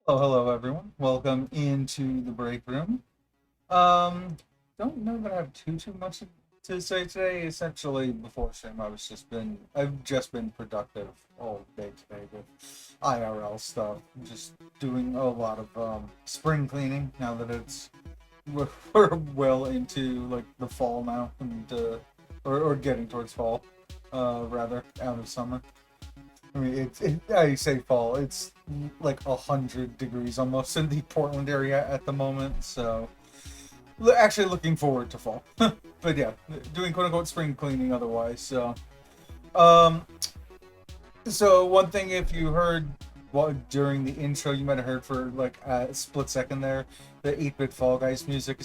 Oh, hello everyone. Welcome into the break room. Um, don't know that I have too much to say today. Essentially, before stream, I've just been productive all day today with IRL stuff. Just doing a lot of spring cleaning now that we're well into like the fall now and or getting towards fall, rather out of summer. I mean, I say fall. It's like 100 degrees almost in the Portland area at the moment. So, actually looking forward to fall. But yeah, doing quote unquote spring cleaning otherwise. Um, so one thing, if you heard during the intro, you might have heard for like a split second there, the 8-bit Fall Guys music,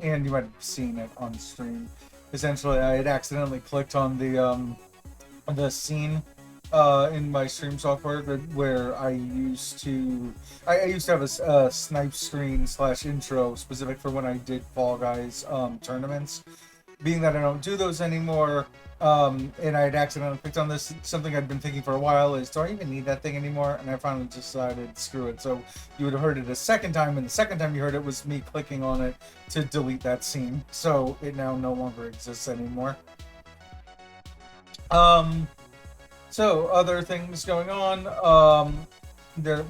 and you might have seen it on stream. Essentially, I had accidentally clicked on the scene in my stream software where I used to have a snipe screen slash intro specific for when I did Fall Guys tournaments. Being that I don't do those anymore, and I had accidentally clicked on this, something I'd been thinking for a while is, do I even need that thing anymore? And I finally decided, screw it. So you would have heard it a second time, and the second time you heard it was me clicking on it to delete that scene. So it now no longer exists anymore. Um, So other things going on.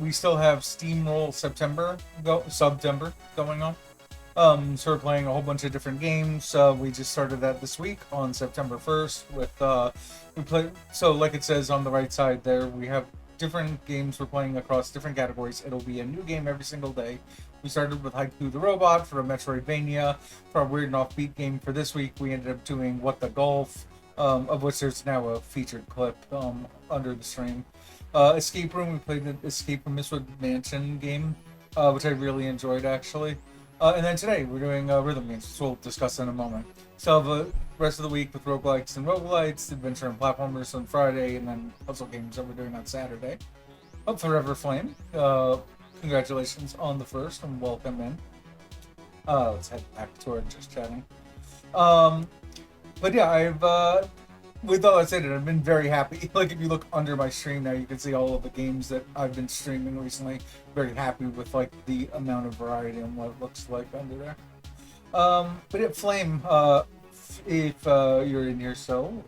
We still have Steamroll September going on. So we're playing a whole bunch of different games. We just started that this week on September 1st with we play. So like it says on the right side there, we have different games we're playing across different categories. It'll be a new game every single day. We started with Haiku the Robot for a Metroidvania. For our weird and offbeat game for this week, we ended up doing What the Golf, of which there's now a featured clip under the stream. Escape Room, we played the Escape from Mistwood Mansion game, which I really enjoyed actually. And then today we're doing rhythm games, which we'll discuss in a moment. So the rest of the week with roguelikes and roguelites, adventure and platformers on Friday, and then puzzle games that we're doing on Saturday. Up Forever Flame. Congratulations on the first and welcome in. Let's head back to our just chatting. Um, but yeah, with all that said, I've been very happy. Like if you look under my stream now, you can see all of the games that I've been streaming recently. Very happy with like the amount of variety and what it looks like under there. But yeah, Flame, if you're in here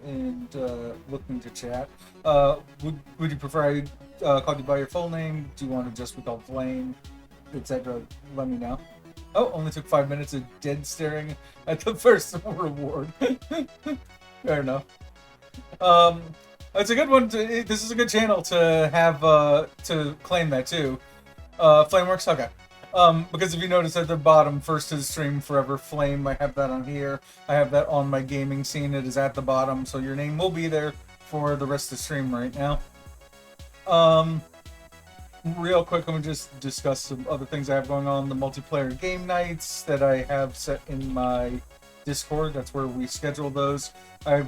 and looking to chat, would you prefer I call you by your full name? Do you want to just be called Flame, etc.? Let me know. Oh, only took 5 minutes of dead staring at the first reward. Fair enough. Um, it's a good one. This is a good channel to have to claim that too. Flameworks, okay. Because if you notice at the bottom, first to the stream, Forever Flame. I have that on here. I have that on my gaming scene. It is at the bottom, so your name will be there for the rest of the stream right now. Um, Real quick, I'm gonna just discuss some other things I have going on. The multiplayer game nights that I have set in my Discord. That's where we schedule those. I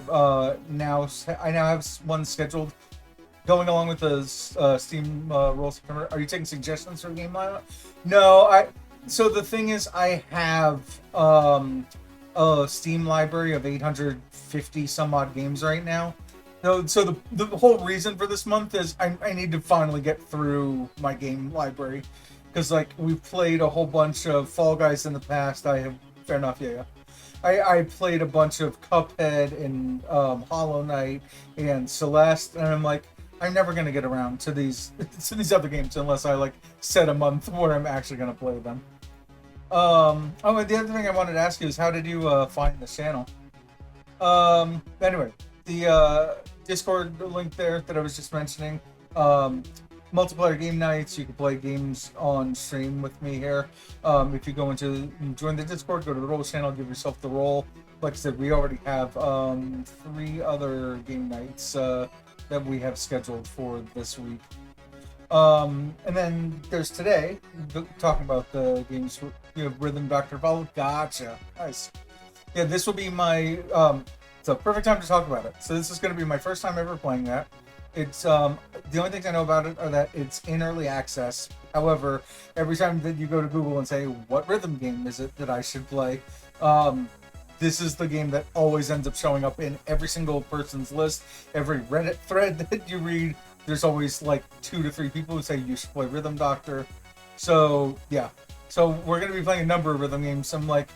now have one scheduled going along with the Steam Roll September. Are you taking suggestions for game lineup? No, I. So the thing is, I have a Steam library of 850 some odd games right now. So the whole reason for this month is I need to finally get through my game library because like we've played a whole bunch of Fall Guys in the past. I have fair enough, yeah. I played a bunch of Cuphead and Hollow Knight and Celeste, and I'm like, I'm never gonna get around to these to these other games unless I like set a month where I'm actually gonna play them. Oh, and the other thing I wanted to ask you is how did you find this channel? Anyway, the Discord link there that I was just mentioning. Multiplayer game nights. You can play games on stream with me here. If you go into join the Discord, go to the role channel, give yourself the role. Like I said, we already have 3 other game nights that we have scheduled for this week. And then there's today, talking about the games. You have Rhythm Doctor Fall. Gotcha. Nice. Yeah, this will be my. It's a perfect time to talk about it. So this is going to be my first time ever playing that. It's the only things I know about it are that it's in early access. However, every time that you go to Google and say what rhythm game is it that I should play, this is the game that always ends up showing up in every single person's list. Every Reddit thread that you read, there's always like 2 to 3 people who say you should play Rhythm Doctor. So yeah, so we're gonna be playing a number of rhythm games. I'm like,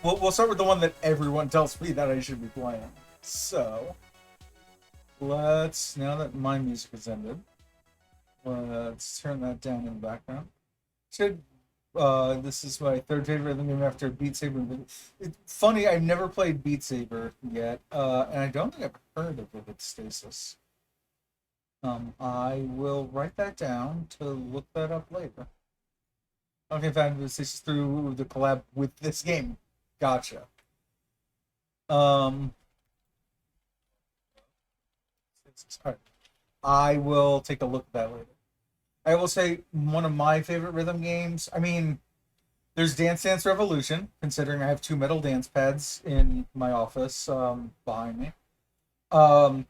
we'll start with the one that everyone tells me that I should be playing. So let's, now that my music has ended, let's turn that down in the background. Should this is my third favorite rhythm game after Beat Saber. It's funny, I've never played Beat Saber yet, and I don't think I've heard of Vivid Stasis. I will write that down to look that up later. Okay, found this is through the collab with this game. Gotcha. Um, Alright. I will take a look at that later. I will say one of my favorite rhythm games. I mean, there's Dance Dance Revolution, considering I have two metal dance pads in my office behind me. Um,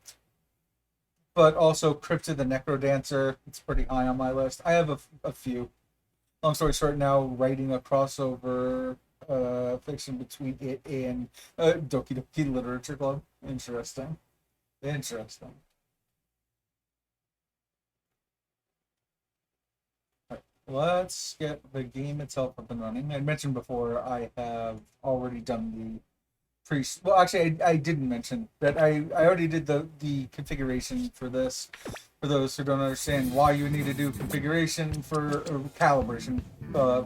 but also Cryptid the Necro Dancer. It's pretty high on my list. I have a few. Long story short, now writing a crossover fiction between it and Doki Doki Literature Club. Interesting. Interesting. All right, let's get the game itself up and running. I mentioned before I have already done the well, actually, I didn't mention that I already did the configuration for this. For those who don't understand why you need to do configuration for calibration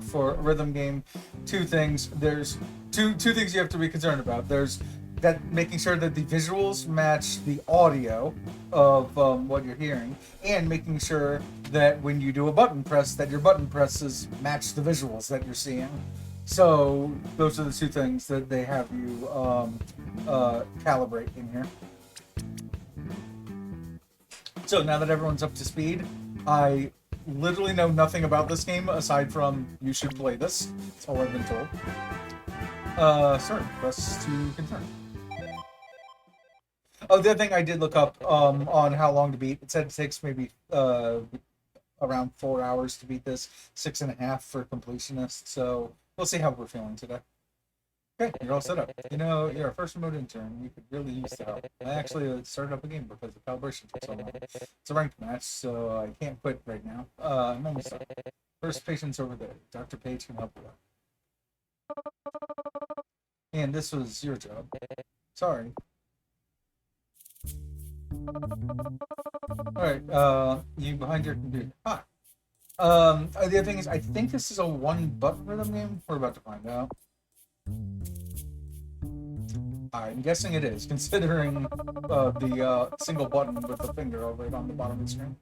for a rhythm game, two things. There's two things you have to be concerned about. There's that making sure that the visuals match the audio of what you're hearing, and making sure that when you do a button press, that your button presses match the visuals that you're seeing. So those are the two things that they have you calibrate in here. So now that everyone's up to speed, I literally know nothing about this game aside from you should play this. That's all I've been told. Sorry, press to confirm. Oh, the other thing I did look up on how long to beat. It said it takes maybe around 4 hours to beat this, 6.5 for completionists. So we'll see how we're feeling today. Okay, you're all set up. You know, you're a first remote intern. You could really use the help. I actually started up a game because the calibration took so long. It's a ranked match, so I can't quit right now. I'm almost done. First patient's over there. Dr. Page can help you out. And this was your job. Sorry. Alright, you behind your computer. Hi. The other thing is, I think this is a one-button rhythm game. We're about to find out. I'm guessing it is, considering the single button with the finger over it on the bottom of the screen.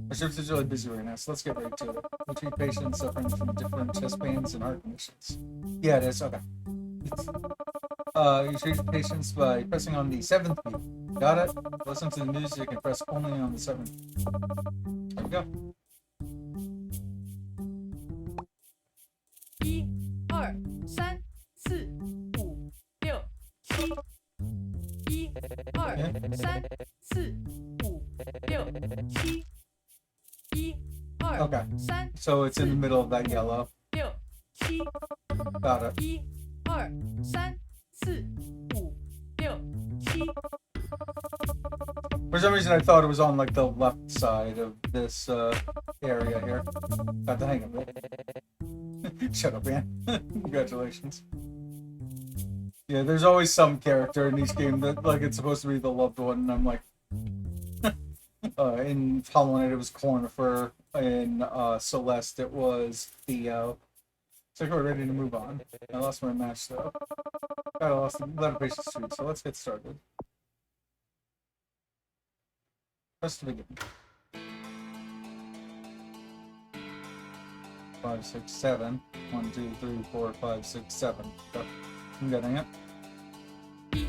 Our shift is really busy right now, so let's get right to it. We treat patients suffering from different chest pains and heart conditions. Yeah, it is. Okay. You treat patients by pressing on the 7th beat. Got it? Listen to the music and press only on the 7th. There we go. 1, 2, 3, 4, 5, 6, 7, 8, 9, 10. Okay. So it's in the middle of that yellow. Got it. 1, 2, 3, 4, 5, 6, 7, 8, 9, 10. For some reason, I thought it was on like the left side of this area here. Got the hang of it. Shut up, man. Congratulations. Yeah, there's always some character in each game that like it's supposed to be the loved one, and I'm like, in Hollow Knight it was Cornifer, in Celeste it was Theo. So we're ready to move on. I lost my match though. I lost 11 patients too, so let's get started. Press to begin. 5, 6, 7. 1, 2, 3, 4, 5, 6, 7. Go. I'm getting it. 1,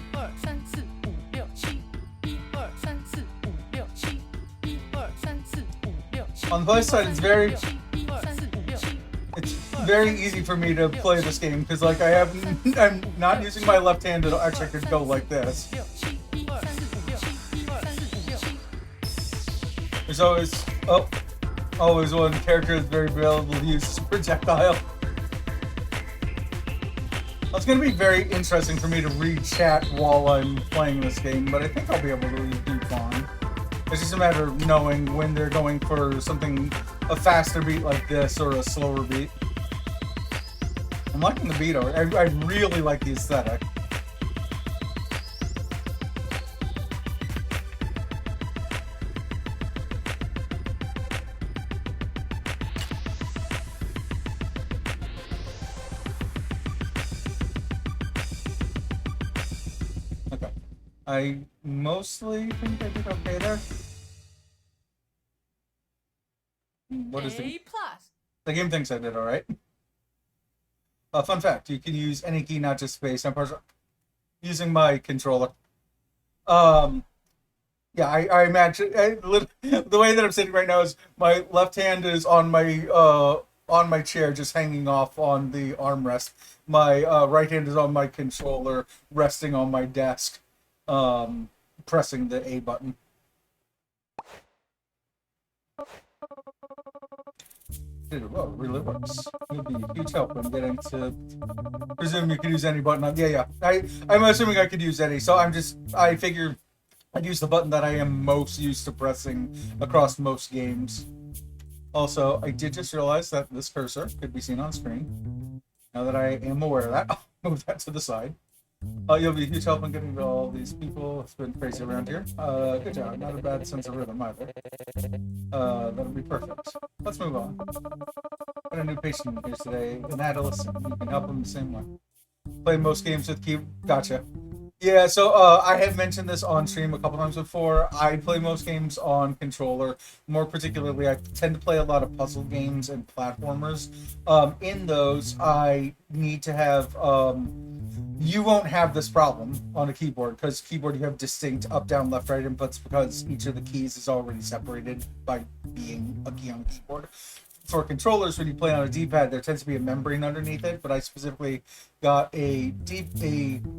2, 3, 4, 5, 6, 7. 1, 2, 3, 4, 5, 6, 7. 1, 2, 3, 4, 5, 6, 7. On the play side, it's very easy for me to play this game because like I'm not using my left hand to actually could go like this. There's always one character that's very available to use projectile. Well, it's going to be very interesting for me to read chat while I'm playing this game, but I think I'll be able to do fine. It's just a matter of knowing when they're going for something, a faster beat like this or a slower beat. I'm liking the beat already. I really like the aesthetic. Okay. I mostly think I did okay there. What is A plus. the game thinks I did all right. Fun fact: you can use any key, not just space. I'm using my controller. Yeah, I imagine the way that I'm sitting right now is my left hand is on my chair, just hanging off on the armrest. My right hand is on my controller, resting on my desk, pressing the A button. Well, it really works. You'll be a huge help when getting to. Presume you can use any button. Yeah. I'm assuming I could use any. So I figure I'd use the button that I am most used to pressing across most games. Also, I did just realize that this cursor could be seen on screen. Now that I am aware of that, I'll move that to the side. You'll be a huge help in getting to all these people. It's been crazy around here. Good job. Not a bad sense of rhythm either. That'll be perfect. Let's move on. Got a new patient here today, an adolescent. You can help him the same way. Play most games with key. Gotcha. Yeah, so I have mentioned this on stream a couple times before. I play most games on controller. More particularly, I tend to play a lot of puzzle games and platformers. In those, I need to have. You won't have this problem on a keyboard because keyboard you have distinct up, down, left, right inputs because each of the keys is already separated by being a key on a keyboard. For controllers, when you play on a D-pad, there tends to be a membrane underneath it, but I specifically got a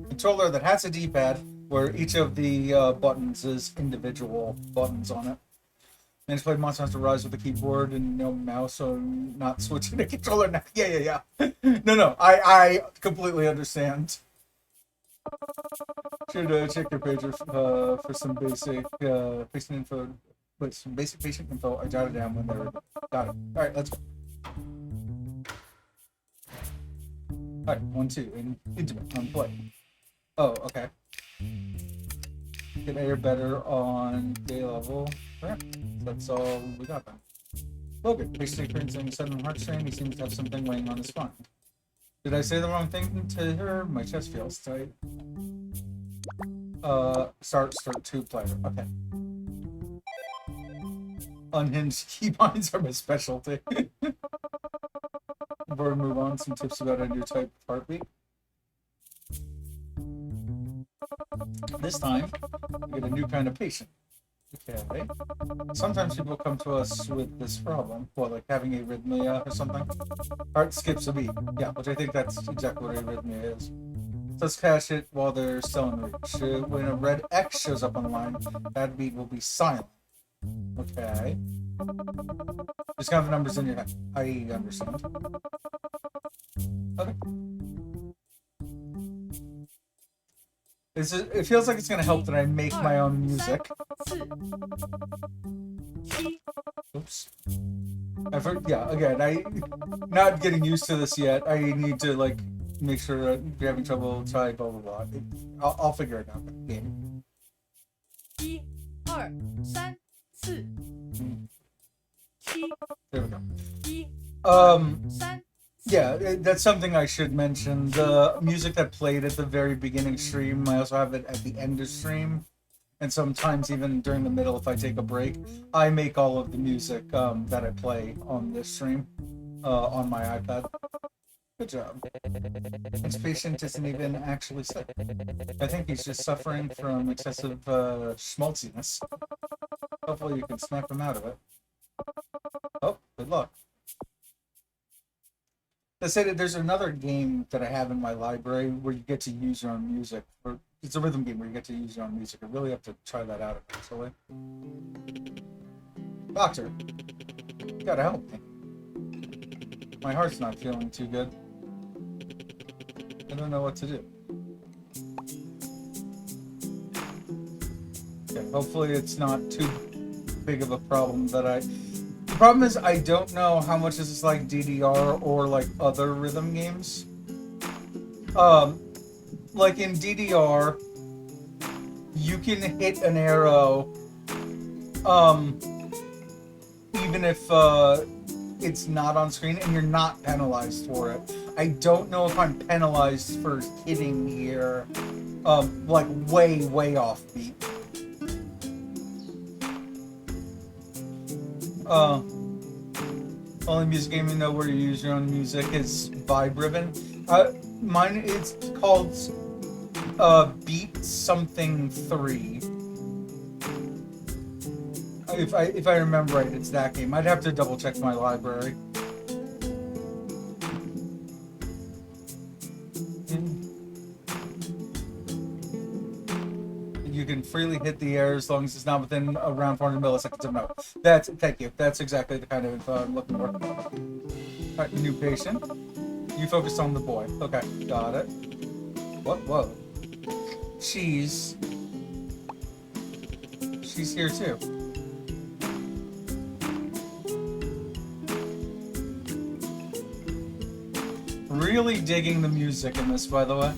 controller that has a D-pad where each of the buttons is individual buttons on it. And just played Monster Hunter Rise with a keyboard and no mouse, so I'm not switching the controller now. Yeah. No, I completely understand. Should check your pager for some basic patient info. Wait, some basic patient info. I jotted down when they were. Got it. All right, let's go. All right, 1, 2, and intimate on play. Oh, okay. Get air better on day level. Yeah, that's all we got then. Logan, patient experiencing a sudden heart strain. He seems to have something weighing on his spine. Did I say the wrong thing to her? My chest feels tight. Start 2 player. Okay. Unhinged keybinds are my specialty. Before we move on, some tips about a new type of heartbeat. This time, we get a new kind of patient. Okay. Sometimes people come to us with this problem, well, like having arrhythmia or something. Heart skips a beat. Yeah, which I think that's exactly what arrhythmia is. Let's catch it while they're still in reach. When a red X shows up on the line, that beat will be silent. Okay. Just count the numbers in your head. I understand. Okay. It feels like it's going to help that I make my own music. Oops. Yeah, again, not getting used to this yet. I need to, like, make sure if you're having trouble, try blah, blah, blah. I'll figure it out. Game. 1、2、3、4、7、 There we go. 1、2、3。 Yeah, that's something I should mention. The music that played at the very beginning stream, I also have it at the end of stream. And sometimes even during the middle, if I take a break, I make all of the music that I play on this stream on my iPad. Good job. This patient isn't even actually sick. I think he's just suffering from excessive schmaltziness. Hopefully you can snap him out of it. Oh, good luck. I said that there's another game that I have in my library where you get to use your own music. It's a rhythm game where you get to use your own music. I really have to try that out eventually. Doctor, you gotta help me. My heart's not feeling too good. I don't know what to do. Okay, hopefully it's not too big of a problem that I. The problem is I don't know how much this is like DDR or like other rhythm games. Like in DDR, you can hit an arrow, um, even if it's not on screen, and you're not penalized for it. I don't know if I'm penalized for hitting here, like way off beat. Only music game you know where you use your own music is Vibe Ribbon. Mine is called Beat Something 3. If I remember right, it's that game. I'd have to double check my library. You can freely hit the air as long as it's not within around 400 milliseconds of no. Thank you. That's exactly the kind of info I'm looking for. Alright, new patient. You focused on the boy. Okay, got it. What? Whoa. She's here too. Really digging the music in this, by the way.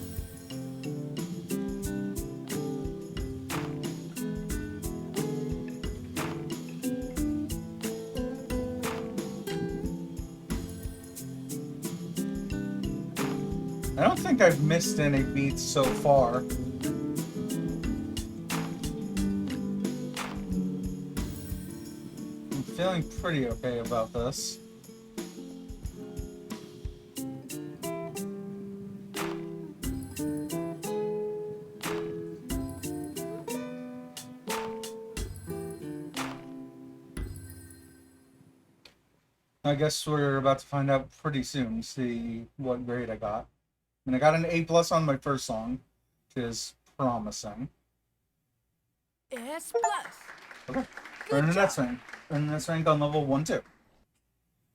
I don't think I've missed any beats so far. I'm feeling pretty okay about this. I guess we're about to find out pretty soon, see what grade I got. I mean, I got an A+ on my first song, which is promising. S+. Okay. Earn an S rank. Earn an S rank on level 1, 2.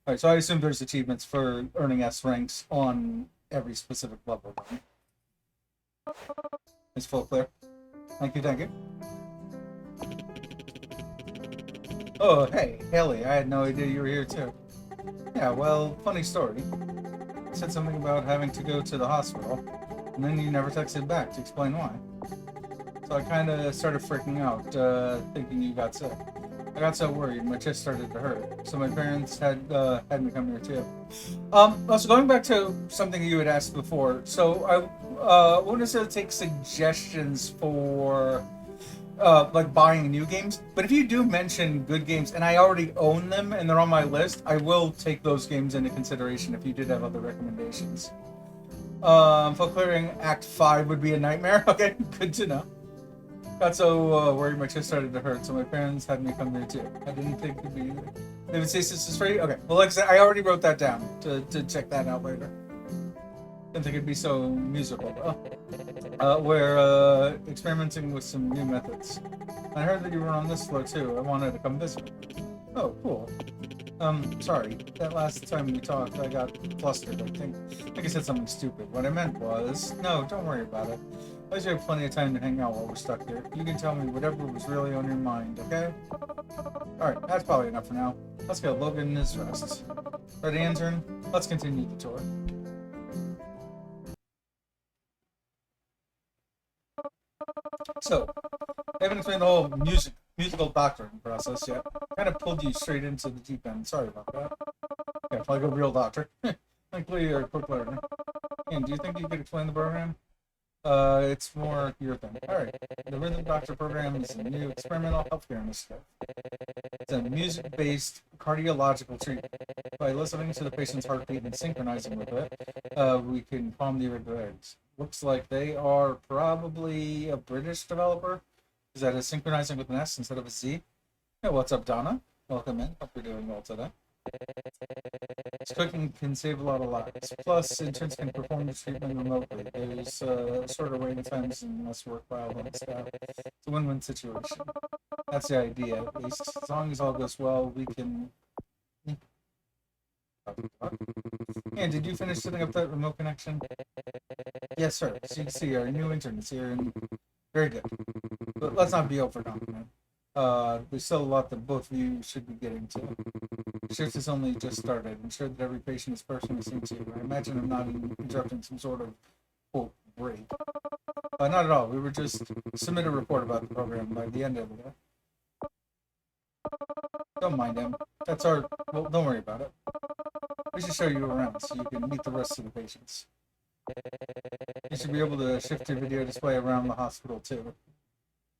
Alright, so I assume there's achievements for earning S ranks on every specific level. It's full clear. Thank you, thank you. Oh, hey, Haley, I had no idea you were here too. Yeah, well, funny story. You said something about having to go to the hospital, and then you never texted back to explain why. So I kind of started freaking out, thinking you got sick. I got so worried, my chest started to hurt. So my parents had me come here too. Also going back to something you had asked before. So I won't necessarily take suggestions for like buying new games, but if you do mention good games and I already own them and they're on my list, I will take those games into consideration if you did have other recommendations. Full clearing Act 5 would be a nightmare. Okay, good to know. Got so worried my chest started to hurt, so my parents had me come here too. I didn't think it'd be. They would say this is free? Okay, well, like I said, I already wrote that down to check that out later. Didn't think it'd be so musical, though. We're experimenting with some new methods. I heard that you were on this floor too. I wanted to come visit. Oh, cool. Sorry. That last time we talked, I got flustered. I think I said something stupid. What I meant was, no, don't worry about it. I you have plenty of time to hang out while we're stuck here. You can tell me whatever was really on your mind, okay? Alright, that's probably enough for now. Let's get Logan his rest. Ready, intern? Let's continue the tour. So, I haven't explained the whole musical doctoring process yet. Kind of pulled you straight into the deep end. Sorry about that. Yeah, like a real doctor. Thankfully, you're a quick learner. And do you think you could explain the program? It's more your thing. Alright. The Rhythm Doctor program is a new experimental healthcare initiative. It's a music-based cardiological treatment. By listening to the patient's heartbeat and synchronizing with it, we can calm the irregularities. Looks like they are probably a British developer. Is that a synchronizing with an S instead of a Z? Yeah, what's up, Donna? Welcome in. Hope you're doing well today. Cooking can save a lot of lives. Plus, interns can perform the treatment remotely. There's shorter waiting times and less work for all on staff. It's a win-win situation. That's the idea, at least. As long as all goes well, we can... And did you finish setting up that remote connection? Yes, sir. So you can see our new intern is here, and very good. But let's not be overconfident. There's still a lot that both of you should be getting to. Shift has only just started. Ensure that every patient is personally seen to. I imagine I'm not interrupting some sort of, quote, break. Not at all. We were just submit a report about the program by the end of it. Don't mind him. That's our... Well, don't worry about it. We should show you around so you can meet the rest of the patients. You should be able to shift your video display around the hospital, too.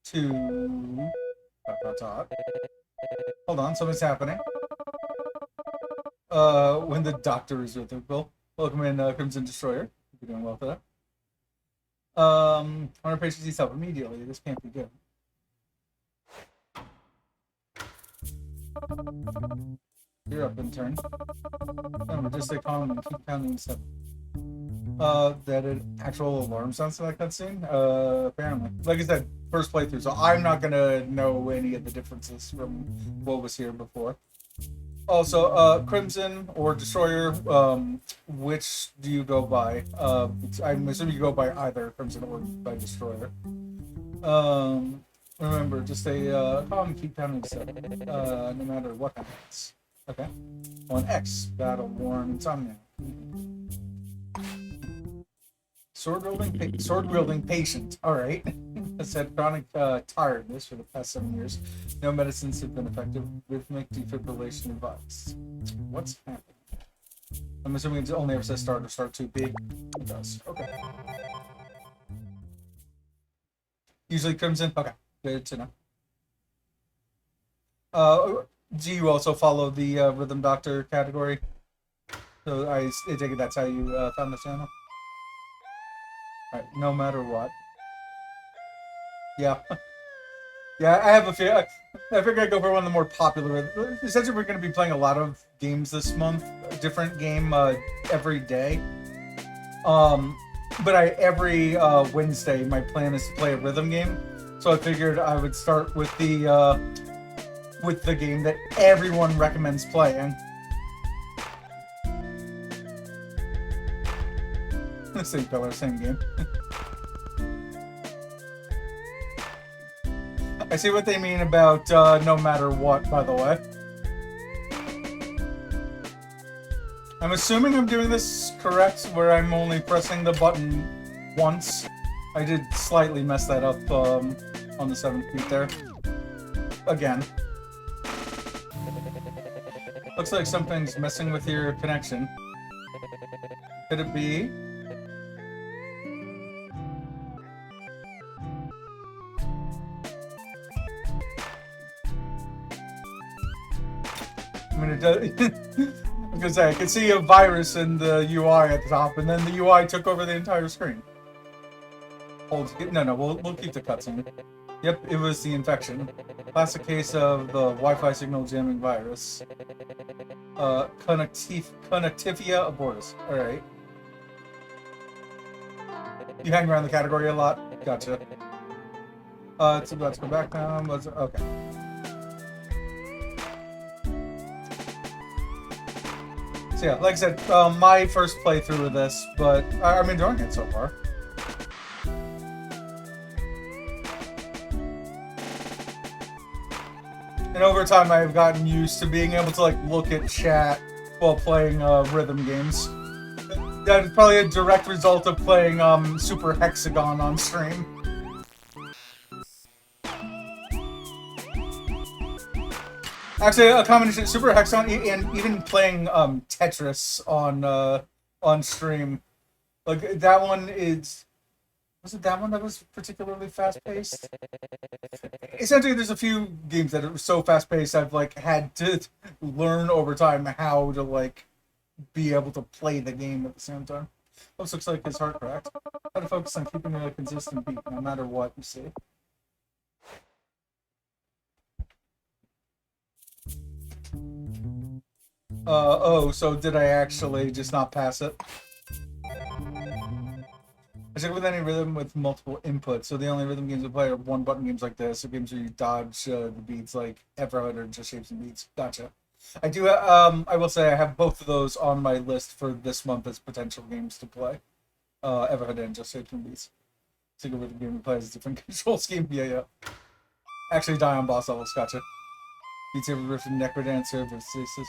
To... Hold on, something's happening. When the doctor is with you, Bill. Welcome in, Crimson Destroyer. You're doing well today. One of our patients needs help immediately. This can't be good. You're up, intern. Remember, just stay calm and keep counting stuff. That an actual alarm sounds to that cutscene? Apparently. Like I said, first playthrough, so I'm not gonna know any of the differences from what was here before. Also, Crimson or Destroyer, which do you go by? I'm assuming you go by either Crimson or by Destroyer. Remember, just stay calm and keep counting stuff, no matter what happens. Okay. On X, battle worn insomnia. Sword wielding patient. All right. Has had chronic tiredness for the past 7 years. No medicines have been effective. Rhythmic defibrillation advised. What's happening? I'm assuming it only ever says start or start 2B. It does. Okay. Usually Crimson. Okay. Good to know. Do you also follow the Rhythm Doctor category? So I take it that's how you found the channel? Alright, no matter what. Yeah. Yeah, I have a few. I figured I'd go for one of the more popular. Essentially, we're going to be playing a lot of games this month. A different game every day. But every Wednesday, my plan is to play a rhythm game. So I figured I would start with the game that everyone recommends playing. Same color, same game. I see what they mean about no matter what, by the way. I'm assuming I'm doing this correct, where I'm only pressing the button once. I did slightly mess that up on the 7th beat there. Again. Looks like something's messing with your connection. Could it be? I mean, it does. Because I could see a virus in the UI at the top, and then the UI took over the entire screen. No, we'll keep the cutscene. Yep, it was the infection. Classic case of the Wi-Fi signal jamming virus. Connectivia abortus. Alright. You hang around the category a lot? Gotcha. It's about to go back now. Okay. So yeah, like I said, my first playthrough of this, but I'm enjoying it so far. And over time, I've gotten used to being able to look at chat while playing rhythm games. That is probably a direct result of playing Super Hexagon on stream. Actually, a combination of Super Hexagon and even playing Tetris on stream. Like that one is. Was it that one that was particularly fast-paced? Essentially, there's a few games that are so fast-paced I've had to learn over time how to be able to play the game at the same time. This looks like his heart cracked. How to focus on keeping a consistent beat no matter what you see. So did I actually just not pass it? I check with any rhythm with multiple inputs, so the only rhythm games we play are one-button games like this, or games where you dodge the beats like Everhood or Just Shapes and Beats. Gotcha. I do, I will say I have both of those on my list for this month as potential games to play. Everhood and Just Shapes and Beats. Single rhythm game we play as a different control scheme. Yeah. Actually die on boss levels, gotcha. Beat Saber, Rift, and Necrodancer versus...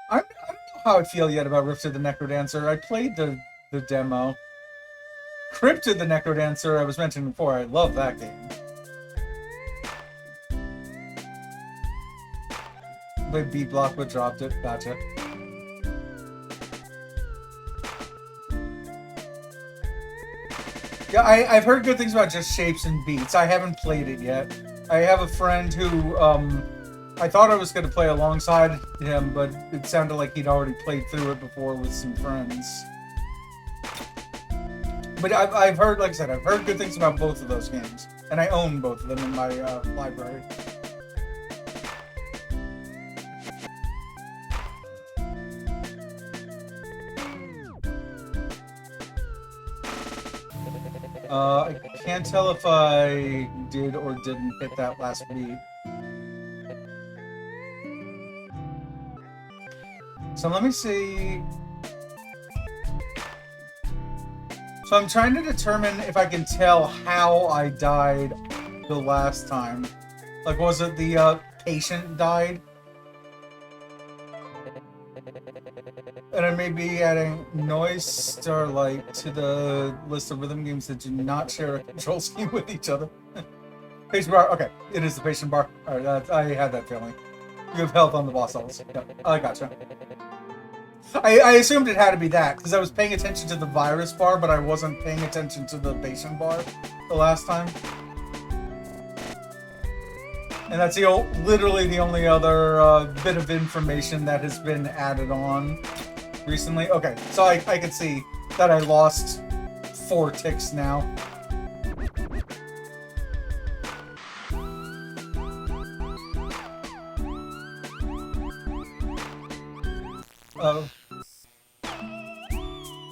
I don't know how I feel yet about Rift of the Necrodancer. I played the demo. Crypt of the Necrodancer, I was mentioning before, I love that game. Played B block but dropped it, gotcha. Yeah, I've heard good things about just Shapes and Beats. I haven't played it yet. I have a friend who, I thought I was going to play alongside him, but it sounded like he'd already played through it before with some friends. But I've heard, like I said, I've heard good things about both of those games. And I own both of them in my library. I can't tell if I did or didn't hit that last beat. So let me see. So I'm trying to determine if I can tell how I died the last time. Like, was it the patient died? And I may be adding Noise Starlight to the list of rhythm games that do not share a control scheme with each other. Patient bar. Okay, it is the patient bar. All right, I had that feeling. You have health on the boss levels. Yep, I gotcha. I assumed it had to be that because I was paying attention to the virus bar, but I wasn't paying attention to the patient bar the last time. And that's literally the only other bit of information that has been added on recently. Okay, so I can see that I lost 4 ticks now.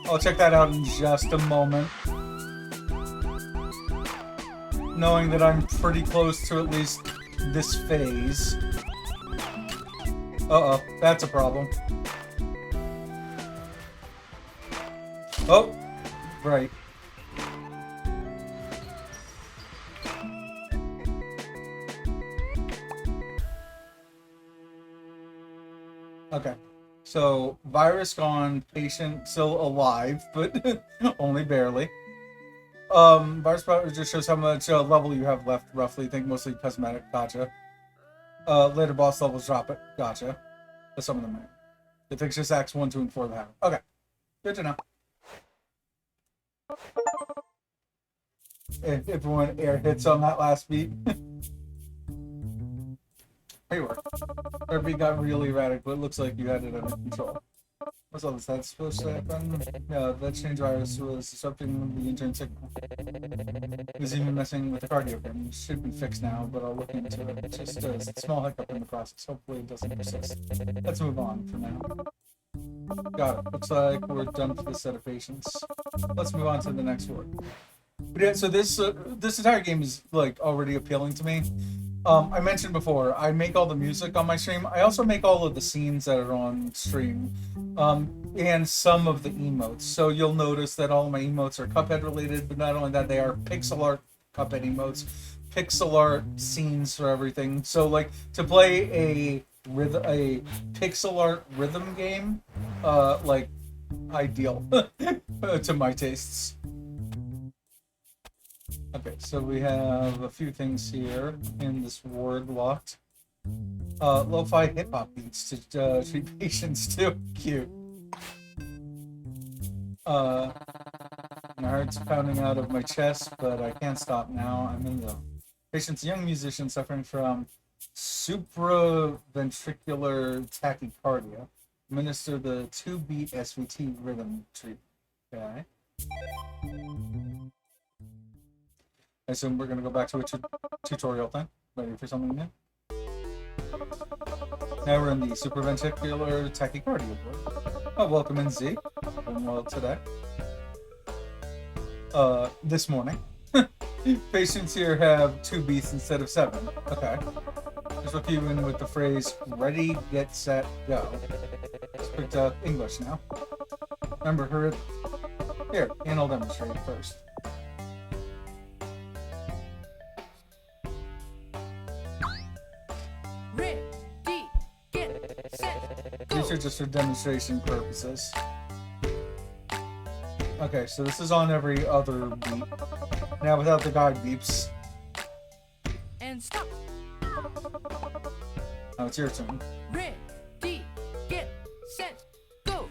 I'll check that out in just a moment. Knowing that I'm pretty close to at least this phase. Uh-oh, that's a problem. Oh, right. Okay. So, virus gone, patient still alive, but only barely. Virus power just shows how much level you have left, roughly. Think mostly cosmetic, gotcha. Later boss levels drop it, gotcha. But some of them might. The fixtures acts 1, 2, and 4 of the hammer. Okay, good to know. If everyone air hits on that last beat. Hey, work. Our beat got really erratic, but it looks like you had it under control. What's all this? That's supposed to happen? Yeah, that change virus was disrupting the intern signal. It was even messing with the cardiogram. It should be fixed now, but I'll look into it. It's just a small hiccup in the process. Hopefully it doesn't persist. Let's move on for now. Got it. Looks like we're done for this set of patients. Let's move on to the next word. But yeah, so this entire game is like already appealing to me. I mentioned before, I make all the music on my stream. I also make all of the scenes that are on stream. And some of the emotes. So you'll notice that all of my emotes are Cuphead related, but not only that, they are pixel art Cuphead emotes, pixel art scenes for everything. So like to play a pixel art rhythm game, like ideal to my tastes. Okay, so we have a few things here in this word locked. Lo-fi hip-hop beats to treat patients too. Cute. My heart's pounding out of my chest, but I can't stop now. I'm in the patient's young musician suffering from supraventricular tachycardia. Administer the 2-beat SVT rhythm treatment. Okay. I assume we're going to go back to a tutorial thing. Ready for something new? Now we're in the supraventricular tachycardia board. Oh, welcome in, Z. Doing well today. This morning. Patients here have 2 beats instead of 7. Okay. Just look you in with the phrase, ready, get, set, go. Just picked up English now. Remember, her... Here, and I'll demonstrate first. or just for demonstration purposes? Okay, so this is on every other beat. Now without the guide beeps. And stop. Now it's your turn. Ready, get, set, go.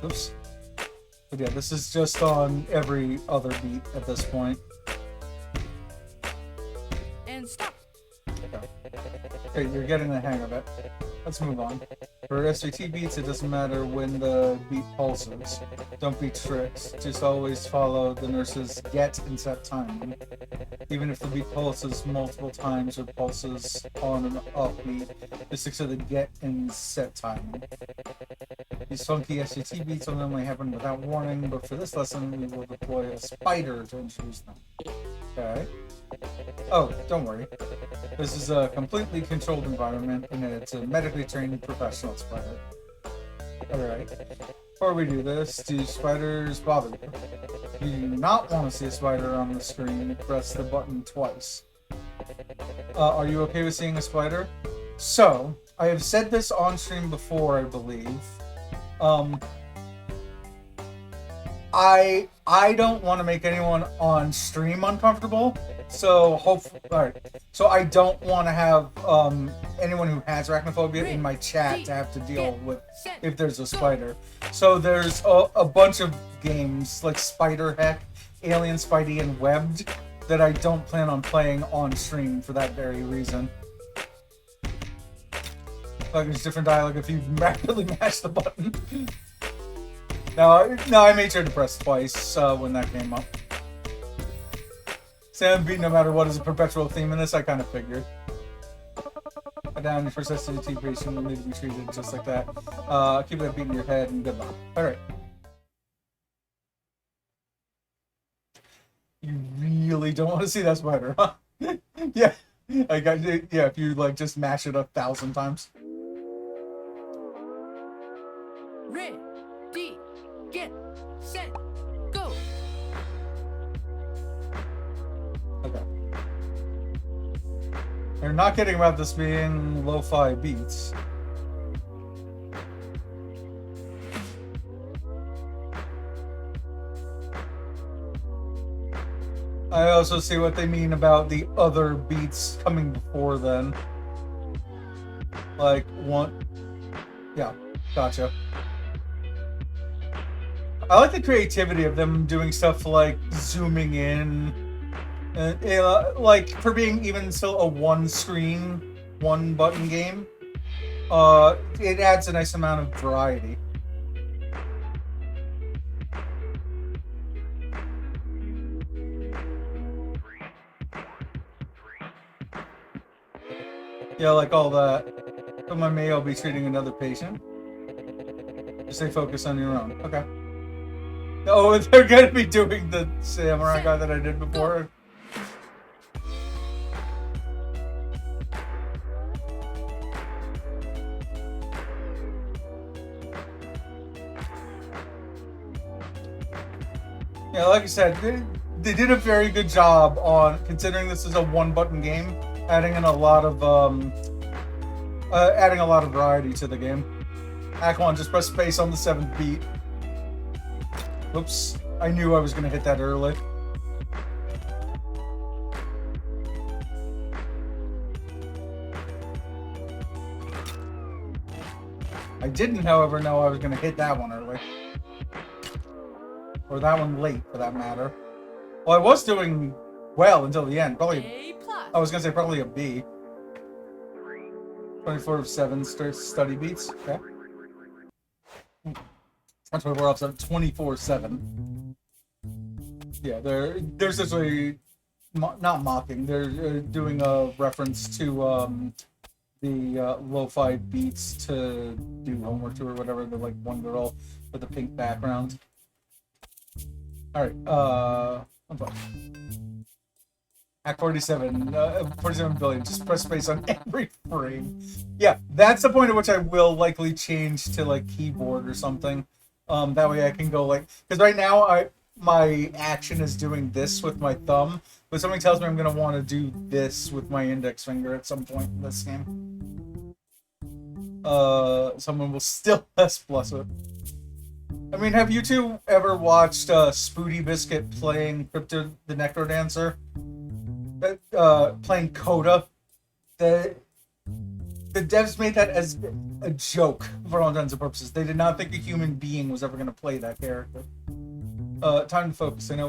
Oops. But yeah, this is just on every other beat at this point. And stop. Okay, you're getting the hang of it. Let's move on. For SVT beats, it doesn't matter when the beat pulses. Don't be tricked. Just always follow the nurse's get and set timing. Even if the beat pulses multiple times or pulses on and off beat, just stick to the get and set timing. These funky SVT beats will normally happen without warning, but for this lesson, we will deploy a spider to introduce them. Okay. Oh, don't worry. This is a completely controlled environment, and it's a medically trained professional spider. Alright. Before we do this, do spiders bother you? If you do not want to see a spider on the screen, press the button twice. Are you okay with seeing a spider? So, I have said this on stream before, I believe. I don't want to make anyone on stream uncomfortable, so alright. So I don't want to have anyone who has arachnophobia in my chat to have to deal with if there's a spider. So there's a bunch of games like Spider Heck, Alien Spidey, and Webbed that I don't plan on playing on stream for that very reason. Like there's different dialogue if you rapidly mash the button. No, I made sure to press twice when that came up. Sam beat no matter what is a perpetual theme in this, I kind of figured. Down for SVT patient will need to be treated just like that. Keep that beat in your head and good luck. Alright. You really don't want to see that spider, huh? Yeah. Yeah, if you like just mash it 1,000 times. Ready, get, set, go. Okay. They're not kidding about this being lo-fi beats. I also see what they mean about the other beats coming before then. Like, one... Yeah, gotcha. I like the creativity of them doing stuff like zooming in. Like, for being even still a one-screen, one-button game, it adds a nice amount of variety. Yeah, like all that. But my may I'll be treating another patient. Just stay focused on your own. Okay. Oh, they're gonna be doing the samurai guy that I did before. Yeah, like I said, they did a very good job on, considering this is a one-button game, adding in a lot of variety to the game. Act 1, just press space on the 7th beat. Whoops, I knew I was gonna hit that early. I didn't, however, know I was gonna hit that one early. Or that one late, for that matter. Well, I was doing well until the end. Probably, A+. I was gonna say probably a B. 24 of 7 study beats. Okay. That's why we're up to 24/7. Yeah, they're essentially not mocking. They're doing a reference to the lo-fi beats to do homework to or whatever. They're like one girl with a pink background. All right. Act 47, 47 billion. Just press space on every frame. Yeah, that's the point at which I will likely change to like keyboard or something. That way I can go like, because right now my action is doing this with my thumb, but something tells me I'm gonna want to do this with my index finger at some point in this game. someone will still S+ it. I mean, have you two ever watched Spooty Biscuit playing Crypto the Necrodancer? Playing Coda? The devs made that as a joke for all intents and purposes. They did not think a human being was ever going to play that character. Time to focus. I know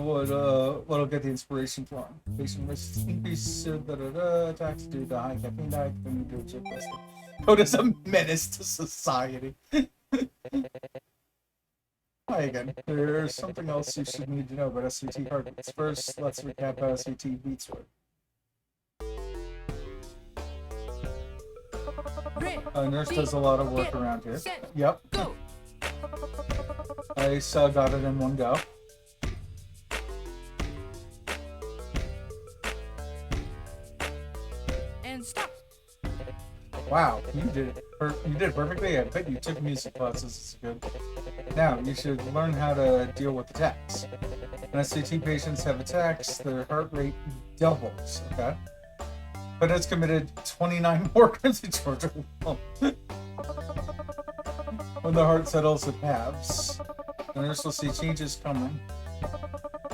what'll get the inspiration flowing. Patient risks increase. Attacks due to high caffeine diet. Then do a chip testing. Coda's a menace to society. Hi again. There's something else you should need to know about SVT heartbeats. First, let's recap how SVT beats work. Nurse does a lot of work around here. Yep. I got it in one go. And stop. Wow, you did it. You did it perfectly. I bet you took music classes. It's good. Now you should learn how to deal with attacks. When SVT patients have attacks, their heart rate doubles. Okay. But it's committed 29 more crimes in Georgia. When the heart settles, it halves. The nurse will see changes coming,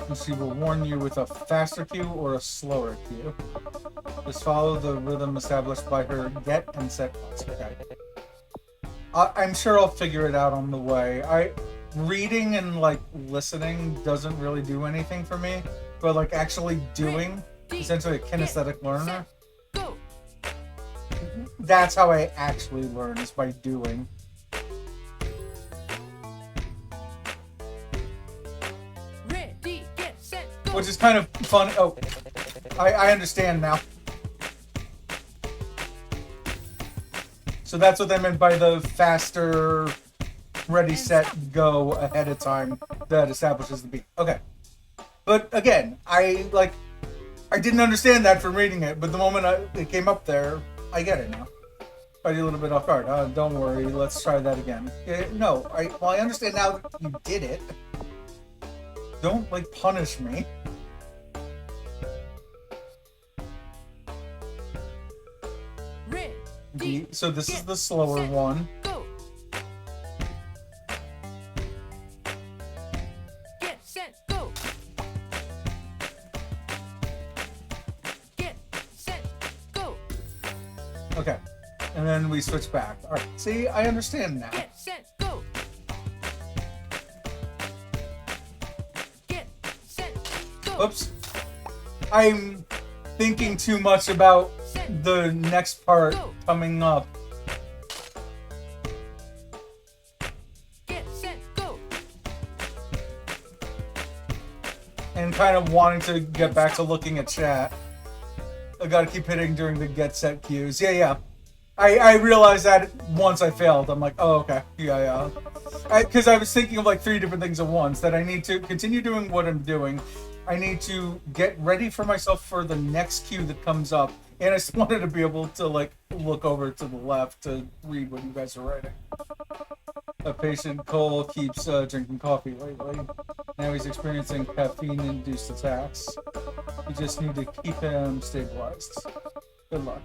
and she will warn you with a faster cue or a slower cue. Just follow the rhythm established by her get and set clocks. Okay. I'm sure I'll figure it out on the way. Reading and like listening doesn't really do anything for me, but like actually doing, essentially a kinesthetic learner. That's how I actually learn, is by doing. Ready, get set, go. Which is kind of funny. Oh, I understand now. So that's what they meant by the faster ready, set, go ahead of time that establishes the beat. Okay. But again, I didn't understand that from reading it, but the moment it came up there, I get it now. Probably a little bit off guard. Don't worry, let's try that again. No, I understand now that you did it. Don't, punish me. So this is the slower one. Go. Get set, go. Get set, go. Okay. And then we switch back. Alright, see, I understand now. Get set, go. Get set, go. Oops. I'm thinking too much about the next part coming up. Get set, go. And kind of wanting to get back to looking at chat. I gotta keep hitting during the get set cues. Yeah. I realized that once I failed. I'm like, oh, okay. Yeah. Because I was thinking of 3 different things at once. That I need to continue doing what I'm doing. I need to get ready for myself for the next cue that comes up. And I just wanted to be able to look over to the left to read what you guys are writing. A patient, Cole, keeps drinking coffee lately. Now he's experiencing caffeine-induced attacks. You just need to keep him stabilized. Good luck.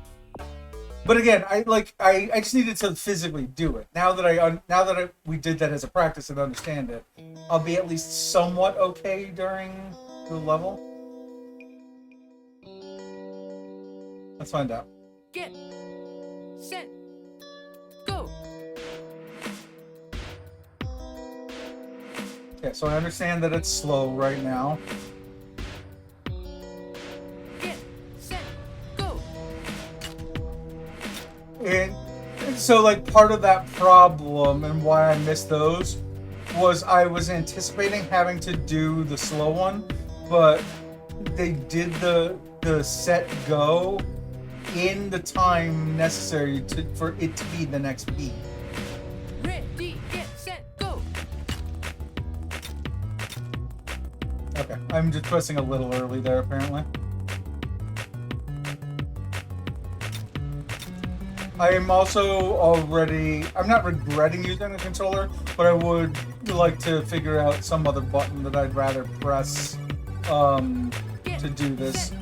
But again, I just needed to physically do it. Now that we did that as a practice and understand it, I'll be at least somewhat okay during the level. Let's find out. Get set, go. Okay, so I understand that it's slow right now. Get set, go. And so part of that problem and why I missed those was I was anticipating having to do the slow one, but they did the set go in the time necessary for it to be the next beat. Ready, get set, go. Okay, I'm just pressing a little early there apparently. I am also I'm not regretting using the controller, but I would like to figure out some other button that I'd rather press to do this.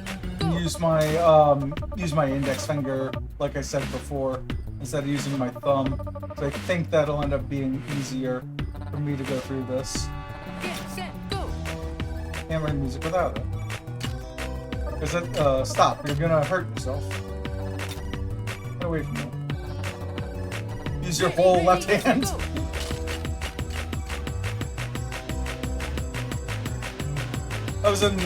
Use my index finger, like I said before, instead of using my thumb. So I think that'll end up being easier for me to go through this. Get set, go. Can't read music without it. Because it, stop, you're gonna hurt yourself. Get away from me. Use your whole left hand. Go. I was in...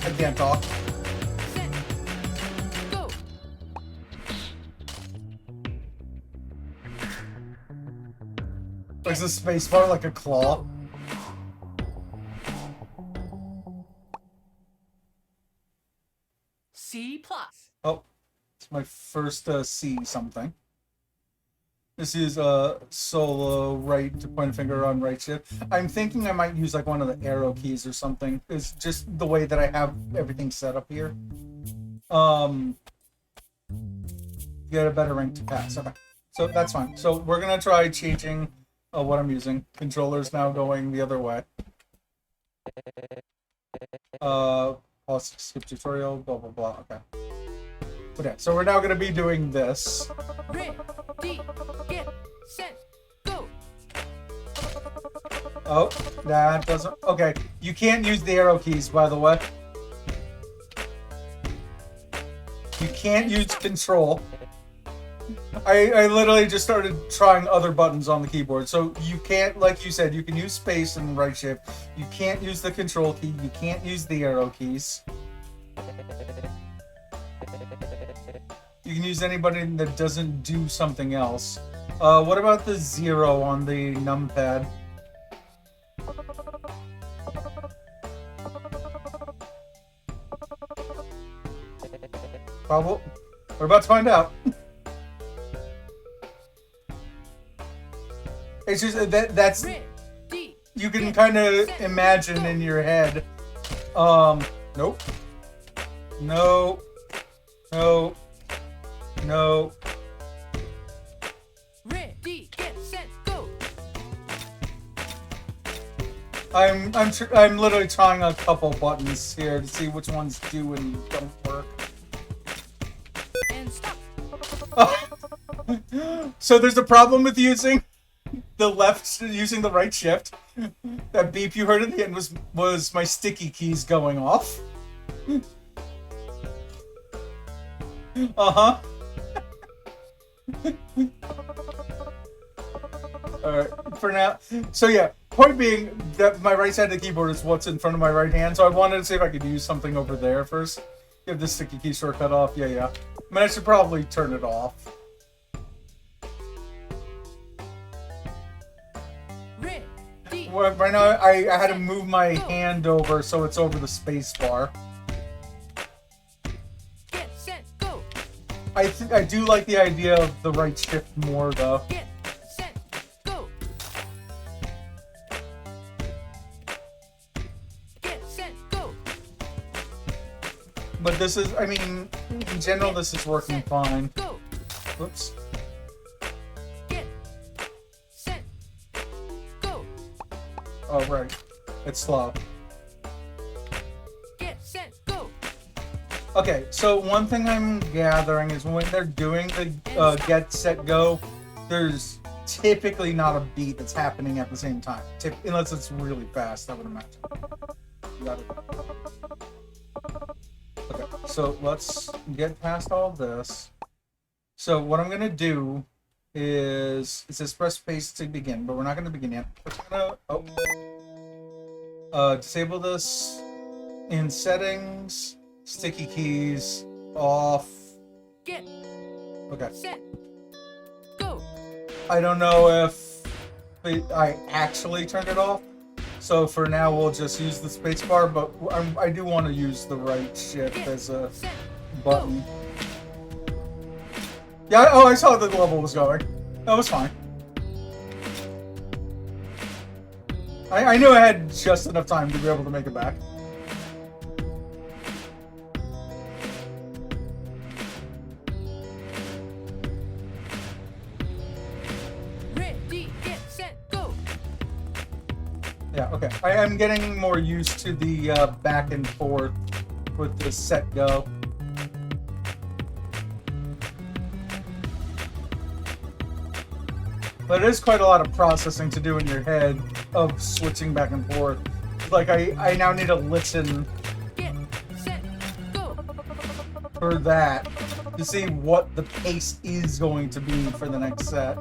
I can't talk. Set, go. Is the space bar like a claw? C plus. Oh, it's my first C something. This is solo right to point a finger on right shift. I'm thinking I might use like one of the arrow keys or something. It's just the way that I have everything set up here. Get a better rank to pass. Okay, so that's fine. So we're gonna try changing what I'm using. Controller's now going the other way. Pause, skip tutorial, blah blah blah. Okay. Okay, so we're now gonna be doing this. Ready, get set, go. Oh, that doesn't. Okay, you can't use the arrow keys, by the way. You can't use control. I literally just started trying other buttons on the keyboard. So you can't, like you said, you can use space and right shift. You can't use the control key. You can't use the arrow keys. You can use anybody that doesn't do something else. What about the 0 on the numpad? Well, we're about to find out. It's just that's you can kind of imagine in your head. Nope. No. No. No. Ready, get set, go. I'm literally trying a couple buttons here to see which ones do and don't work. And stop. So there's a problem with using the left, using the right shift. That beep you heard at the end was my sticky keys going off. Uh-huh. Alright, for now. So yeah, point being that my right side of the keyboard is what's in front of my right hand, so I wanted to see if I could use something over there first. You have the sticky key shortcut off, yeah. I mean, I should probably turn it off. Ready. Well, right now, I had to move my hand over so it's over the space bar. Get set, go. I do like the idea of the right shift more, though. Get set, go. Get set, go. But this is, I mean, in general, this is working fine. Go. Oops. Get set, go. Oh, right. It's slow. Get set, go. Okay, so one thing I'm gathering is when they're doing the get, set, go, there's typically not a beat that's happening at the same time. Unless it's really fast, I would imagine. Got it. Okay, so let's get past all this. So what I'm going to do is, it says press space to begin, but we're not going to begin yet. We're going to, disable this in settings. Sticky keys off. Get Okay. set, go. I don't know if I actually turned it off. So for now, we'll just use the space bar, but I do want to use the right shift as a button. Yeah, oh, I saw that the level was going. That was fine. I knew I had just enough time to be able to make it back. Ready, get set, go. Yeah, okay. I am getting more used to the back and forth with the set go. But it is quite a lot of processing to do in your head of switching back and forth. Like, I now need to listen Get set, go. for that to see what the pace is going to be for the next set.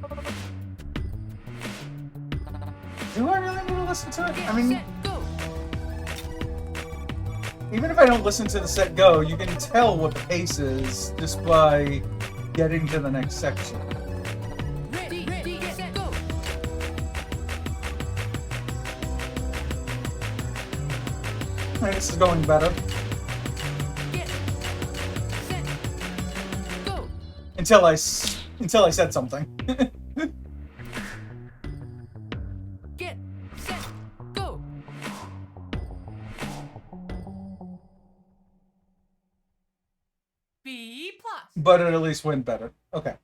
Do I really need to listen to it? Get I mean, set, go. even if I don't listen to the set go, you can tell what the pace is just by getting to the next section. Ready, get set, go. And this is going better. Get set, go. Until I said something. Get set, go. B plus. But it at least went better. Okay.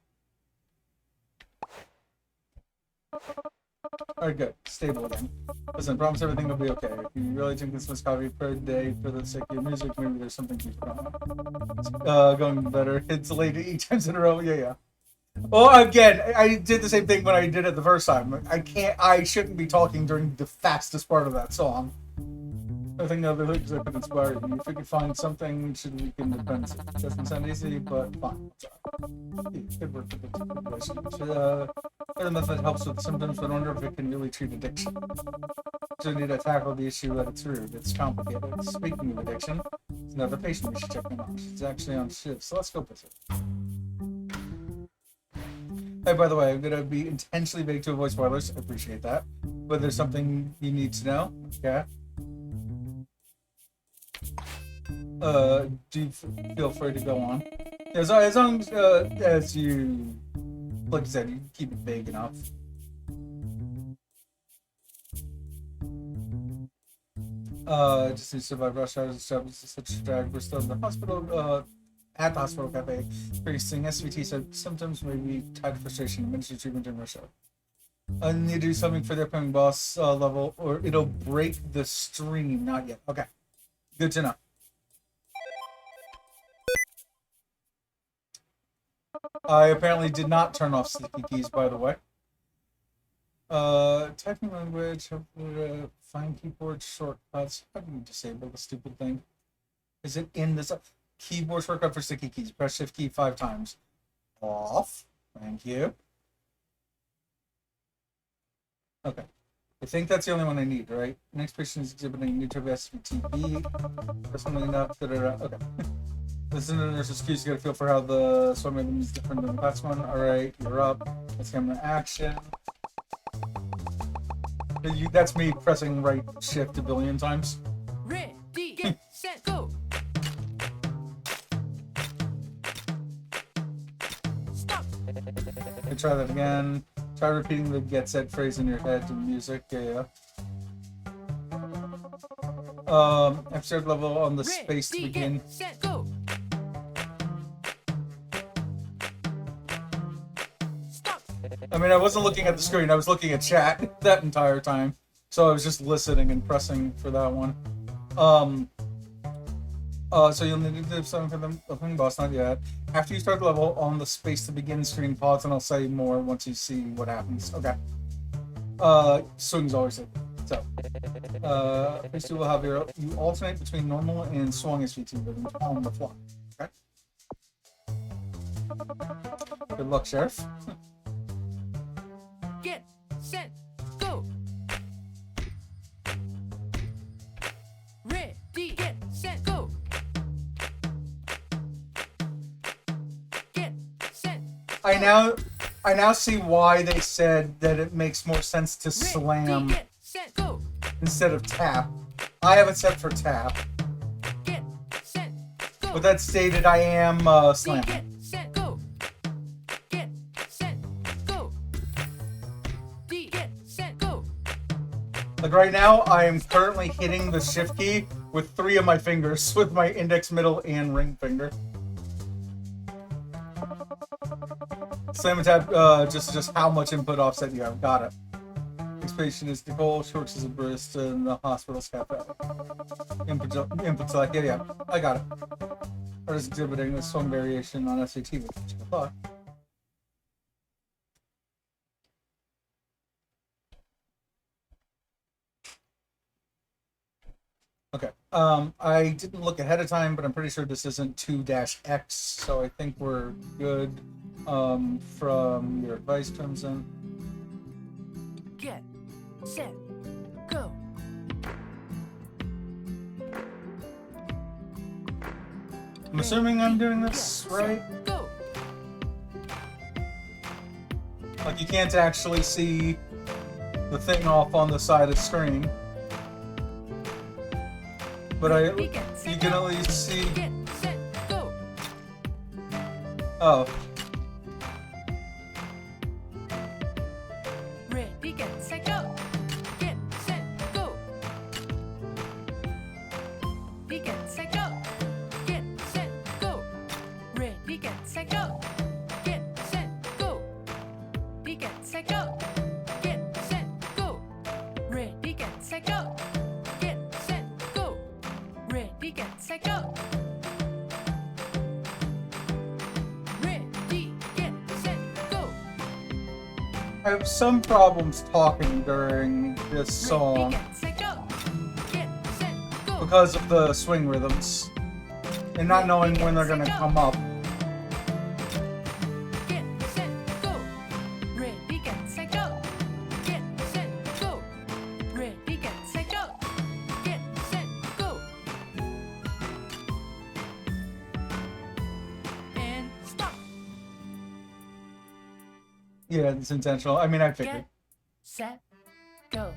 Alright, good. Stable again. Listen, promise everything will be okay. If you really drink this much coffee per day for the sake of your music, maybe there's something you forgot. Going better. It's late 8 times in a row. Yeah. Well, again, I did the same thing when I did it the first time. I shouldn't be talking during the fastest part of that song. I think other lyrics that could inspire you. If we could find something, should we can depend. Doesn't sound easy, but fine. Good work with the other method helps with symptoms, but I wonder if it can really treat addiction. So we need to tackle the issue at its root. It's complicated. Speaking of addiction, there's another patient we should check in on. She's actually on shift, so let's go with her. Hey, by the way, I'm gonna be intentionally vague to avoid spoilers. I appreciate that. But there's something you need to know. Okay. Do you feel free to go on? As long as you, like I said, you keep it vague enough. Just to survive rush hours and stuff, it's such a drag. We're still in the hospital, at the hospital cafe, facing SVT said symptoms may be tied to frustration, administer treatment during rush hour. I need to do something for the upcoming boss level, or it'll break the stream. Not yet. Okay. Good to know. I apparently did not turn off sticky keys, by the way. Typing language, find keyboard shortcuts. How do you disable the stupid thing? Is it in this keyboard shortcut for sticky keys? Press shift key 5 times. Off. Thank you. Okay. I think that's the only one I need, right? Next patient is exhibiting new type of SVTB or something enough. Okay. Listen to the nurse's cues. You gotta feel for how the swim rhythm is different than the last one. Alright, you're up. Let's get into action. That's me pressing right shift a billion times. Ready, get set, go. Stop. Okay, try that again. Try repeating the get set phrase in your head to the music. Yeah. Episode level on the space to begin. Get set, go. Stop. I mean, I wasn't looking at the screen. I was looking at chat that entire time. So I was just listening and pressing for that one. So you'll need to do something for the opening boss, not yet. After you start the level, on the space to begin screen, pause, and I'll say more once you see what happens. Okay. Swing's always it. So, phase 2 will have you alternate between normal and swung SVT rhythm on the fly. Okay. Good luck, Sheriff. Get set, go. Ready, get set, go. Get set. I now see why they said that it makes more sense to slam Get set, go. instead of tap. I have it set for tap. Get set, go. With that stated, I am slamming. Get set, go. Get set, go. D, get set, go. Like right now, I am currently hitting the shift key with 3 of my fingers, with my index, middle, and ring finger. Slam and tap, just how much input offset you have. Got it. Next patient is Nicole. She works as a barista in the hospital's cafe. Input select. Yeah. I got it. Artist exhibiting a song variation on SAT, which I thought. I didn't look ahead of time, but I'm pretty sure this isn't 2-X, so I think we're good. From your advice comes in. Get, set, go. I'm assuming I'm doing this right. Go. Like, you can't actually see the thing off on the side of the screen. But you can at least see. Get, set, go. Oh. Ready, get, set, go. Get, set, go. Ready, get, set, go. Get, set, go. Ready, get, set, go. Get, set, go. Ready, get, set, go. Get, set, go. Ready, get, set, go. Get, set, go. Ready, get, set, go. Ready, get, set, go. I have some problems talking during this song because of the swing rhythms and not knowing when they're going to come up. Get, set, go. Ready, get, set, go. Get, set, go. Ready, get, set, go. Get, set, go. And stop. Yeah, it's intentional. I mean, I figured. Get, set, go.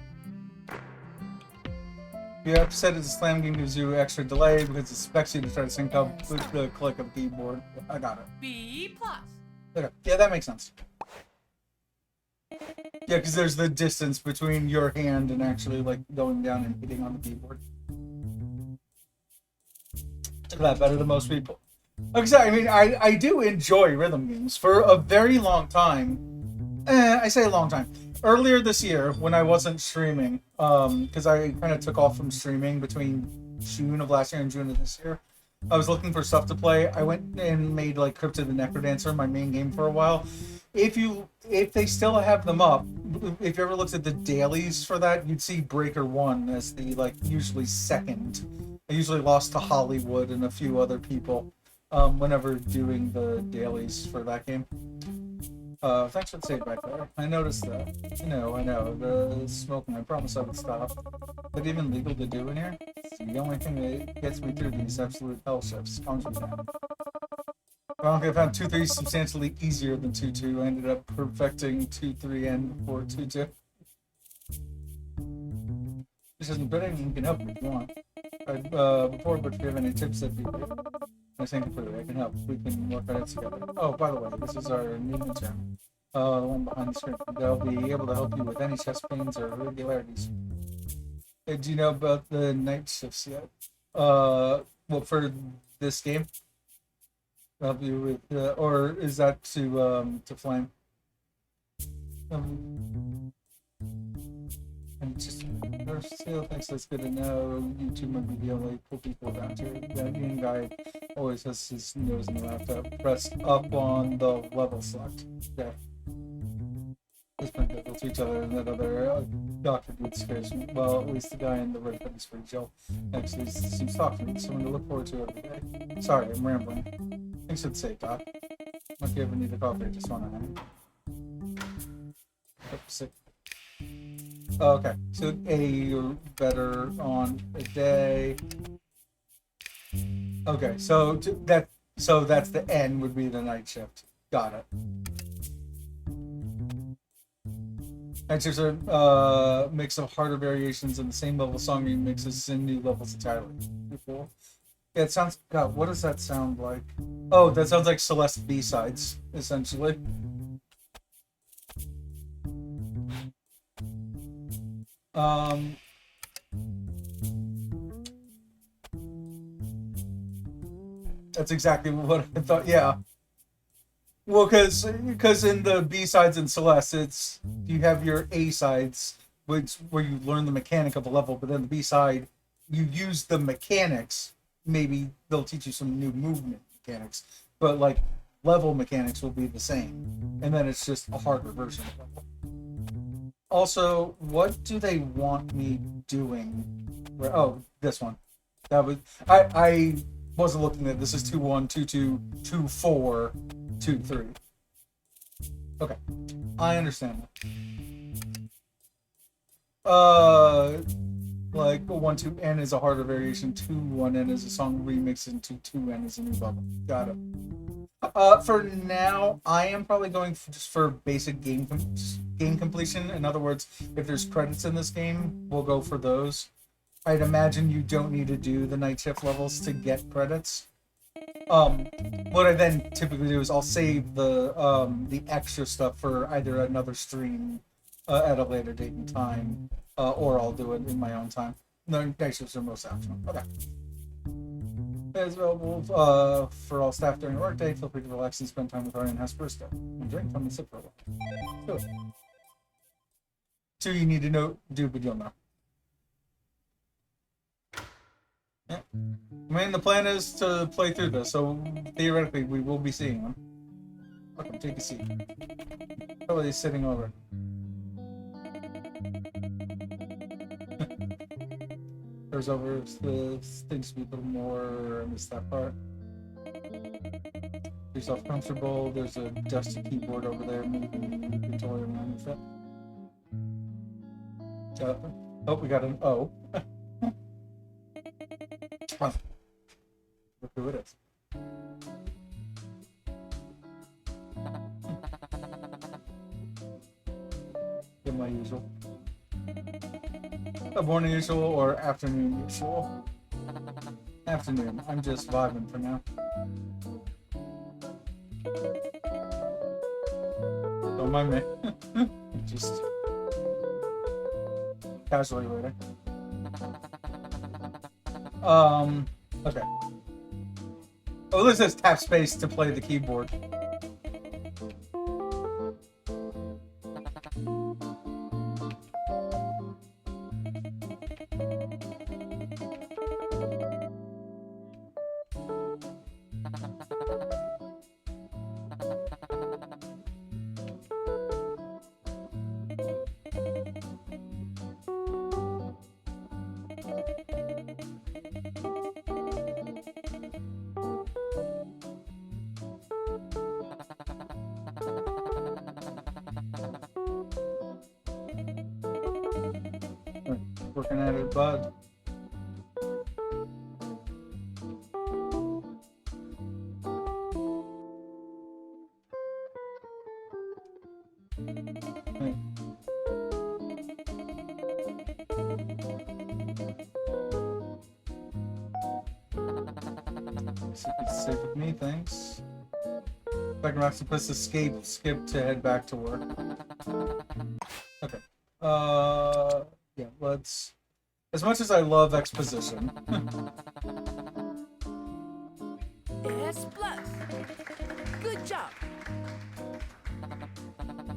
You have said it's a slam game gives you extra delay because it expects you to try to sync up with the click of the keyboard. I got it. B plus. Okay. Yeah, that makes sense. Yeah, because there's the distance between your hand and actually like going down and hitting on the keyboard. Look at that, better than most people. Like I said, I mean, I do enjoy rhythm games for a very long time. I say a long time. Earlier this year, when I wasn't streaming, because I kind of took off from streaming between June of last year and June of this year, I was looking for stuff to play. I went and made like Cryptid the Necrodancer my main game for a while. If they still have them up, if you ever looked at the dailies for that, you'd see Breaker 1 as the like usually second. I usually lost to Hollywood and a few other people whenever doing the dailies for that game. Thanks for the save back there. I noticed that. I know. The smoking, I promised I would stop. But even legal to do in here? It's the only thing that gets me through these absolute hell shifts. Calms me down. I don't think I found 2-3 substantially easier than 2-2. I ended up perfecting 2-3 and before 2-2. This isn't bidding, you can help me if you want. Before, but if you have any tips, that'd be great. I think I can help. We can work on it together. Oh, by the way, this is our new intern. The one behind the screen. They'll be able to help you with any chest pains or irregularities. Hey, do you know about the night shifts yet? Well, for this game? Help you with, or is that to Flame? And just still thinks that's good to know. You two might be the only cool people around here. That green guy always has his nose in the laptop pressed up on the level select. Yeah. It's been difficult to each other, and that other doctor dude scares me. Well, at least the guy in the red hoodie is pretty chill. Actually, seems thoughtful. Someone to look forward to every day. Sorry, I'm rambling. Thanks for the save, Doc. If you ever need a coffee, I just want to hang. Sick. Oh, okay, so you're better on a day. Okay, so that's the N would be the night shift. Got it. Night shifts are a mix of harder variations in the same level song remixes in new levels entirely. Cool. Yeah, it sounds. God, what does that sound like? Oh, that sounds like Celeste B-sides, essentially. That's exactly what I thought. Yeah. Well, because in the B sides in Celeste, it's you have your A sides, which where you learn the mechanic of a level, but then the B side, you use the mechanics. Maybe they'll teach you some new movement mechanics, but like level mechanics will be the same, and then it's just a harder version of level. Also, what do they want me doing? Oh, this one. That was I wasn't looking at this. Is 2-1, 2-2, 2-4, 2-3. Okay, I understand that. Like 1-2N is a harder variation. 2-1N is a song remixed into 2N is a new level. Got it. For now, I am probably going just for basic game completion. In other words, if there's credits in this game, we'll go for those. I'd imagine you don't need to do the night shift levels to get credits. What I then typically do is I'll save the extra stuff for either another stream at a later date and time, or I'll do it in my own time. No, night shifts are most optional. Okay. Is available for all staff during the workday. Feel free to relax and spend time with our in-house barista. And drink from the sip for a while. Do it. 2 you need to know, do, but you'll know. Yeah. I mean, the plan is to play through this, so theoretically we will be seeing them. Okay, take a seat. Probably sitting over. There's over the things to be a little more. I missed that part. Be yourself comfortable. There's a dusty keyboard over there. Maybe you can toy around with it. Oh, we got an O. Look who it is. Get my usual. A morning usual or afternoon usual? Afternoon. I'm just vibing for now. Don't mind me. Just casually waiting. Okay. Oh, this says tap space to play the keyboard. Working at it, bud. It's safe with me, thanks. Back in Roxy, press escape, skip to head back to work. Okay. Yeah, let's. As much as I love exposition. S plus. Good job.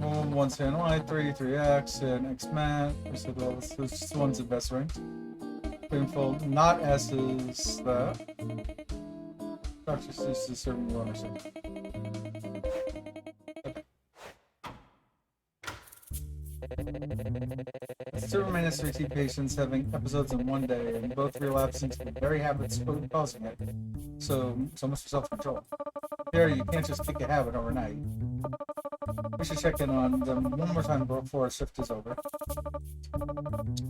1's and Y, 3X, and X mat. This one's the best ranked. Painful, not S is that. Practice is the serving water. Several minutes for T patients having episodes in one day, and both relapse into the very habits causing it. So much for self-control. There, you can't just kick a habit overnight. We should check in on them one more time before our shift is over.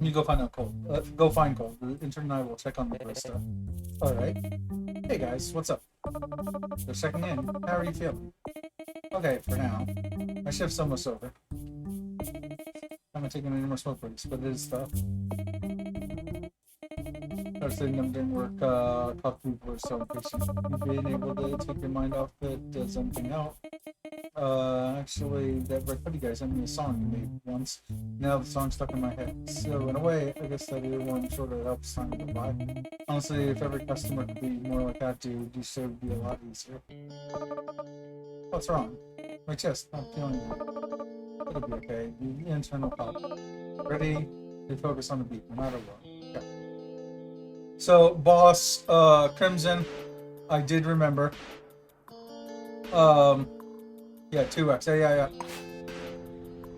You go find out Cole. Go find Cole. The intern and I will check on the barista. Alright. Hey guys, what's up? Just checking in. How are you feeling? Okay, for now. My shift's almost over. I haven't taken any more smoke breaks, but it is tough. I was sitting them during work, talk to people who are so impatient. You've been able to take your mind off it, does something out. Actually, that Red Hoodie guy sent me a song he made once. Now the song's stuck in my head. So in a way, I guess that one sort of helps time go by. Honestly, if every customer could be more like that dude, your show would be a lot easier. What's wrong? My chest, not feeling good. It'll be okay. The internal pop. Ready? They focus on the beat, no matter what. Okay. So, boss, Crimson, I did remember. Yeah, 2X. Yeah.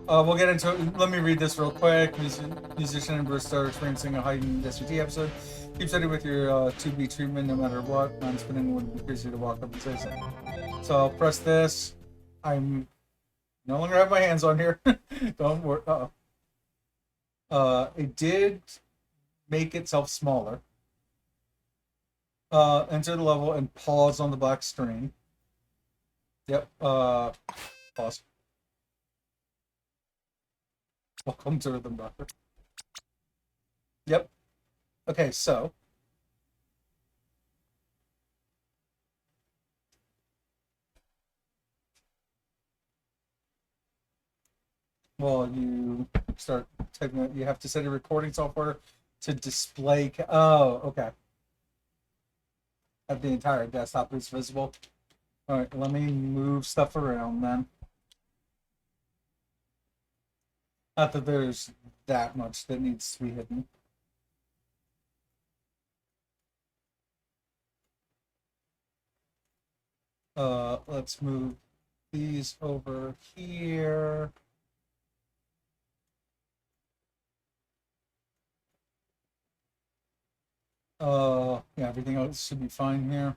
We'll get into it. Let me read this real quick. Musician and barista are experiencing a heightened SVT episode. Keep steady with your 2B treatment no matter what. Non-spinning would be crazy to walk up and say something. So I'll press this. I'm no longer have my hands on here. Don't worry. It did make itself smaller. Enter the level and pause on the black screen. Yep. Pause. Welcome to Rhythm Doctor. Yep. Okay, so. Well, you start typing it. You have to set your recording software to display. Oh, okay. Have the entire desktop is visible. All right, let me move stuff around then. Not that there's that much that needs to be hidden. Let's move these over here. Yeah, everything else should be fine here.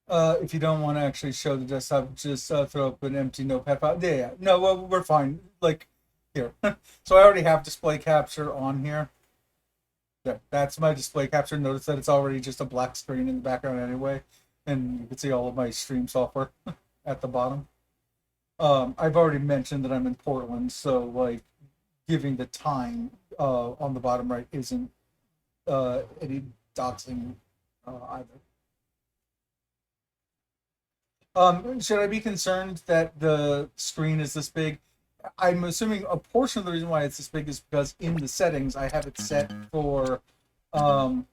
If you don't want to actually show the desktop, just throw up an empty notepad file. Yeah. No, well, we're fine. Like, here. So I already have display capture on here. Yeah, that's my display capture. Notice that it's already just a black screen in the background anyway. And you can see all of my stream software at the bottom. I've already mentioned that I'm in Portland, so, like, giving the time on the bottom right isn't any doxing either. Should I be concerned that the screen is this big? I'm assuming a portion of the reason why it's this big is because in the settings I have it set for, I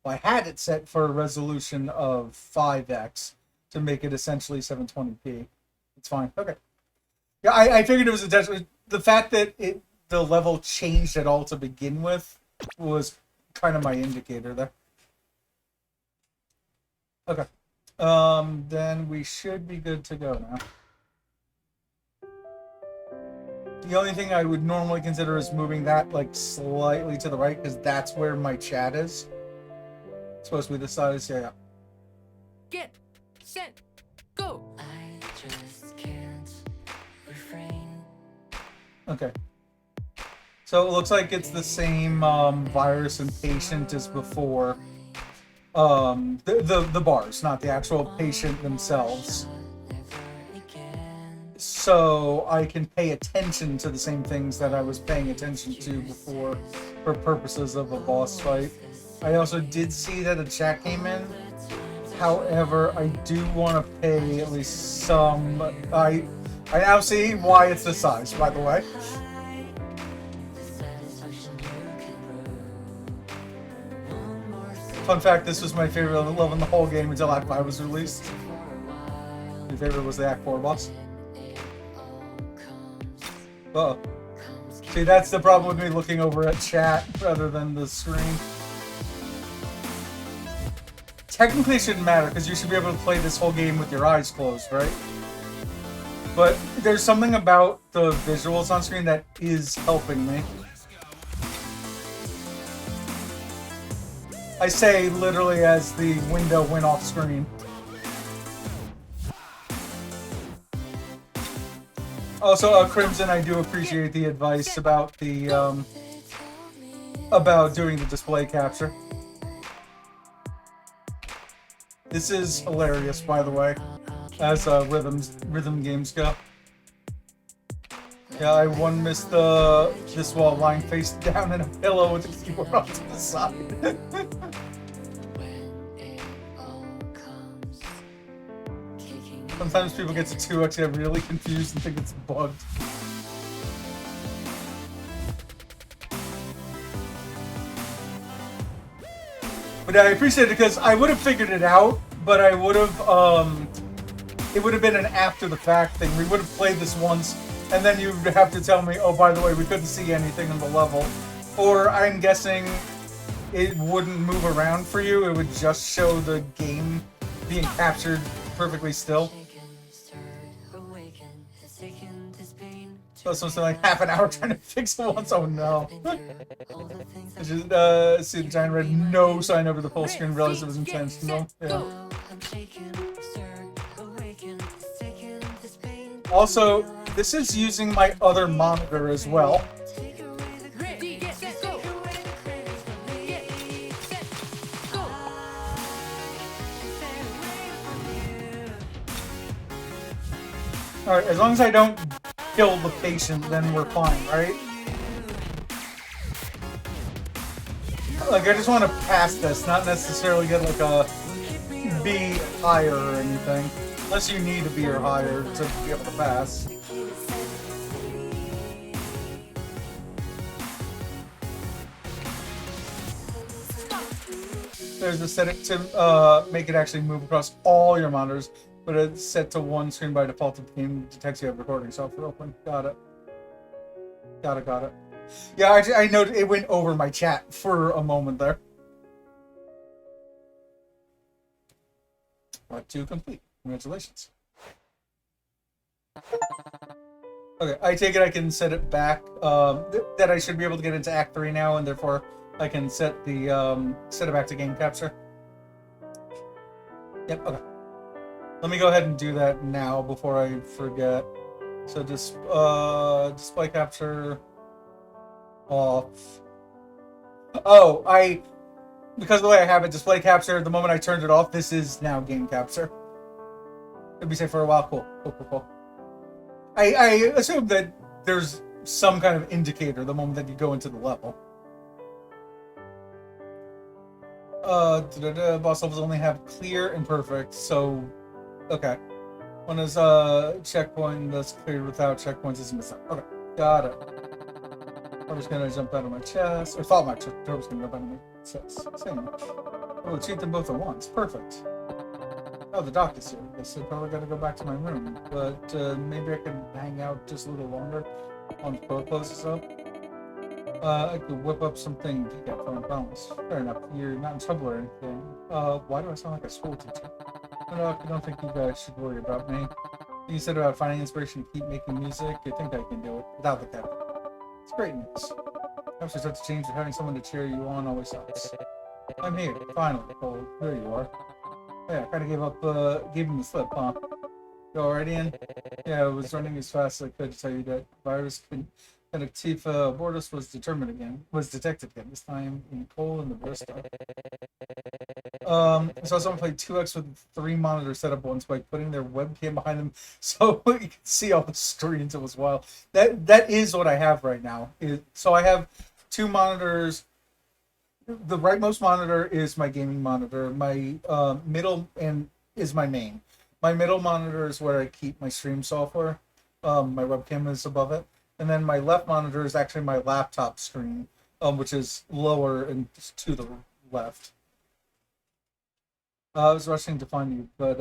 had it set for a resolution of 5x to make it essentially 720p. It's fine. Okay. Yeah, I figured it was intentional. The fact that the level changed at all to begin with was kind of my indicator there. Okay. Then we should be good to go now. The only thing I would normally consider is moving that like slightly to the right because that's where my chat is. It's supposed to be the size, yeah. Get set go. I just can't refrain. Okay. So it looks like it's the same virus and patient as before. The bars, not the actual patient themselves. So I can pay attention to the same things that I was paying attention to before for purposes of a boss fight. I also did see that a chat came in. However, I do want to pay at least some. I now see why it's the size, by the way. Fun fact, this was my favorite level in the whole game until Act 5 was released. My favorite was the Act 4 boss. Uh-oh. See, that's the problem with me looking over at chat rather than the screen. Technically it shouldn't matter, because you should be able to play this whole game with your eyes closed, right? But there's something about the visuals on screen that is helping me. I say literally as the window went off screen. Also, Crimson, I do appreciate the advice about the about doing the display capture. This is hilarious, by the way, as rhythm games go. Yeah, I missed this while lying face down in a pillow with the keyboard off to the side. Sometimes people get to 2x, get really confused and think it's bugged. But I appreciate it because I would have figured it out, but I would have, it would have been an after the fact thing. We would have played this once, and then you'd have to tell me, oh, by the way, we couldn't see anything in the level. Or I'm guessing it wouldn't move around for you, it would just show the game being captured perfectly still. So something like half an hour trying to fix it once. Oh no. I just see the giant red no sign over the full screen, realized it was intentional. Yeah. Also, this is using my other monitor as well. Ready, get set, go. Get set, go. Alright, as long as I don't kill the patient, then we're fine, right? Like, I just want to pass this, not necessarily get like a B higher or anything. Unless you need a B or higher to be able to pass. There's a setting to make it actually move across all your monitors, but it's set to one screen by default if the game detects you have recording software open. Got it. Got it. Yeah, I know it went over my chat for a moment there. Part 2 complete. Congratulations. Okay, I take it I can set it back. That I should be able to get into Act 3 now, and therefore I can set it back to game capture. Yep. Okay. Let me go ahead and do that now before I forget. So just display capture off. Oh, because of the way I have it, display capture. The moment I turned it off, this is now game capture. It'll be safe for a while. Cool. I assume that there's some kind of indicator the moment that you go into the level. Boss levels only have clear and perfect, so okay. One is checkpoint that's cleared without checkpoints is missing. Okay, got it. I was gonna jump out of my chest, or thought my door was gonna jump out of my chest. Same. Oh, cheat them both at once. Perfect. Oh, the doc is here. I guess I probably gotta go back to my room, but maybe I can hang out just a little longer on the door closes up. I could whip up something to get from balance. Fair enough. You're not in trouble or anything. Why do I sound like a school teacher? No, I don't think you guys should worry about me. You said about finding inspiration to keep making music. I think I can do it without the cap. It's great news. Perhaps start to change, but having someone to cheer you on always helps. I'm here, finally. Oh, there you are. Oh, yeah, I kinda gave him the slip, huh? You already in? Yeah, I was running as fast as I could to tell you that virus Connectiva Bortus was detected again, this time in Cole and the Bristol. So someone played 2x with 3 monitor setup once by putting their webcam behind them so you can see all the screens. It was wild. That is what I have right now. So I have 2 monitors. The rightmost monitor is my gaming monitor. My middle is my main. My middle monitor is where I keep my stream software. My webcam is above it. And then my left monitor is actually my laptop screen, which is lower and to the left. I was rushing to find you, but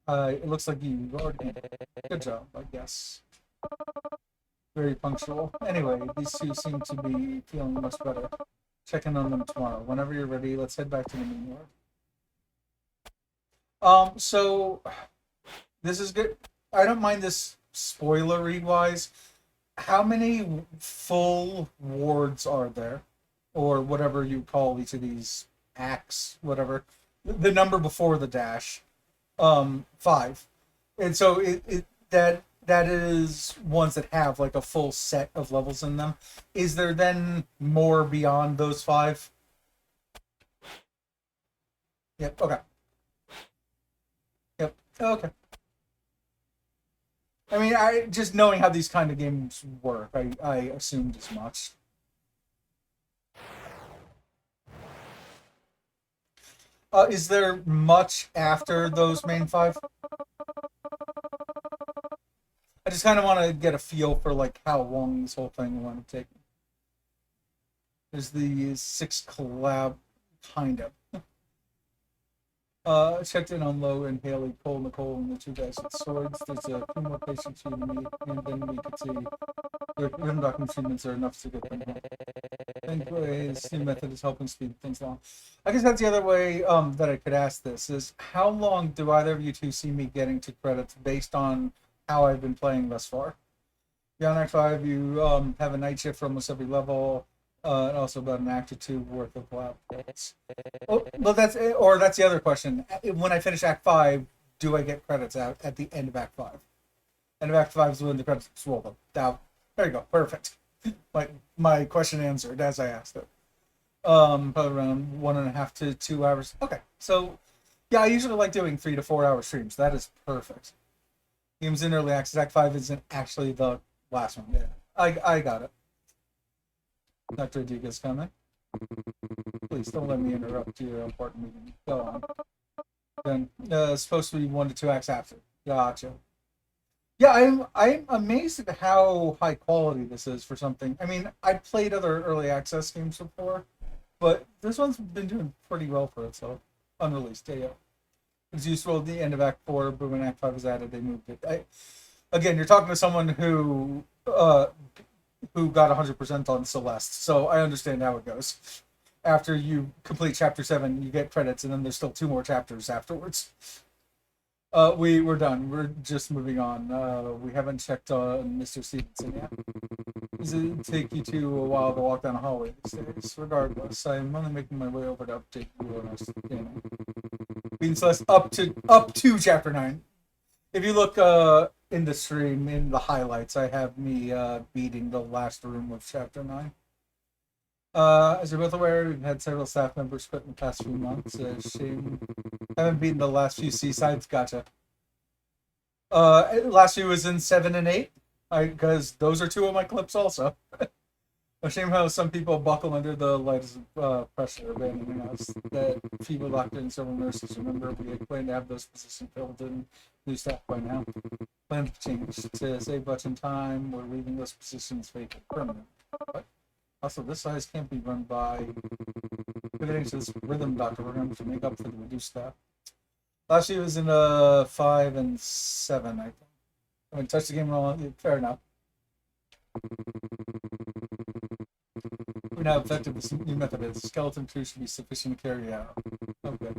it looks like you already did. Good job, I guess. Very punctual. Anyway, these two seem to be feeling much better. Check in on them tomorrow. Whenever you're ready, let's head back to the main yard. So this is good. I don't mind this spoilery wise. How many full wards are there? Or whatever you call each of these acts, whatever. The number before the dash. 5. And so that is ones that have like a full set of levels in them. Is there then more beyond those 5? Yep, okay. Yep, okay. I mean, just knowing how these kind of games work, I assumed as much. Is there much after those main 5? I just kind of want to get a feel for like how long this whole thing will want to take. There's the 6 collab, kind of. Checked in on Lo and Haley, Cole, Nicole, and the 2 guys with swords. There's a few more patients you meet, and then we could see their rhythm document treatments are enough to get them home. I think his new method is helping speed things along. I guess that's the other way that I could ask this is how long do either of you two see me getting to credits based on how I've been playing thus far? Beyond Act 5, you have a night shift for almost every level, and also about an act or two worth of levels. Oh, well, that's the other question. When I finish Act 5, do I get credits out at the end of Act 5? End of Act 5 is when the credits roll them. Now, there you go. Perfect. My question answered as I asked it. Probably around 1.5 to 2 hours. Okay, so yeah, I usually like doing 3 to 4 hour streams. That is perfect. Games in early access. Act 5 isn't actually the last one. Yeah, I got it. Dr. Adiga's coming. Please don't let me interrupt your important meeting. Go on. Then it's supposed to be 1 to 2 acts after. Gotcha. Yeah, I'm amazed at how high quality this is for something. I mean, I played other early access games before, but this one's been doing pretty well for itself. Unreleased, yeah. It's useful at the end of Act 4, but when Act 5 was added, they moved it. Again, you're talking to someone who got 100% on Celeste, so I understand how it goes. After you complete Chapter 7, you get credits, and then there's still 2 more chapters afterwards. We're done. We're just moving on. We haven't checked on Mr. Stevenson yet. Does it take you to a while to walk down a hallway these days? Regardless, I'm only making my way over to update you on our scanning. Being Celeste up to Chapter 9. If you look in the stream, in the highlights, I have me beating the last room of Chapter 9. As you're both aware, we've had several staff members quit in the past few months. Shame. Haven't beaten the last few seasides. Gotcha. Last few was in 7 and 8, because those are 2 of my clips also. A shame how some people buckle under the lightest pressure, abandoning us. That feeble doctor and several nurses. Remember, we had planned to have those positions filled in new staff by now. Plan to change to save much in time. We're leaving those positions vacant permanent. But also, this size can't be run by pivoting to this rhythm doctor program to make up for the reduced staff. Last year was in 5 and 7, I think. I haven't touched the game at all. Fair enough. We're now effective this new method is. Skeleton crew should be sufficient to carry out. Okay.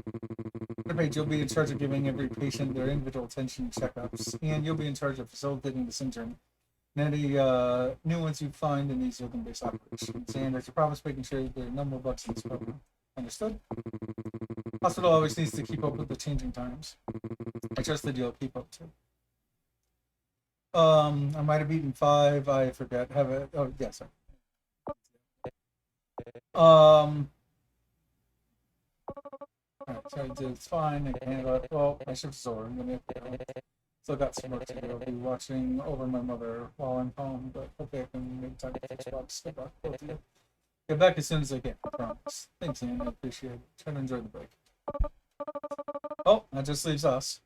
Page, you'll be in charge of giving every patient their individual attention and checkups, and you'll be in charge of facilitating the syndrome and any new ones you find in these rhythm-based operations. And as you promise, making sure there are no more bugs in this program. Understood? Hospital always needs to keep up with the changing times. I trust that you'll keep up too. I might have beaten 5. I forget. Have it. Oh, yes. Sorry. Alright, so it's fine. I can handle it. Well, my shift's over. I'm gonna still got some work to do. I'll be watching over my mother while I'm home, but hopefully I can make time to fix box. Get back as soon as I can. I promise. Thanks, Ian. I appreciate it. Try to enjoy the break. Oh, that just leaves us.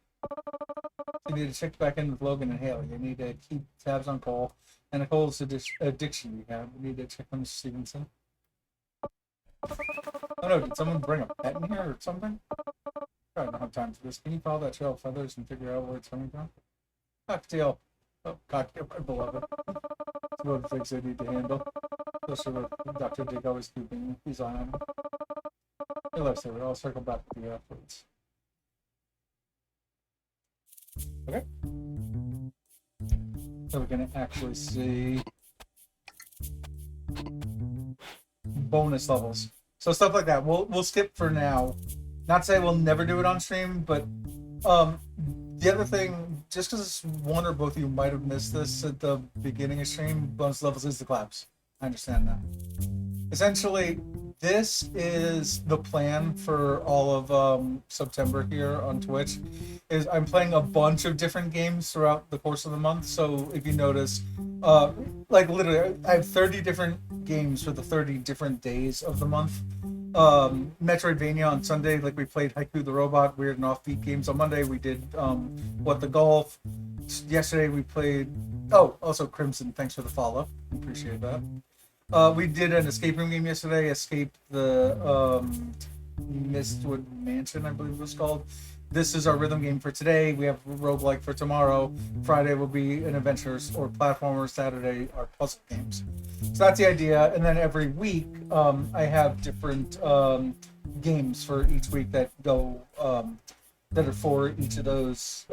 You need to check back in with Logan and Haley. You need to keep tabs on Cole and Nicole's addiction we have. You need to check on Mr. Stevenson. Oh no, did someone bring a pet in here or something? I don't have time for this. Can you follow that trail of feathers and figure out where it's coming from? Cocktail. Oh, cocktail, my beloved. It's one of the things I need to handle. Especially with Dr. Dick always keeping his eye on him. Hey, let's I'll circle back with you afterwards. Okay. So we're gonna actually see bonus levels. So stuff like that. We'll skip for now. Not to say we'll never do it on stream, but the other thing, just because one or both of you might have missed this at the beginning of stream, bonus levels is the collabs. I understand that. Essentially, this is the plan for all of September here on Twitch. Is I'm playing a bunch of different games throughout the course of the month. So if you notice, like literally, I have 30 different games for the 30 different days of the month. Metroidvania on Sunday, like we played Haiku the Robot, Weird and Offbeat games. On Monday we did What the Golf. Yesterday we played, oh, also Crimson, thanks for the follow. Appreciate that. We did an escape room game yesterday, Escape the Mistwood Mansion, I believe it was called. This is our rhythm game for today. We have roguelike for tomorrow. Friday will be an adventures or platformer. Saturday are puzzle games. So that's the idea. And then every week, I have different games for each week that go that are for each of those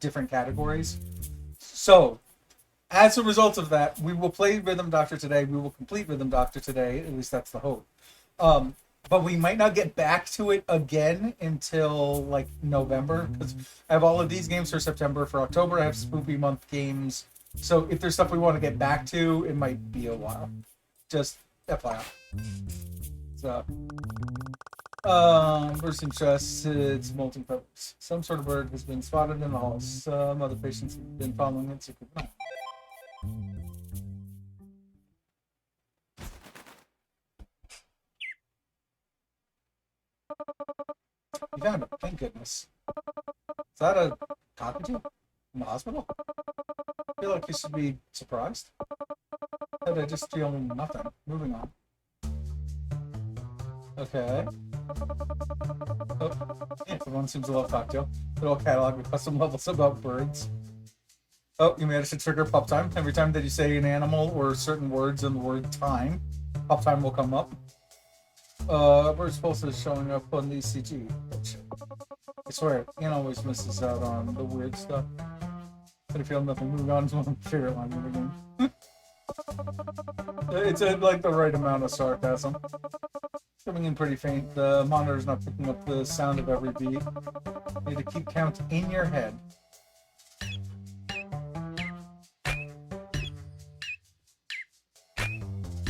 different categories. So as a result of that, we will play Rhythm Doctor today. We will complete Rhythm Doctor today. At least that's the hope. But we might not get back to it again until like November, because I have all of these games for September. For October, I have Spoopy Month games. So if there's stuff we want to get back to, it might be a while. Just FYI. So, burst interest, it's molting feathers. Some sort of bird has been spotted in the halls. Some other patients have been following it, so keep an eye. You found it, thank goodness. Is that a cockatoo in the hospital? I feel like you should be surprised. But I just feel nothing. Moving on. Okay. Oh, yeah, everyone seems to love cocktail. Little catalog with custom levels about birds. Oh, you managed to trigger pop time. Every time that you say an animal or certain words in the word time, pop time will come up. Bird's pulse is showing up on the ECG. I swear, Ian always misses out on the weird stuff. But I feel nothing. Moving on to my favorite line of the game. It's like the right amount of sarcasm. Coming in pretty faint. The monitor's not picking up the sound of every beat. You need to keep count in your head.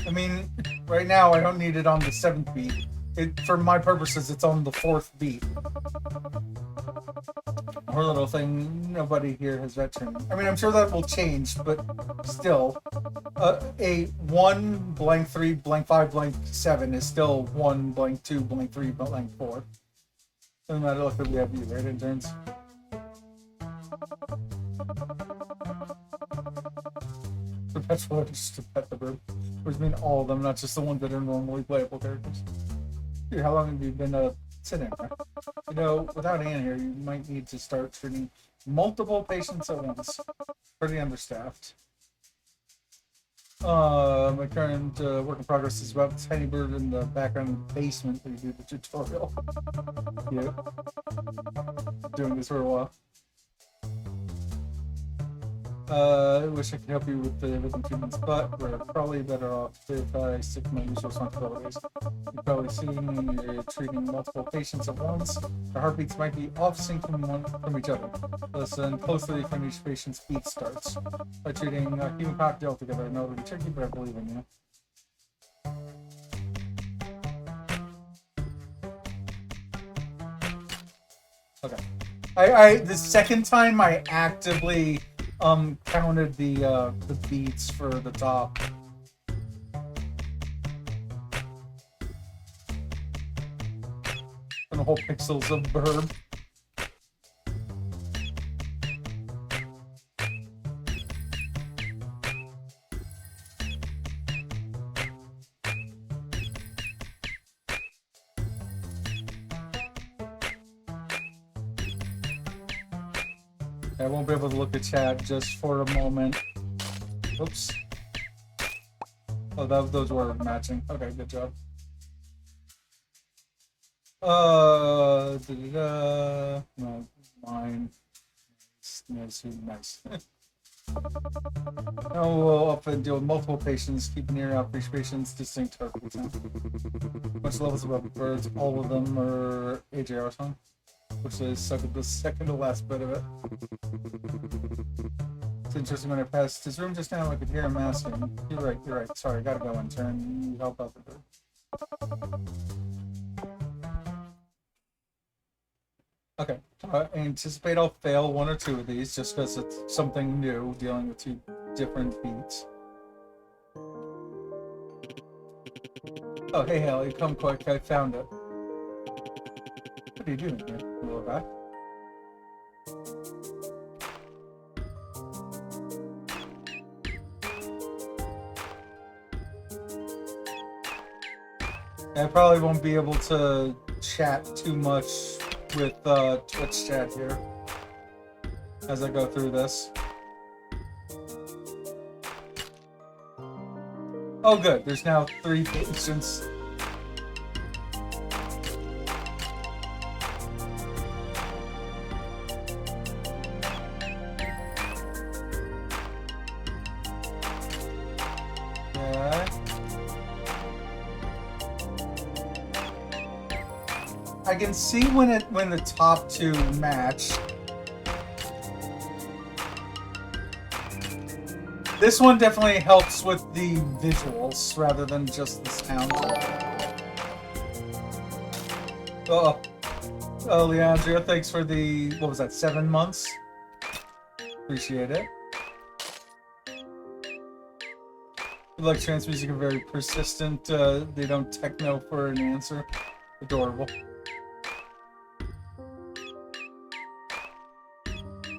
I mean, right now I don't need it on the 7th beat. For my purposes, it's on the 4th beat. Her little thing, nobody here has vet training. I mean, I'm sure that will change, but still, a 1 blank 3 blank 5 blank 7 is still 1 blank 2 blank 3 blank 4. Doesn't matter if we have you, right, interns? Perpetual just to pet the bird. Which mean all of them, not just the ones that are normally playable characters. Dude, how long have you been sitting there? You know, without Anne here, you might need to start treating multiple patients at once. Pretty understaffed. My current work in progress is about the tiny bird in the background in the basement where you do the tutorial. Yeah. Doing this for a while. I wish I could help you with the rhythm treatments, but we're probably better off if I stick to my usual responsibilities. You've probably seen you're treating multiple patients at once. Their heartbeats might be off sync from each other. Listen closely when each patient's beat starts. By treating human cocktail together, I know it'll be tricky, but I believe in you. Okay. The second time I actively counted the beats for the top. And the whole pixels of burb. I won't be able to look at chat just for a moment. Oops. Oh, those were matching. Okay, good job. No, mine. Nice. Now we'll often deal with multiple patients, keep an ear out for each patient's distinct heartbeats. Which levels above birds? All of them are AJR song. Which is the second to last bit of it. It's interesting when I passed his room just now, I could hear him asking. You're right. Sorry, I gotta go and turn. You help out the bird. Okay. I anticipate I'll fail 1 or 2 of these just because it's something new, dealing with 2 different beats. Oh, hey, Haley, come quick. I found it. What are you doing here, little guy? I probably won't be able to chat too much with Twitch chat here as I go through this. Oh good, there's now 3 patients. I can see when the top two match. This one definitely helps with the visuals rather than just the sound. Oh, Leandria, thanks for the, what was that, 7 months? Appreciate it. Like trance music are very persistent. They don't techno for an answer. Adorable.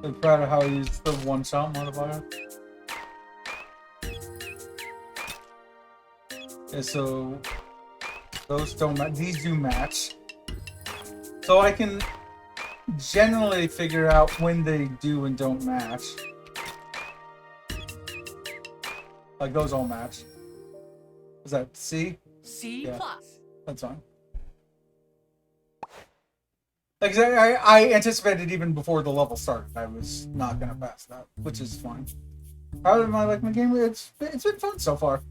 I'm proud of how I used the one-shot modifier. Okay, so those don't match. These do match. So I can generally figure out when they do and don't match. Like those all match. Is that C? C Yeah. plus. That's fine. Like I anticipated even before the level started I was not gonna pass that, which is fine. How am I like my game? It's been fun so far.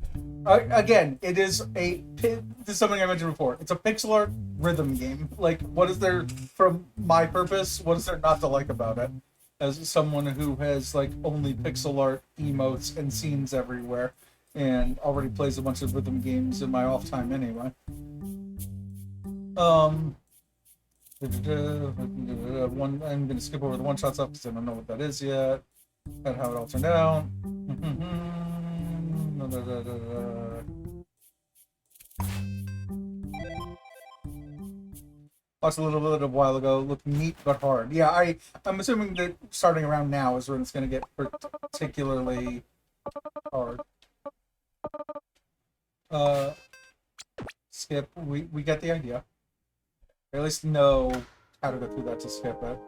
Again, it is this is something I mentioned before. It's a pixel art rhythm game. Like, what is there, from my purpose, what is there not to like about it? As someone who has like only pixel art emotes and scenes everywhere, and already plays a bunch of rhythm games in my off time anyway. I'm gonna skip over the one shot stuff because I don't know what that is yet. That's how it all turned out. Watched a little bit a while ago. Looked neat but hard. Yeah, I'm assuming that starting around now is when it's going to get particularly hard. Skip. We get the idea. Or at least know how to go through that to skip it.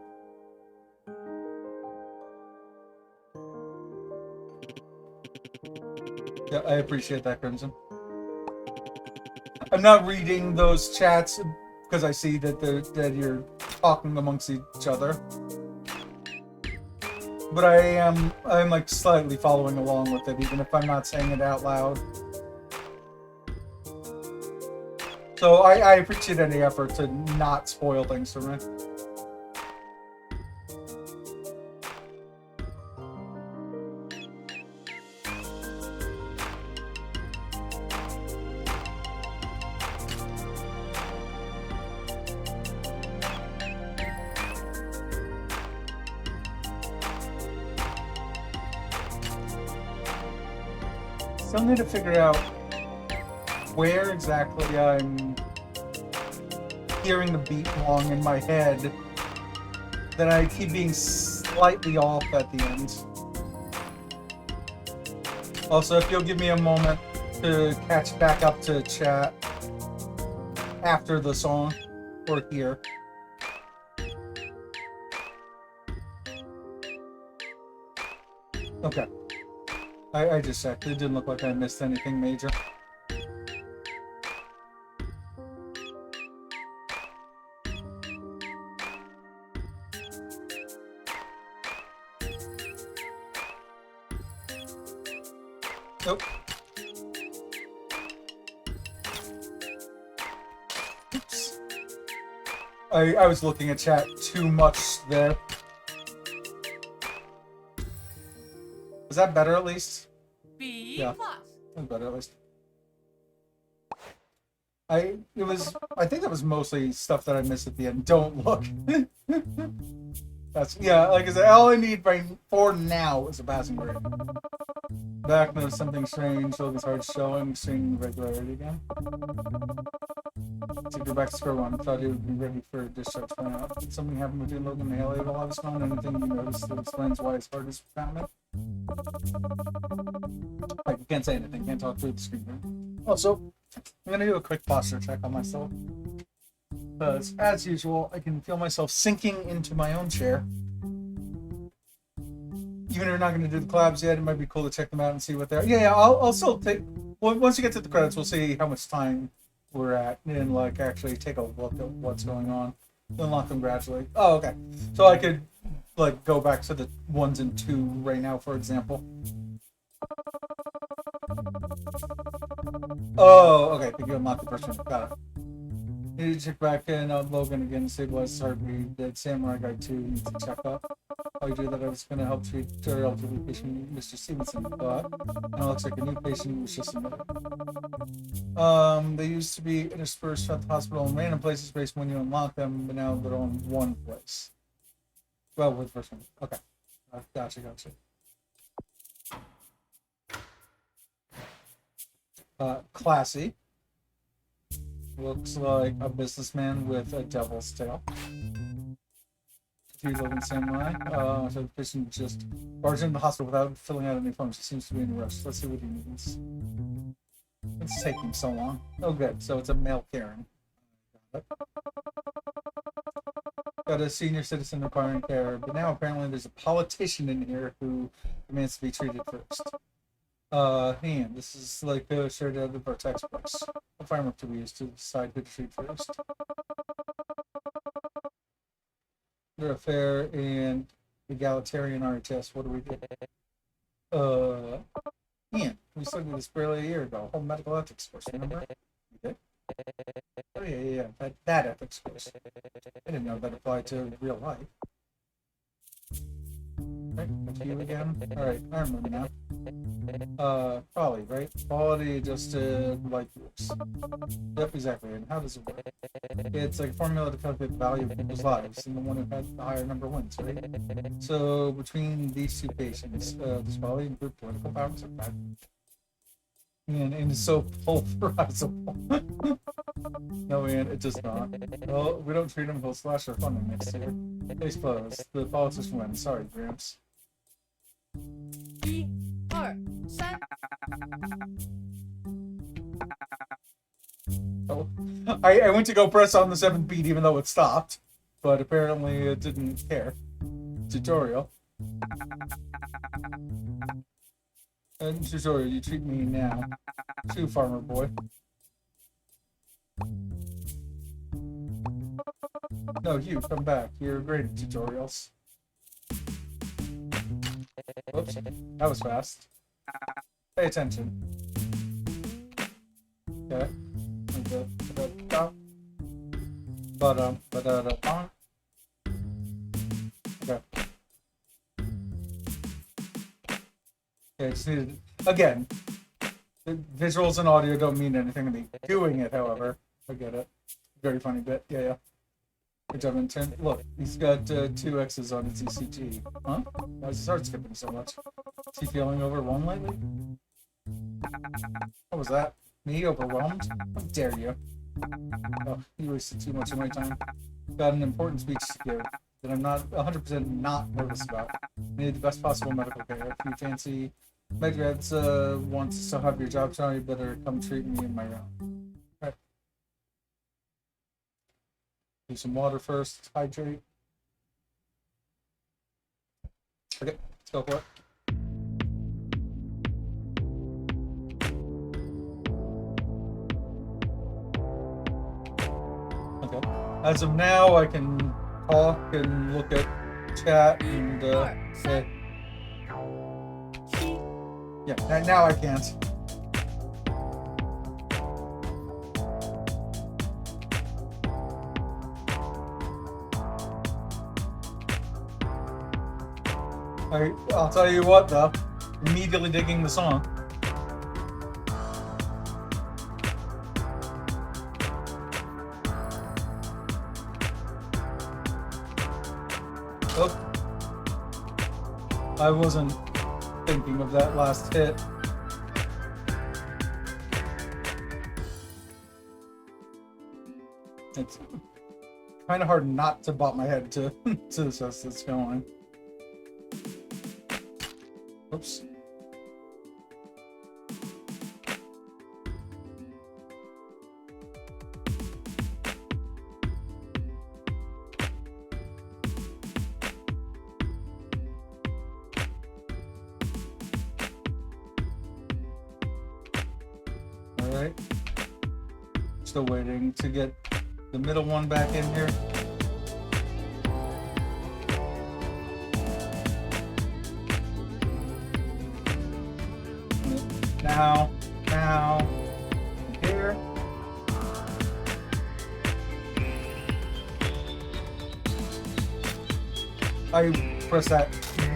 Yeah, I appreciate that, Crimson. I'm not reading those chats because I see that you're talking amongst each other. But I'm like slightly following along with it, even if I'm not saying it out loud. So I appreciate any effort to not spoil things for me. Still need to figure out where exactly I'm hearing the beat wrong in my head that I keep being slightly off at the end. Also, if you'll give me a moment to catch back up to chat after the song or here. Okay. I just checked. It didn't look like I missed anything major. Nope. Oops. I was looking at chat too much there. Is that better at least? B Yeah. plus. That's better at least. I think that was mostly stuff that I missed at the end. Don't look. That's, yeah, like I said, all I need for now is a passing grade. Back knows something strange, so it's hard showing, seeing regularity again. So go back to square one. Thought he would be ready for discharge by now. Did something happen between Logan and Haley while I was gone? Anything you noticed that explains why his heart is pounding? Like, you can't say anything, can't talk through the screen. Also, I'm gonna do a quick posture check on myself. Because, as usual, I can feel myself sinking into my own chair. Even if we're not going to do the collabs yet, it might be cool to check them out and see what they're... Yeah, I'll still take... Well, once you get to the credits, we'll see how much time we're at and, like, actually take a look at what's going on. Unlock them gradually. Oh, okay. So I could, like, go back to the 1s and 2 right now, for example. Oh, okay. I think you unlocked the first one. Got it. Need to check back in on Logan again and stabilize his heartbeat. That samurai guy too needs to check up. While you do that, I was going to help treat our elderly patient, Mr. Stevenson, but now it looks like a new patient was just admitted. They used to be interspersed at the hospital in random places based when you unlock them, but now they're all in one place. Well, with the first one. Okay. Gotcha. Classy. Looks like a businessman with a devil's tail. Confused looking samurai. So the patient just barged into the hospital without filling out any forms. He seems to be in a rush. Let's see what he needs. It's taking so long. Oh, good. So it's a male Karen. Got a senior citizen requiring care, but now apparently there's a politician in here who demands to be treated first. This is like straight out of our textbooks. What framework do we use to decide who to treat first? They're a fair and egalitarian RHS. What do we do? Ian, we studied this barely a year ago. Whole medical ethics course, remember? You did? Oh yeah. That ethics course. I didn't know that applied to real life. Right, that's you again. Alright, I remember now. Quality, right? Quality adjusted like groups. Yep, exactly. And how does it work? It's like a formula to calculate the value of people's lives, and the one who had the higher number wins, right? So between these two patients, does quality include political powers or bad? And it's so pulverizable. No, Ian, it does not. Well, we don't treat him, he'll slash our funding next year. Case closed. The politician wins. Sorry, Gramps. 1、2、3。 Oh, I went to go press on the 7th beat even though it stopped, but apparently it didn't care. Tutorial. Tutorial, you treat me now. Too, farmer boy. No, you, come back. You're great at tutorials. Whoops, that was fast. Pay attention. Okay. Okay. Okay, just needed again. The visuals and audio don't mean anything to me. Doing it, however, I get it. Very funny bit. Yeah. Good job, intern. Look, he's got 2 X's on his ECG. Huh? Why is his heart skipping so much? Is he feeling overwhelmed lately? What was that? Me overwhelmed? How dare you? Oh, you wasted too much of my time. Got an important speech to give that I'm not 100% not nervous about. Need the best possible medical care. If you fancy medgrads want to still have your job, so you better come treat me in my room. Alright. Do some water first. Hydrate. Okay, let's go for it. Okay. As of now, I can talk and look at chat and say. Yeah, now I can't. I'll tell you what though, immediately digging the song. Oh, I wasn't thinking of that last hit. It's kind of hard not to bop my head to this as it's going. Oops. All right. Still waiting to get the middle one back in here. Now, here. I pressed that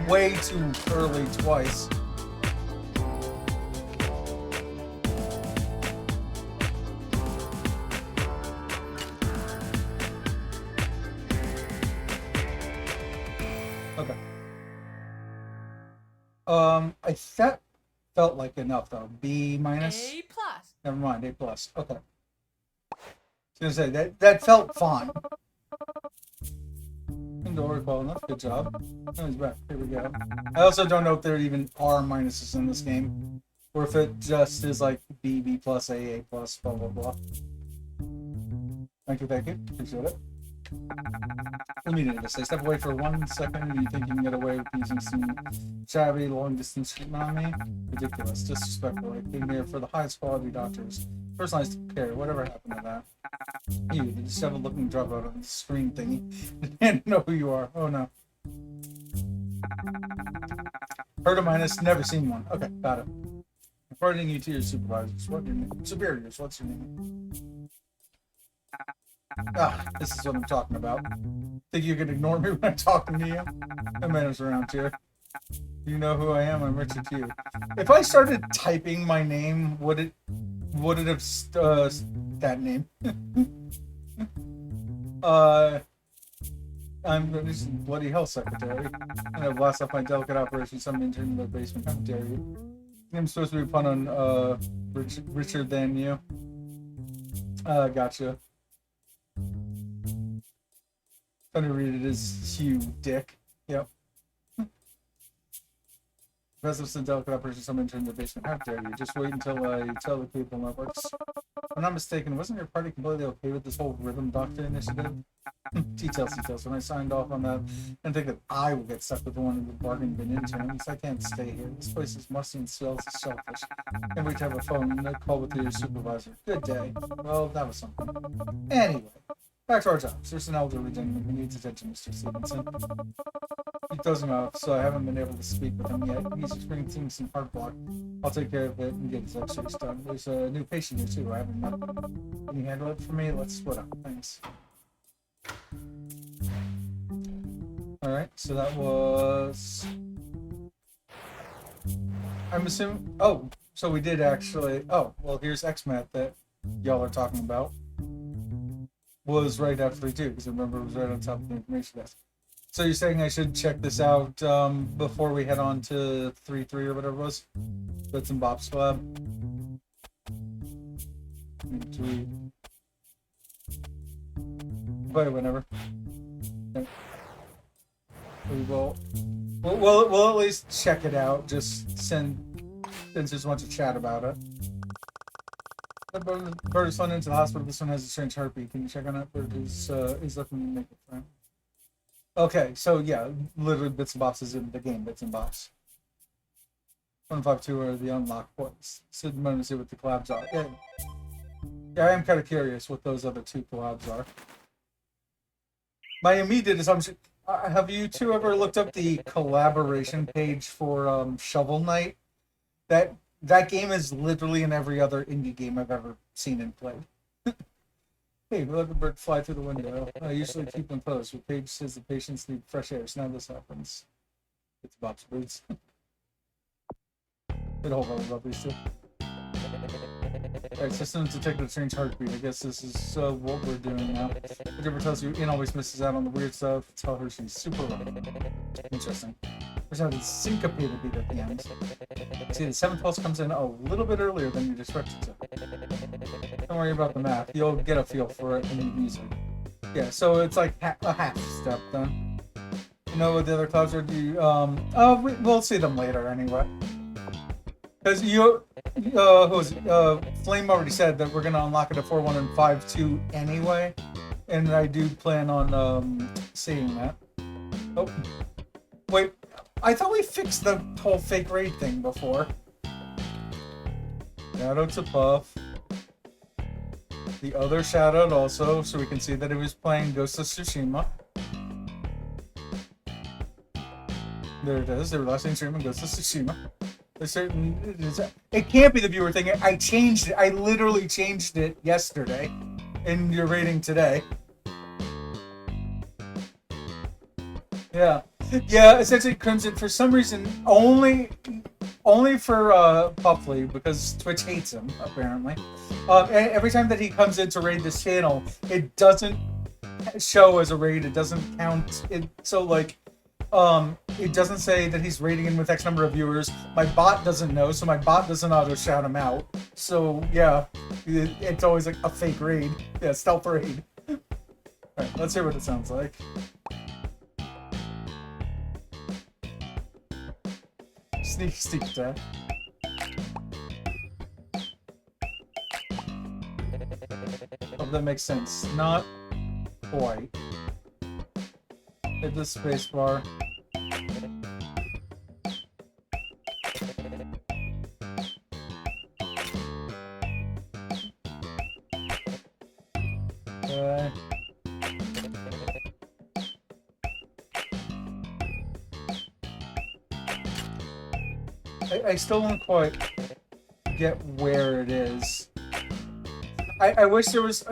way too early twice. Okay. That felt like enough though. B minus. A plus. Never mind. A plus. Okay. I was gonna say that felt fine. Don't recall enough. Good job. Oh, he's back. Here we go. I also don't know if there even are minuses in this game, or if it just is like B, B plus, A plus, blah blah blah. Thank you. Appreciate it. Immediately, step away for 1 second and you think you can get away with using some shabby long-distance treatment on me? Ridiculous, disrespectful. I came here for the highest quality doctors. Personalized care, whatever happened to that? You, the disheveled-looking dropout on the screen thingy. Didn't know who you are. Oh no. Heard of minus, never seen one. Okay, got it. Reporting you to your supervisors. What's your name? Superiors, what's your name? Ah, this is what I'm talking about. Think you can ignore me when I'm talking to you? No manners around here. You know who I am. I'm Richard Hugh. If I started typing my name, would it have that name? I'm the bloody health secretary, and I blast off my delicate operation. Some intern in the basement. How dare you? I'm supposed to be pun on Richard than you. Gotcha. Trying to read it as Hugh, dick. Yep. Professor some delicate operation, some intern in the basement. How dare you? Just wait until I tell the people that works. If I'm not mistaken, wasn't your party completely okay with this whole rhythm doctor initiative? details. When I signed off on that, and think that I would get stuck with the one who would bargain bin interns. I can't stay here. This place is musty and smells selfish. Can't wait to have a phone and a call with your supervisor. Good day. Well, that was something. Anyway. Back to our jobs. There's an elderly gentleman who needs attention, Mr. Stevenson. He throws him out, so I haven't been able to speak with him yet. He's experiencing some heart block. I'll take care of it and get his x-rays done. There's a new patient here, too. I haven't met. Can you handle it for me? Let's split up. Thanks. Alright, so that was... I'm assuming... Oh, so we did actually... Oh, well, here's XMAT that y'all are talking about. Was right after 3-2, because I remember it was right on top of the information desk. So you're saying I should check this out before we head on to 3-3 or whatever it was? Bits and Bob's Lab. But whenever. Okay. We will. We'll at least check it out. Just since there's a bunch of chat about it. That bird is flown into the hospital. This one has a strange heartbeat. Can you check on that? Bird is looking to make it friend. Okay, so yeah, literally bits and bops is in the game. Bits and bops. 152 are the unlocked points. So I'm going to see what the collabs are. Yeah, I am kind of curious what those other two collabs are. My immediate assumption. Have you two ever looked up the collaboration page for Shovel Knight? That game is literally in every other indie game I've ever seen and played. Hey, we let the bird fly through the window. I usually keep them closed. The page says the patients need fresh air, so now this happens. It's Bob's Birds. Good whole lot about these two. Alright, system detected a strange heartbeat. I guess this is what we're doing now. Whichever tells you in always misses out on the weird stuff. Tell her she's super wrong. Interesting. There's a syncopated beat at the end. See, the 7th pulse comes in a little bit earlier than you'd expect it to. Don't worry about the math. You'll get a feel for it in the music. Yeah, so it's like a half step then. You know what the other clouds are? We'll see them later anyway. Because Flame already said that we're gonna unlock it at 4-1 and 5-2 anyway, and I do plan on seeing that. Oh, wait, I thought we fixed the whole fake raid thing before. Shout out to Puff. The other shout out also, so we can see that it was playing Ghost of Tsushima. There it is. They were last streaming Ghost of Tsushima. It can't be the viewer thing. I changed it. I literally changed it yesterday, and you're rating today. Yeah. Yeah, essentially Crimson for some reason only for Puffly because Twitch hates him apparently. And every time that he comes in to raid this channel, it doesn't show as a raid. It doesn't count. So like, it doesn't say that he's raiding in with X number of viewers. My bot doesn't know, so my bot doesn't auto shout him out. So yeah, it's always like a fake raid. Yeah, stealth raid. All right, let's hear what it sounds like. Sneak attack. Hope that makes sense. Not quite. Hit the spacebar. Okay. I still don't quite get where it is. I wish there was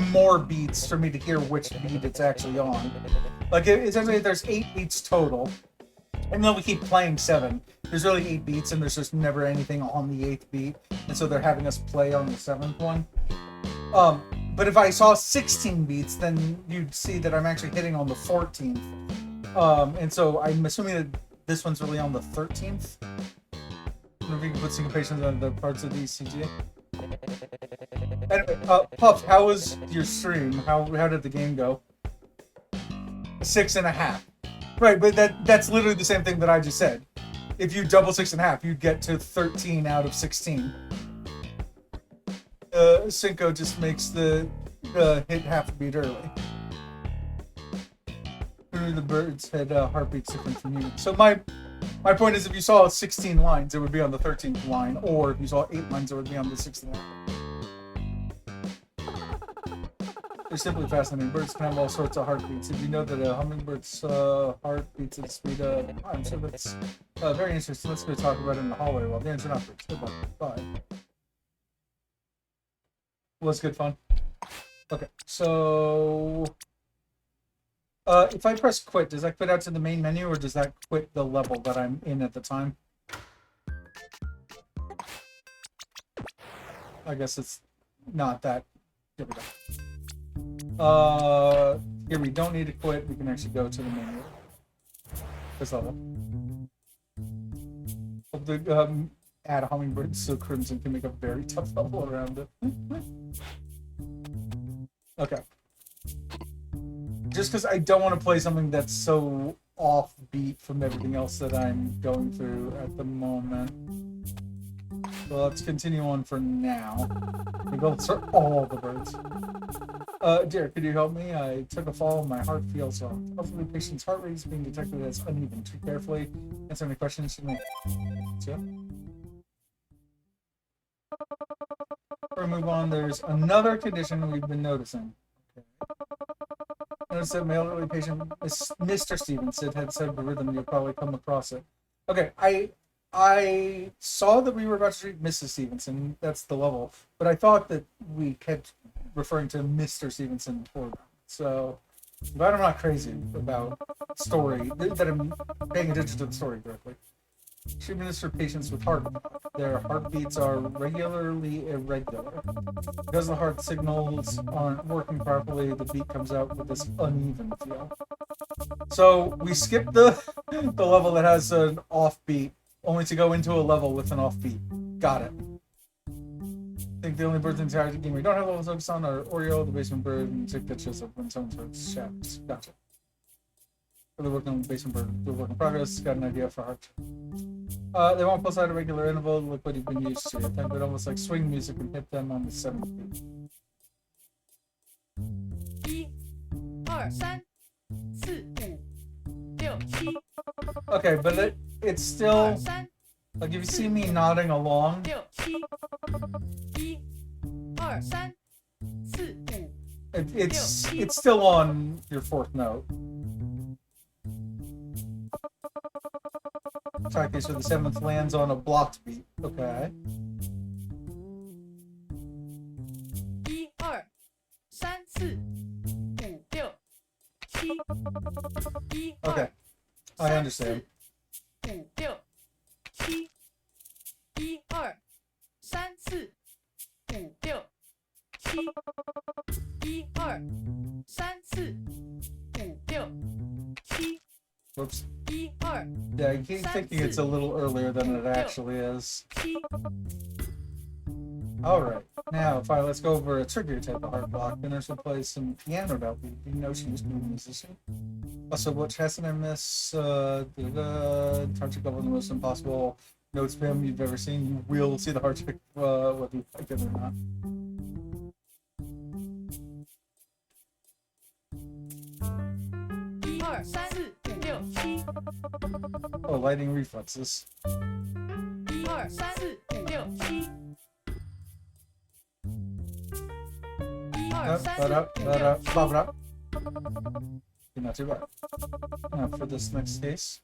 more beats for me to hear which beat it's actually on. Like, essentially, there's 8 beats total. And then we keep playing 7. There's really 8 beats, and there's just never anything on the 8th beat. And so they're having us play on the 7th one. But if I saw 16 beats, then you'd see that I'm actually hitting on the 14th. And so I'm assuming that this one's really on the 13th. I don't know if you can put syncopations on the parts of the ECG. Anyway, Puff, how was your stream? How did the game go? 6.5. Right, but that's literally the same thing that I just said. If you double 6.5, you'd get to 13 out of 16. Cinco just makes the hit half a beat early. The birds had heartbeats different from you. So my point is, if you saw 16 lines, it would be on the 13th line, or if you saw 8 lines, it would be on the 6th line. They're simply fascinating. Birds can have all sorts of heartbeats. Did you know that a hummingbird's heart beats at the speed of... I'm sure that's very interesting. Let's go talk about it in the hallway while the engine operates. Goodbye. Bye. Was good fun. Okay, so... if I press quit, does that quit out to the main menu, or does that quit the level that I'm in at the time? I guess it's not that. Here we go. Here we don't need to quit. We can actually go to the menu. This level. Hope to add a hummingbird so Crimson can make a very tough level around it. Okay. Just because I don't want to play something that's so offbeat from everything else that I'm going through at the moment. So let's continue on for now. The goals are all the birds. Dear, could you help me? I took a fall and my heart feels soft. Hopefully the patient's heart rate is being detected as uneven. Treat carefully. Answer any questions to me. So, before we move on, there's another condition we've been noticing. Notice that my elderly patient, Mr. Stevenson, had said the rhythm. You'll probably come across it. Okay, I saw that we were about to treat Mrs. Stevenson. That's the level. But I thought that we kept referring to Mr. Stevenson before that. So, but I'm not crazy about story, that I'm paying attention to the story correctly. She administered patients with heart. Their heartbeats are regularly irregular. Because the heart signals aren't working properly, the beat comes out with this uneven feel. So we skipped the level that has an off beat, only to go into a level with an off beat. Got it. I think the only birds in the entire game we don't have levels focused on are Oreo, the basement bird, and Tick that shows up when someone's heart shatters. Gotcha. They're working on the basement bird. They're work in progress. Got an idea for heart. They won't pulse out a regular interval. Look what you've been used to. Think of it almost like swing music and hit them on the 7th beat. 1、2、3、4、5、6、7。 Okay, but it's still 3、 like if you see me nodding along, 6、7。1、2、3、4、5。 it's still on your 4th note. Try case where the 7th lands on a blocked beat. Okay. 1、2、3、4、5、6、7。 Okay. I understand. 5、6、7、1、2、3、4、5、6、7、1、2、3、4、5、6、7、 Whoops. 1、2、 Yeah, I keep thinking it's a little earlier than it actually is. 7、 Alright, now finally let's go over a trickier type of heart block. The nurse will play some piano note. You know she used to be a musician. Also, what hasn't I miss? Try to cover the most impossible note spam you've ever seen. You will see the heart trick whether you like it or not. 1、2、3、4、5、6、7、 Oh, lighting reflexes. 1、2、3、4、5、6、7、 1、2、3、4、5、6、 Not too bad. Now for this next case,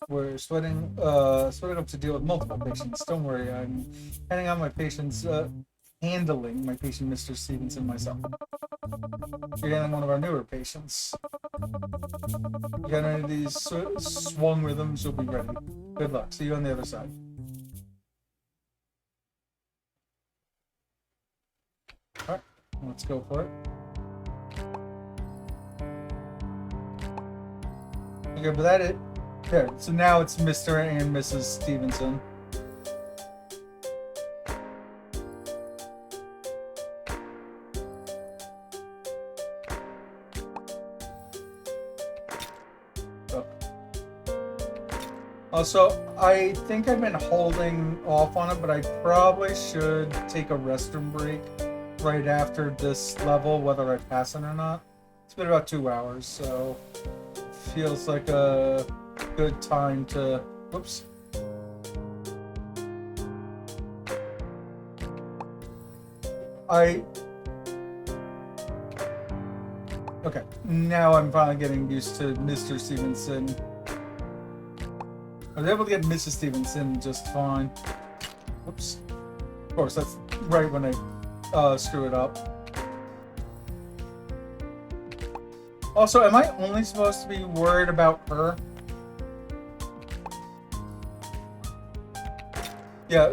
we're sweating up to deal with multiple patients. Don't worry, I'm handling my patient, Mr. Stevenson, myself. You're handling one of our newer patients. You got any of these swung rhythms, you'll be ready. Good luck. See you on the other side. Alright, let's go for it. Okay, but that it. There. So now it's Mr. and Mrs. Stevenson. Oh. Also, I think I've been holding off on it, but I probably should take a restroom break right after this level, whether I pass it or not. It's been about 2 hours, so feels like a good time to. Whoops. Okay, now I'm finally getting used to Mr. Stevenson. I was able to get Mrs. Stevenson just fine. Whoops. Of course, that's right when I screw it up. Also, am I only supposed to be worried about her? Yeah,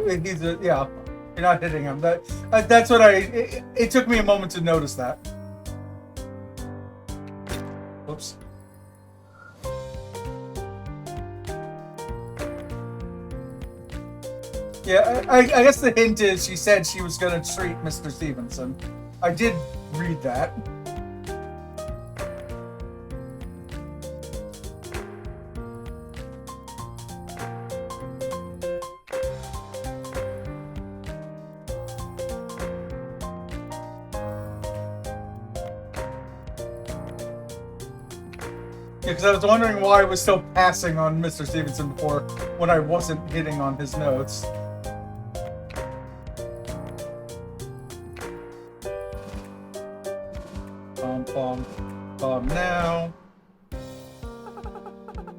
yeah. You're not hitting him. That's what it took me a moment to notice that. Whoops. Yeah, I guess the hint is she said she was going to treat Mr. Stevenson. I did read that. Yeah, because I was wondering why I was still passing on Mr. Stevenson before when I wasn't hitting on his notes. Now.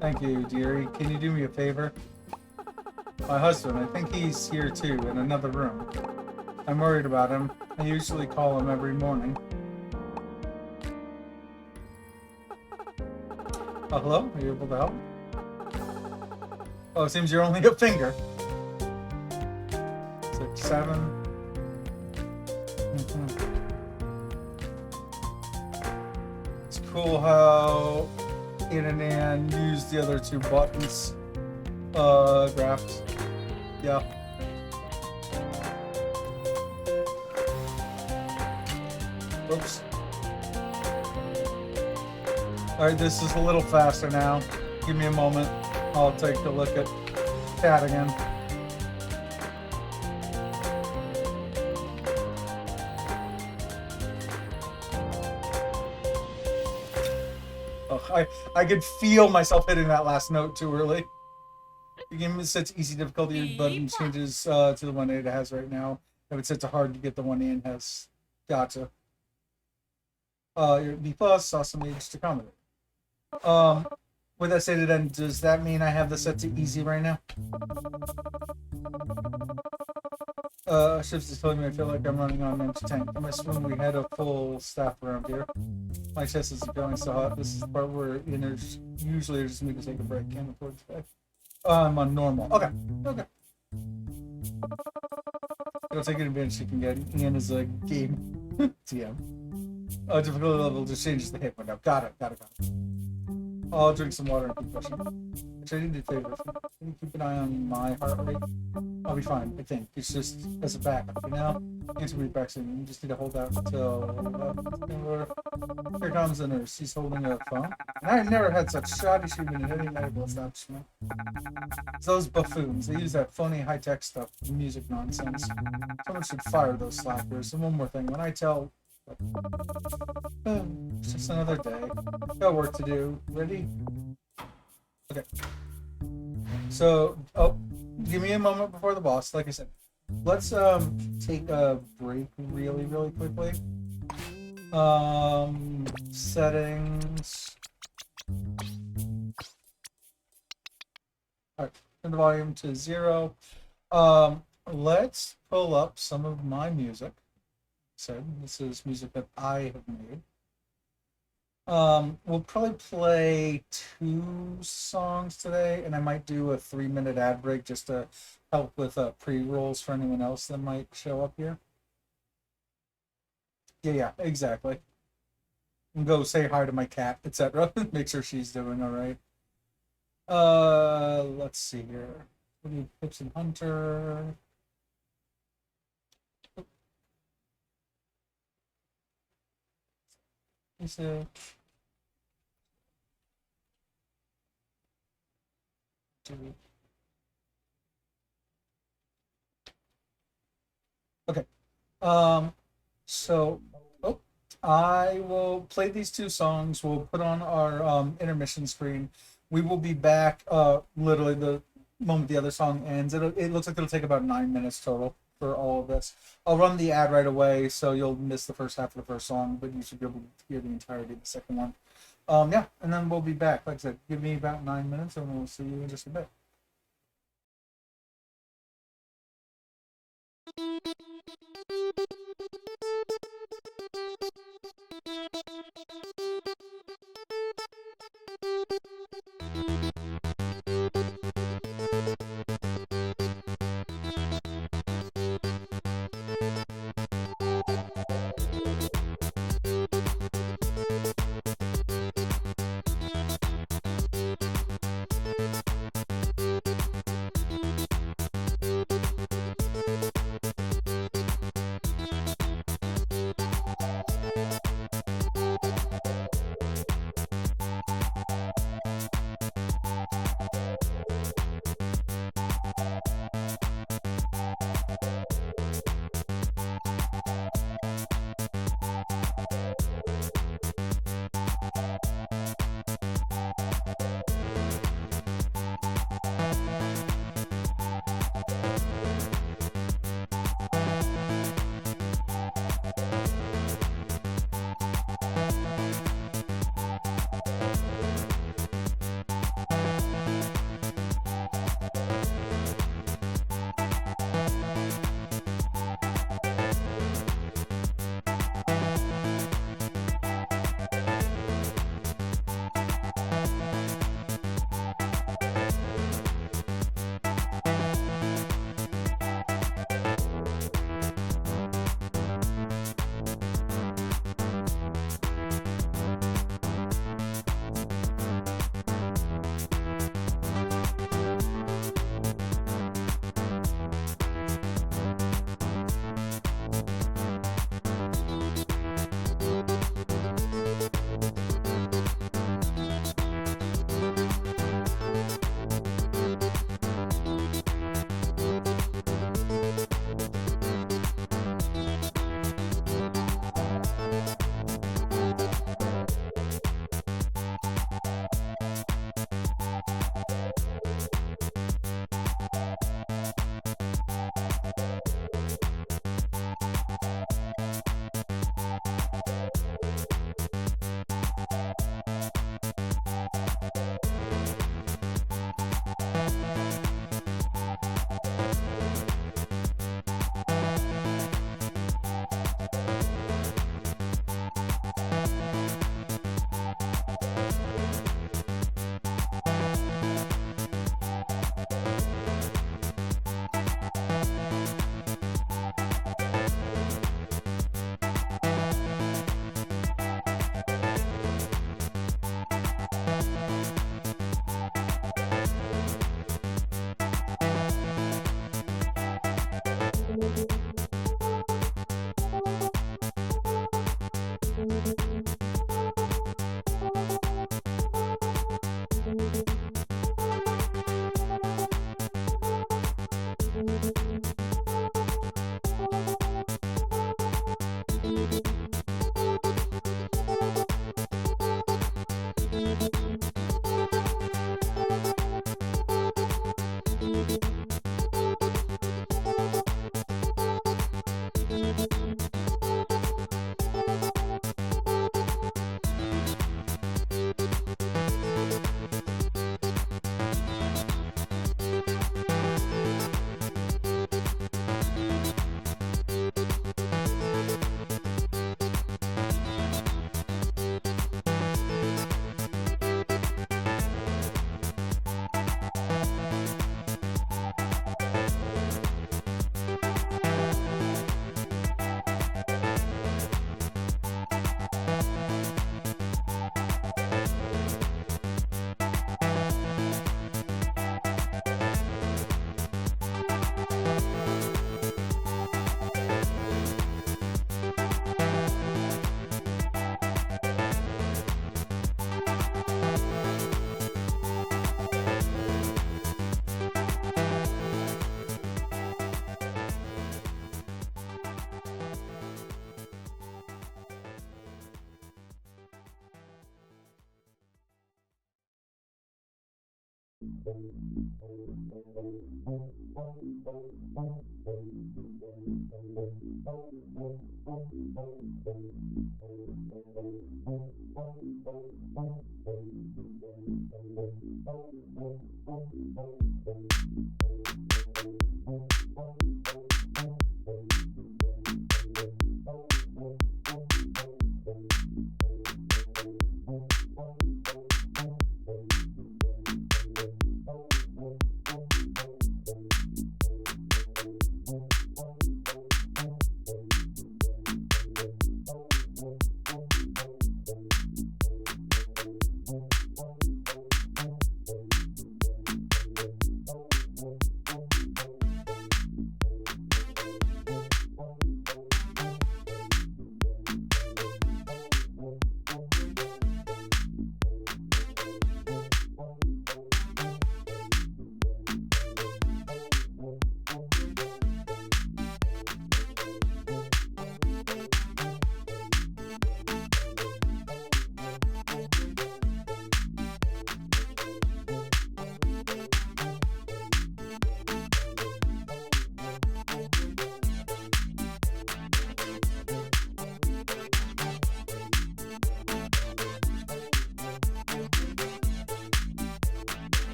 Thank you, dearie. Can you do me a favor? My husband, I think he's here too, in another room. I'm worried about him. I usually call him every morning. Hello? Are you able to help? Oh, it seems you're only a finger. 6, 7. It's cool how In and An used the other 2 buttons. Graphed. Yeah. Oops. Alright, this is a little faster now. Give me a moment. I'll take a look at chat again. Ugh, I could feel myself hitting that last note too early. The game is set to easy difficulty, but it changes to the one it has right now. If it's set to hard, you get the one Ian has. Gotcha. Your B+, awesome age to accommodate. With that stated, then, does that mean I have this set to easy right now? Shifts is telling me I feel like I'm running on an empty tank. I'm assuming we had a full staff around here. My chest isn't feeling so hot. This is the part where usually I just need to take a break. Can't afford today. I'm on normal. Okay. Okay. I'll take advantage you can get. Ian is a game TM. Difficulty level just changes the hit window. Got it. I'll drink some water and keep pushing. Actually, I need a favor. Can you keep an eye on my heart rate? I'll be fine, I think. It's just as a backup, you know? Answer me back soon. You just need to hold out until... here comes the nurse. She's holding a phone. And I've never had such shoddy treatment in any medical establishment. It's those buffoons. They use that phony high-tech stuff for music nonsense. Someone should fire those slackers. And one more thing. When I tell... it's just another day. Got work to do. Ready? Okay. So, give me a moment before the boss. Like I said, let's take a break really quickly. Settings. All right, turn the volume to 0. Let's pull up some of my music. So this is music that I have made. We'll probably play 2 songs today, and I might do a 3-minute ad break just to help with pre-rolls for anyone else that might show up here. Yeah, exactly. And go say hi to my cat, etc. Make sure she's doing all right. Let's see here. We need Pips and Hunter. So, okay. So I will play these 2 songs. We'll put on our intermission screen. We will be back literally the moment the other song ends. It looks like it'll take about 9 minutes total for all of this. I'll run the ad right away, so you'll miss the first half of the first song, but you should be able to hear the entirety of the second one. Yeah, and then we'll be back. Like I said, give me about 9 minutes, and we'll see you in just a bit.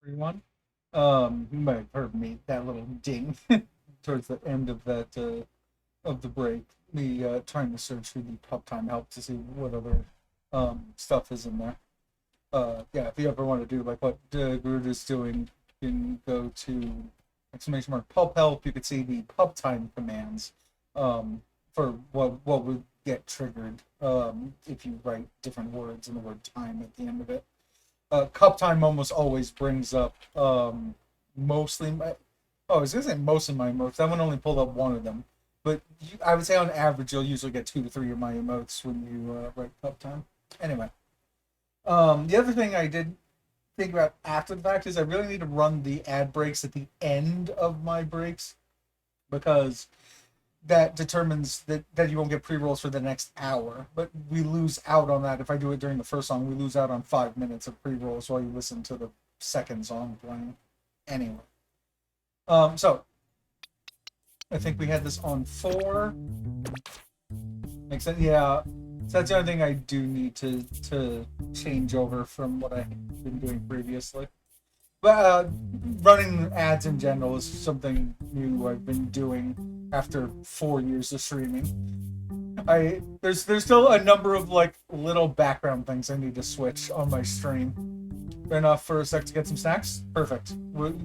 Everyone. You might have heard me that little ding towards the end of that of the break. Me trying to search through the pub time help to see what other stuff is in there. Yeah, if you ever want to do like what Groot is doing, you can go to exclamation mark pub help. You could see the pub time commands for what would get triggered if you write different words and the word time at the end of it. Cup time almost always brings up mostly my. Oh, I was gonna say most of my emotes. That one only pulled up one of them, but I would say on average you'll usually get 2 to 3 of my emotes when you write cup time. Anyway, the other thing I did think about after the fact is I really need to run the ad breaks at the end of my breaks because that determines that you won't get pre-rolls for the next hour. But we lose out on that if I do it during the first song. We lose out on 5 minutes of pre-rolls while you listen to the second song playing. Anyway, so I think we had this on 4. Makes sense. Yeah. So that's the only thing I do need to change over from what I've been doing previously. But running ads in general is something new I've been doing after 4 years of streaming. There's still a number of like little background things I need to switch on my stream. Fair enough for a sec to get some snacks. Perfect.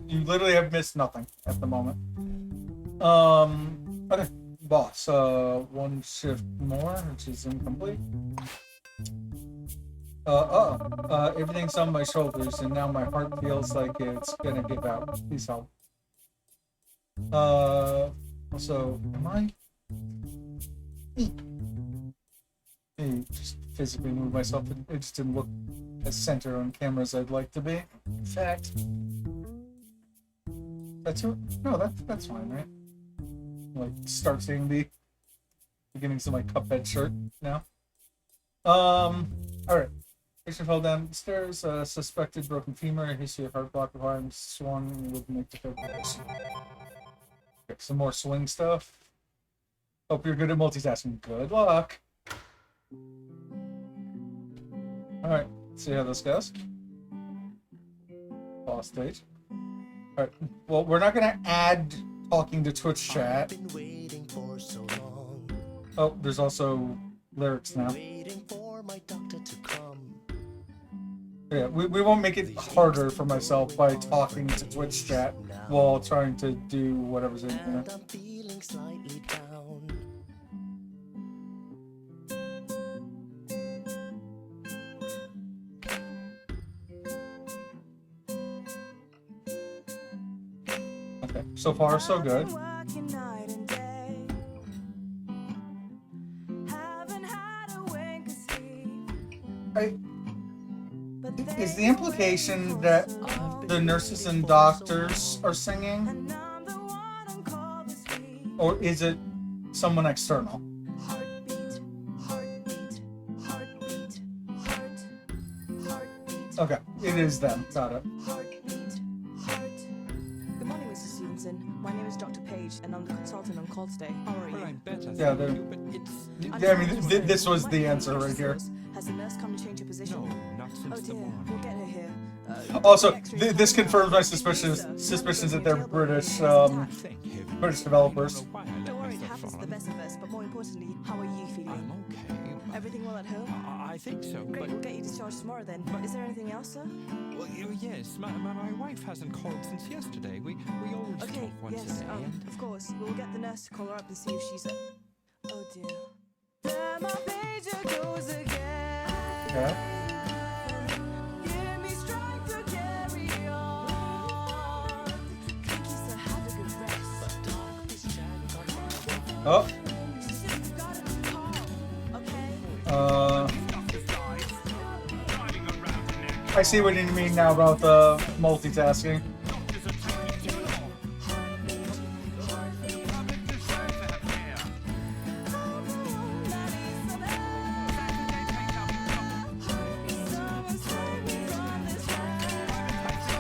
You literally have missed nothing at the moment. Okay, boss. One shift more, which is incomplete. Everything's on my shoulders, and now my heart feels like it's gonna give out. Please help. Also, am I? Hey, just physically move myself. It just didn't look as center on camera as I'd like to be. In fact, that's no, that's fine, right? Like, start seeing the beginnings of my Cuphead shirt now. All right. Patient fell down the stairs. Suspected broken femur. History of heart block requiring swung with make the third pass. Okay, some more swing stuff. Hope you're good at multitasking. Good luck. All right. See how this goes. Boss stage. All right. Well, we're not gonna add talking to Twitch chat. Oh, there's also lyrics now. Yeah, we won't make it harder for myself by talking to Twitch chat while trying to do whatever's in here. Okay, so far so good. Is the implication that the nurses and doctors are singing? Or is it someone external? Okay, it is them. Got it. Good morning, Mr. Stevenson. My name is Dr. Page, and I'm the consultant on call today. How are you? Well, I'm better. Yeah, thank you, but it's yeah, I mean, this was the answer right here. Has the nurse come to change your position? no, not Oh since the dear, war. we'll get her here. Also, this confirms my suspicions that they're British Thank you. British developers. Don't worry, it happens to the best of us, but more importantly, how are you feeling? I'm okay. Everything well at home? I think so, Great, but we'll get you discharged tomorrow then. Is there anything else, sir? well, yes, my wife hasn't called since yesterday. We always Okay, talk once yes, a day, and of course. We'll get the nurse to call her up and see if she's... Oh dear. There my pager goes again. Okay. Give me strength to carry on. Thank you, sir. Have a good rest. Oh. You've got a call, okay? I see what you mean now about the multitasking.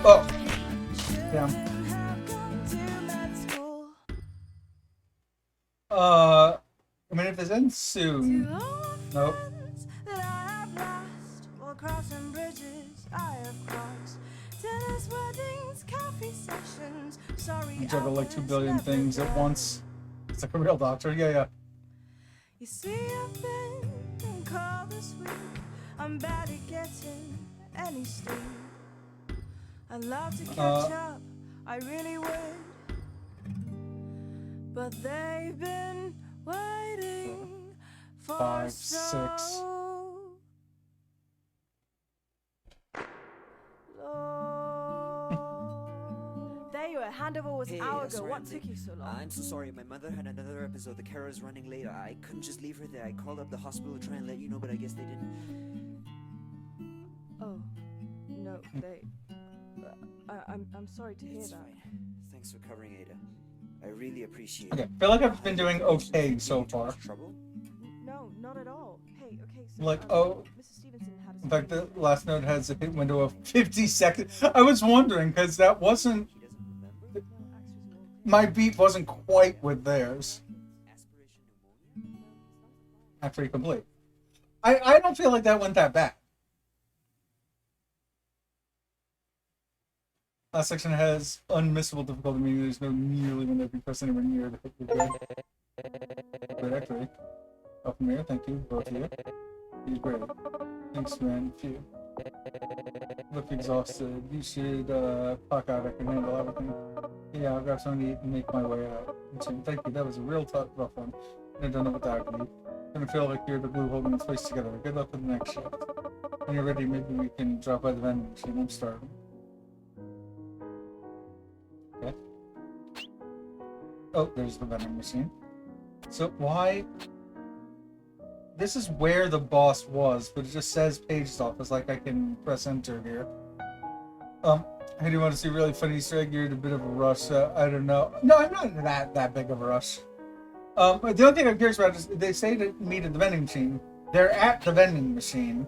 Oh, damn. I mean, if this ends soon. Nope. That I have lost while crossing bridges I have crossed. Dinners, weddings, coffee sessions. Sorry, You juggle like 2 hours billion never things at get. once. It's like a real doctor. Yeah, yeah. You see, I've been and call this week. I'm bad at getting any sleep. I'd love to catch up, I really would. But they've been waiting for 5, so 6. long. There you were. Handover was an hour ago. sorry, What I'm took late. you so long? I'm so sorry. My mother had another episode. The carer is running late. I couldn't just leave her there. I called up the hospital to try and let you know, but I guess they didn't. Oh, no, they. I'm sorry to hear It's that. fine. Thanks for covering, Ada. I really appreciate Okay, it. I feel like I've been doing okay so far. Trouble? No, not at all. Hey, okay, so. Like, oh, Mrs. Stevenson had a in fact, the last note has a hit window of 50 seconds. I was wondering, because that wasn't. He doesn't remember? My beat wasn't quite with theirs. Aspiration pneumonia? Actually, complete. I don't feel like that went that bad. Last section has unmissable difficulty, meaning there's no nearly when they press anywhere near to hit the good. Great, actually. Up from here, thank you, both of you. You're great. Thanks, man. Phew. Look exhausted. You should clock out. I can handle everything. Yeah, I'll grab something to eat and make my way out. Thank you. That was a real tough, rough one. I don't know what that would be. Gonna feel like you're the glue holding this place together. Good luck with the next shift. When you're ready, maybe we can drop by the vending machine. I'm starving. Okay. Oh, there's the vending machine. So why? This is where the boss was, but it just says Page's office. Like I can press enter here. Hey, do you want to see a really funny Easter egg? You're in a bit of a rush. I don't know. No, I'm not in that big of a rush. But the only thing I'm curious about is they say to meet at the vending machine. They're at the vending machine.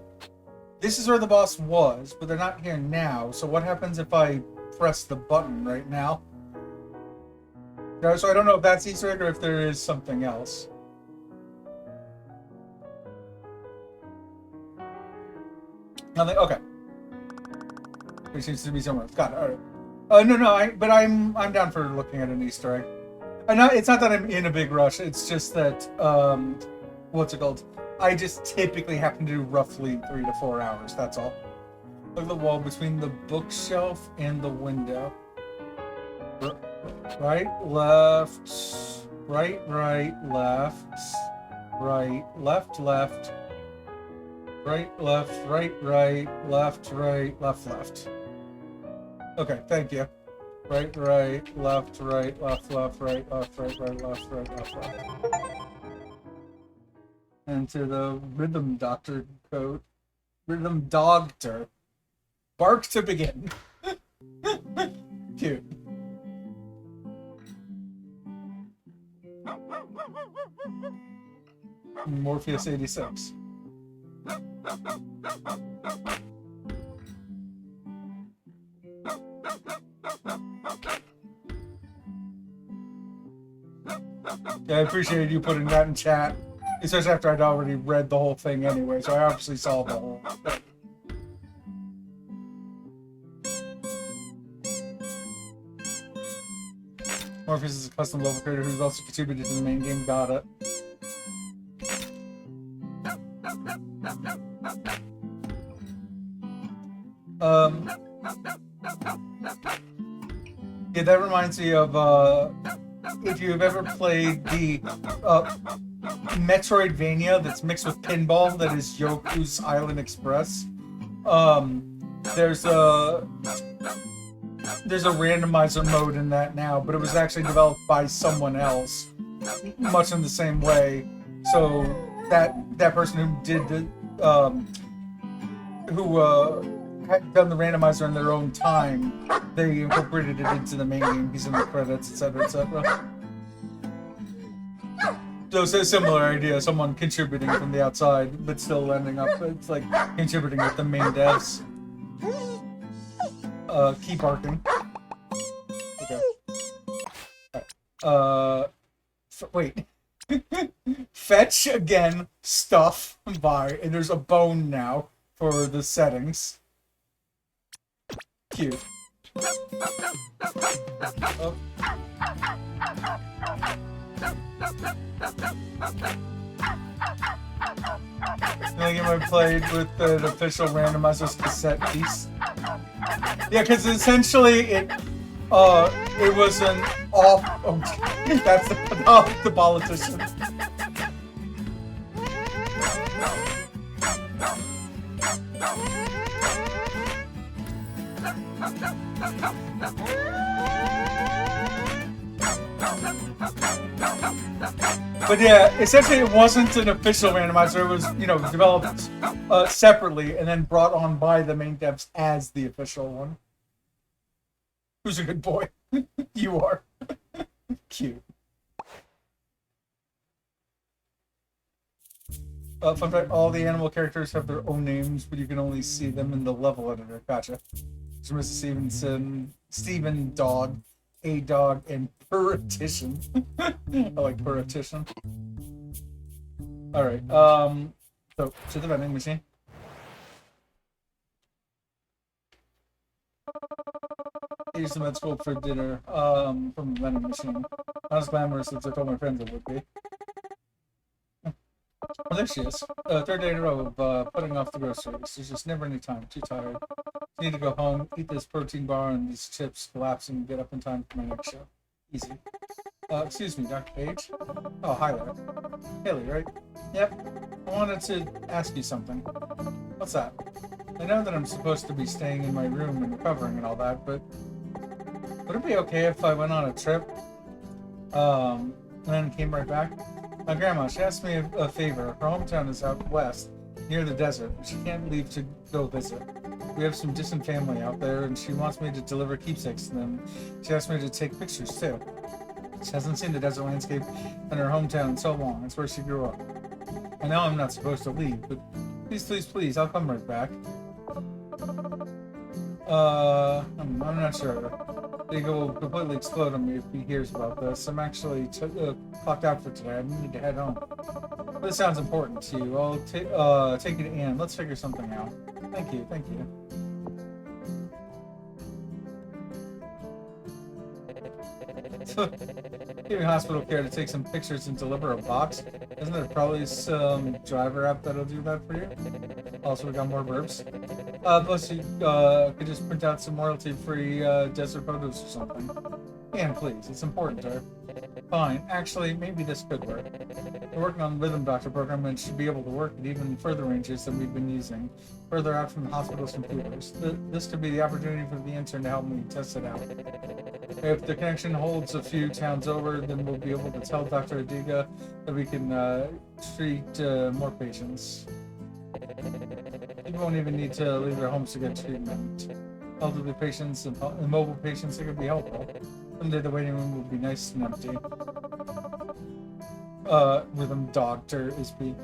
This is where the boss was, but they're not here now. So what happens if I press the button right now? So I don't know if that's Easter egg or if there is something else. Nothing. Okay. There seems to be somewhere. Got it. All right. No. But I'm down for looking at an Easter egg. It's not that I'm in a big rush. It's just that what's it called? I just typically happen to do roughly 3 to 4 hours. That's all. Look at the wall between the bookshelf and the window. Right, left, right, left, right, left, right, left, left. Okay, thank you. Right, left, right, left, right, left. And to the rhythm doctor code. Rhythm doctor. Bark to begin. Cute. Morpheus 86. Yeah, I appreciated you putting that in chat, especially after I'd already read the whole thing anyway, so I obviously saw the whole thing. Morpheus is a custom level creator who's also contributed to the main game. Got it. Yeah, that reminds me of if you've ever played the Metroidvania that's mixed with pinball, that is Yoku's Island Express. There's a randomizer mode in that now, but it was actually developed by someone else, much in the same way. So that person who did the had done the randomizer in their own time, they incorporated it into the main game. He's in the credits, etc., etc. So it's a similar idea, someone contributing from the outside, but still ending up, it's like contributing with the main devs. Keep barking. Okay. Wait. Fetch again, stuff, buy, and there's a bone now for the settings. Cute. Oh. The game I played with the official randomizer's cassette piece. Yeah, because essentially it was an off. Oh, that's the politician. But yeah, essentially it wasn't an official randomizer. It was, developed separately and then brought on by the main devs as the official one. Who's a good boy? You are. Cute. Fun fact, all the animal characters have their own names, but you can only see them in the level editor. Gotcha. So Mr. Stevenson, Steven Dog, A Dog, and Puritition. I like Puritition. Alright, so to the vending machine. Use the med school for dinner, from the vending machine. Not as glamorous as I told my friends it would be. Oh, there she is. Third day in a row of putting off the groceries. There's just never any time. Too tired. Need to go home, eat this protein bar and these chips, collapse, and get up in time for my next show. Easy. Excuse me, Dr. Page. Oh, hi there. Haley, right? Yep. I wanted to ask you something. What's that? I know that I'm supposed to be staying in my room and recovering and all that, but would it be okay if I went on a trip? And then came right back? My grandma, she asked me a favor. Her hometown is out west, near the desert. She can't leave to go visit. We have some distant family out there, and she wants me to deliver keepsakes to them. She asked me to take pictures, too. She hasn't seen the desert landscape in her hometown in so long. It's where she grew up. I know I'm not supposed to leave, but please, please, please, I'll come right back. I'm not sure. Diego will completely explode on me if he hears about this. I'm actually clocked out for today. I need to head home. This sounds important to you. I'll take you to Anne. Let's figure something out. Thank you, thank you. Giving hospital care to take some pictures and deliver a box. Isn't there probably some driver app that'll do that for you? Also, we got more verbs. Plus, you could just print out some royalty-free desert photos or something. Anne, please. It's important to her. Fine. Actually, maybe this could work. We're working on the Rhythm Doctor program and should be able to work at even further ranges than we've been using, further out from the hospital's computers. This could be the opportunity for the intern to help me test it out. If the connection holds a few towns over, then we'll be able to tell Dr. Adiga that we can treat more patients. You won't even need to leave their homes to get treatment. Elderly patients and immobile patients, it could be helpful. Someday the waiting room will be nice and empty. Rhythm Doctor is weak.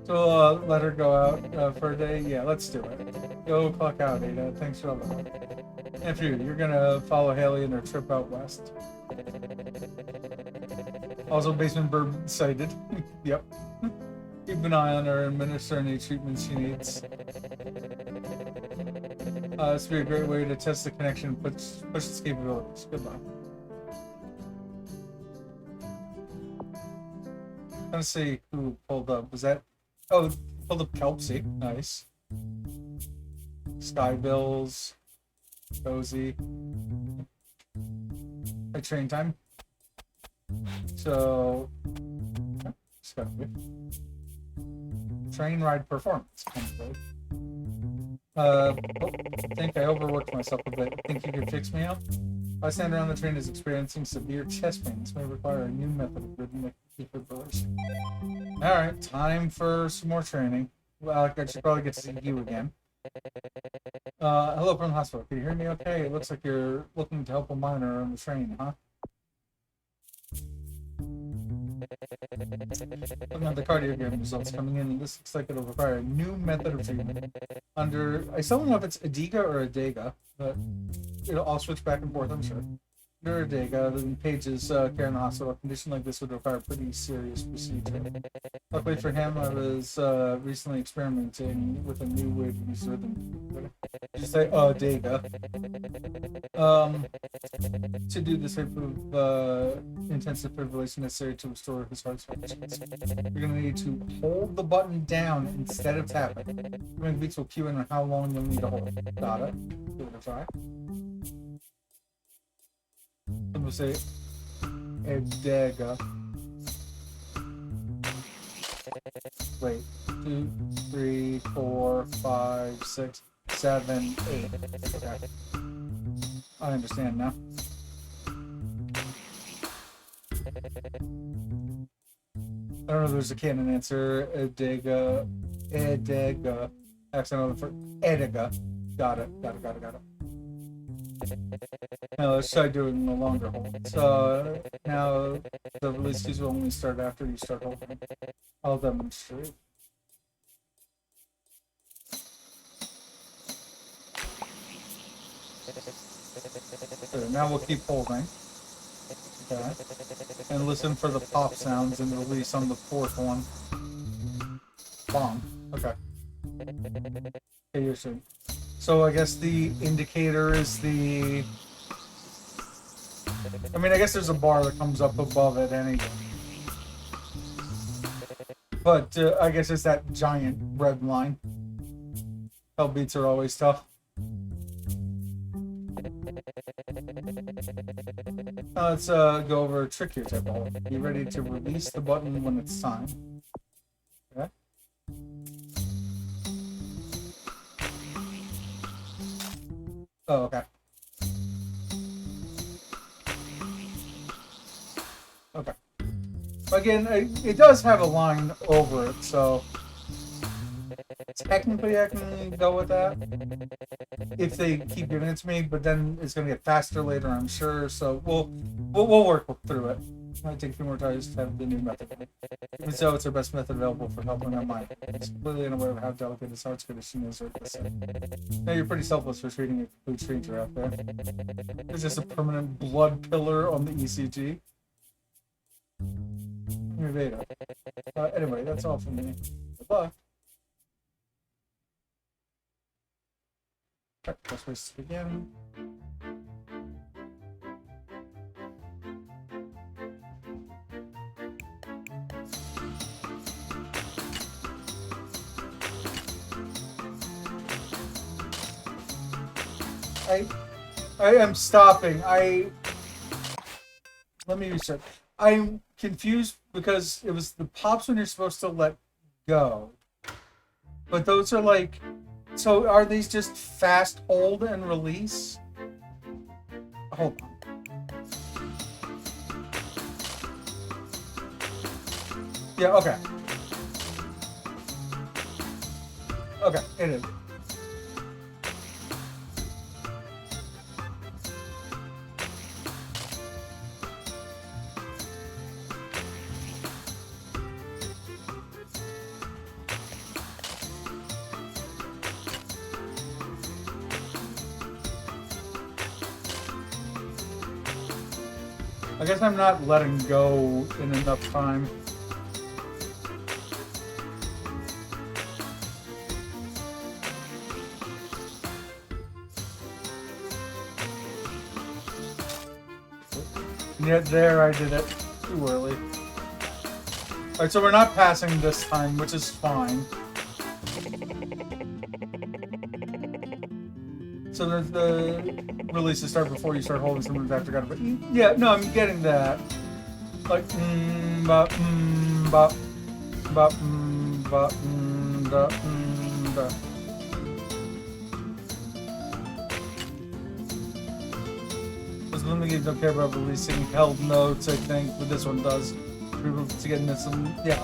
So we'll let her go out for a day? Yeah, let's do it. Go clock out, Ada. Thanks for all the help. And for you, you're gonna follow Haley in her trip out west. Also, basement bird sighted. Yep. Keep an eye on her and administer any treatments she needs. This would be a great way to test the connection and push its capabilities. Good luck. Let's see who pulled up. Was that? Oh, pulled up Kelpsy. Nice. Sky Bills. Cozy. At train time. So. Discovery. Train ride performance. I think I overworked myself a bit. Think you could fix me out? I stand around the train is experiencing severe chest pains. May require a new method of rhythmic defibrillation. Alright, time for some more training. Well, I should probably get to see you again. Hello from the hospital. Can you hear me okay? It looks like you're looking to help a miner on the train, huh? Looking at the cardiogram results coming in, this looks like it'll require a new method of treatment. I still don't know if it's Adiga or Adega, but I'll switch back and forth, I'm sure. Under Adega, the Page's care in the hospital, a condition like this would require a pretty serious procedure. Luckily for him, I was recently experimenting with a new way to use rhythm. Just say Dega. To do this type of intensive fibrillation necessary to restore his heart's functions, you're gonna need to hold the button down instead of tapping. Ring beats will cue in on how long you'll need to hold. Got it. Give it a try. I'm gonna say Dega. Wait, 2, 3, 4, 5, 6, 7, 8. Okay. I understand now. I don't know if there's a canon answer. Edega. Accent on the first. Edega. Got it. Now let's try doing the longer hold. So now the release keys will only start after you start holding. I'll demonstrate. So now we'll keep holding. Okay. And listen for the pop sounds and the release on the fourth one. Bong. Okay. Okay, you're soon. So I guess the indicator is the... I mean, I guess there's a bar that comes up above it anyway. But I guess it's that giant red line. Hell beats are always tough. Let's go over a trickier type of hold. Be ready to release the button when it's time. Okay. Oh, okay. Okay. Again, it does have a line over it, so technically I can go with that if they keep giving it to me. But then it's gonna get faster later, I'm sure. So we'll work through it. Might take a few more tries to have the new method. Even so, it's our best method available for helping our mind. It's completely unaware of how delicate his heart's condition is. Now you're pretty selfless for treating a complete stranger out there. There's just a permanent blood pillar on the ECG. Veda. Anyway, that's all from me. Good luck. Alright, press race to begin. I am stopping. Let me reset. I'm confused because it was the pops when you're supposed to let go. But those are like... So are these just fast hold and release? Hold on. Yeah, okay. Okay, it is. I guess I'm not letting go in enough time. Yet there I did it too early. Alright, so we're not passing this time, which is fine. So there's the release to start before you start holding someone's after got it. Yeah, no, I'm getting that. Like bop bop bop bop da da. Those Luna games don't care about releasing held notes, I think, but this one does. People to get into some, yeah.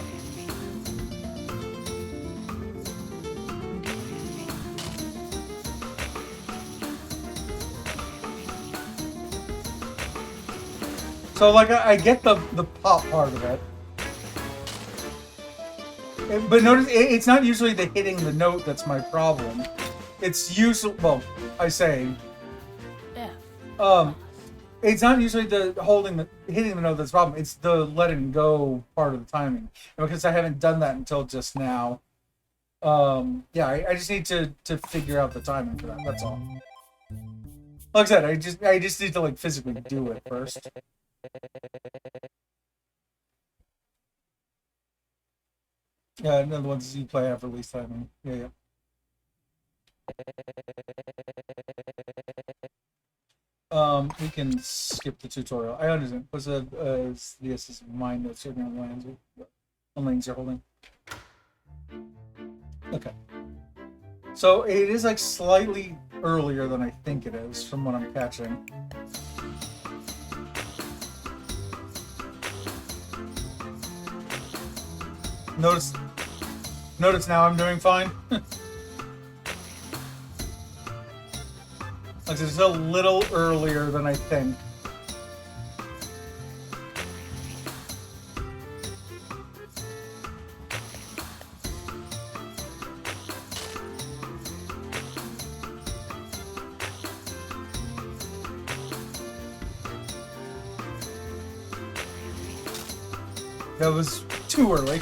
So, like, I get the pop part of it. But notice, it's not usually the hitting the note that's my problem. It's usually, well, I say, it's not usually the hitting the note that's the problem. It's the letting go part of the timing. And because I haven't done that until just now, Yeah, I just need to figure out the timing for that. That's all. Like I said, I just need to like physically do it first. Yeah, another ones you play have release timing. Yeah. We can skip the tutorial. I understand. What's this is mine that's serving on lanes you're holding. Okay. So it is like slightly earlier than I think it is from what I'm catching. Notice now I'm doing fine. Like it's a little earlier than I think. That was too early.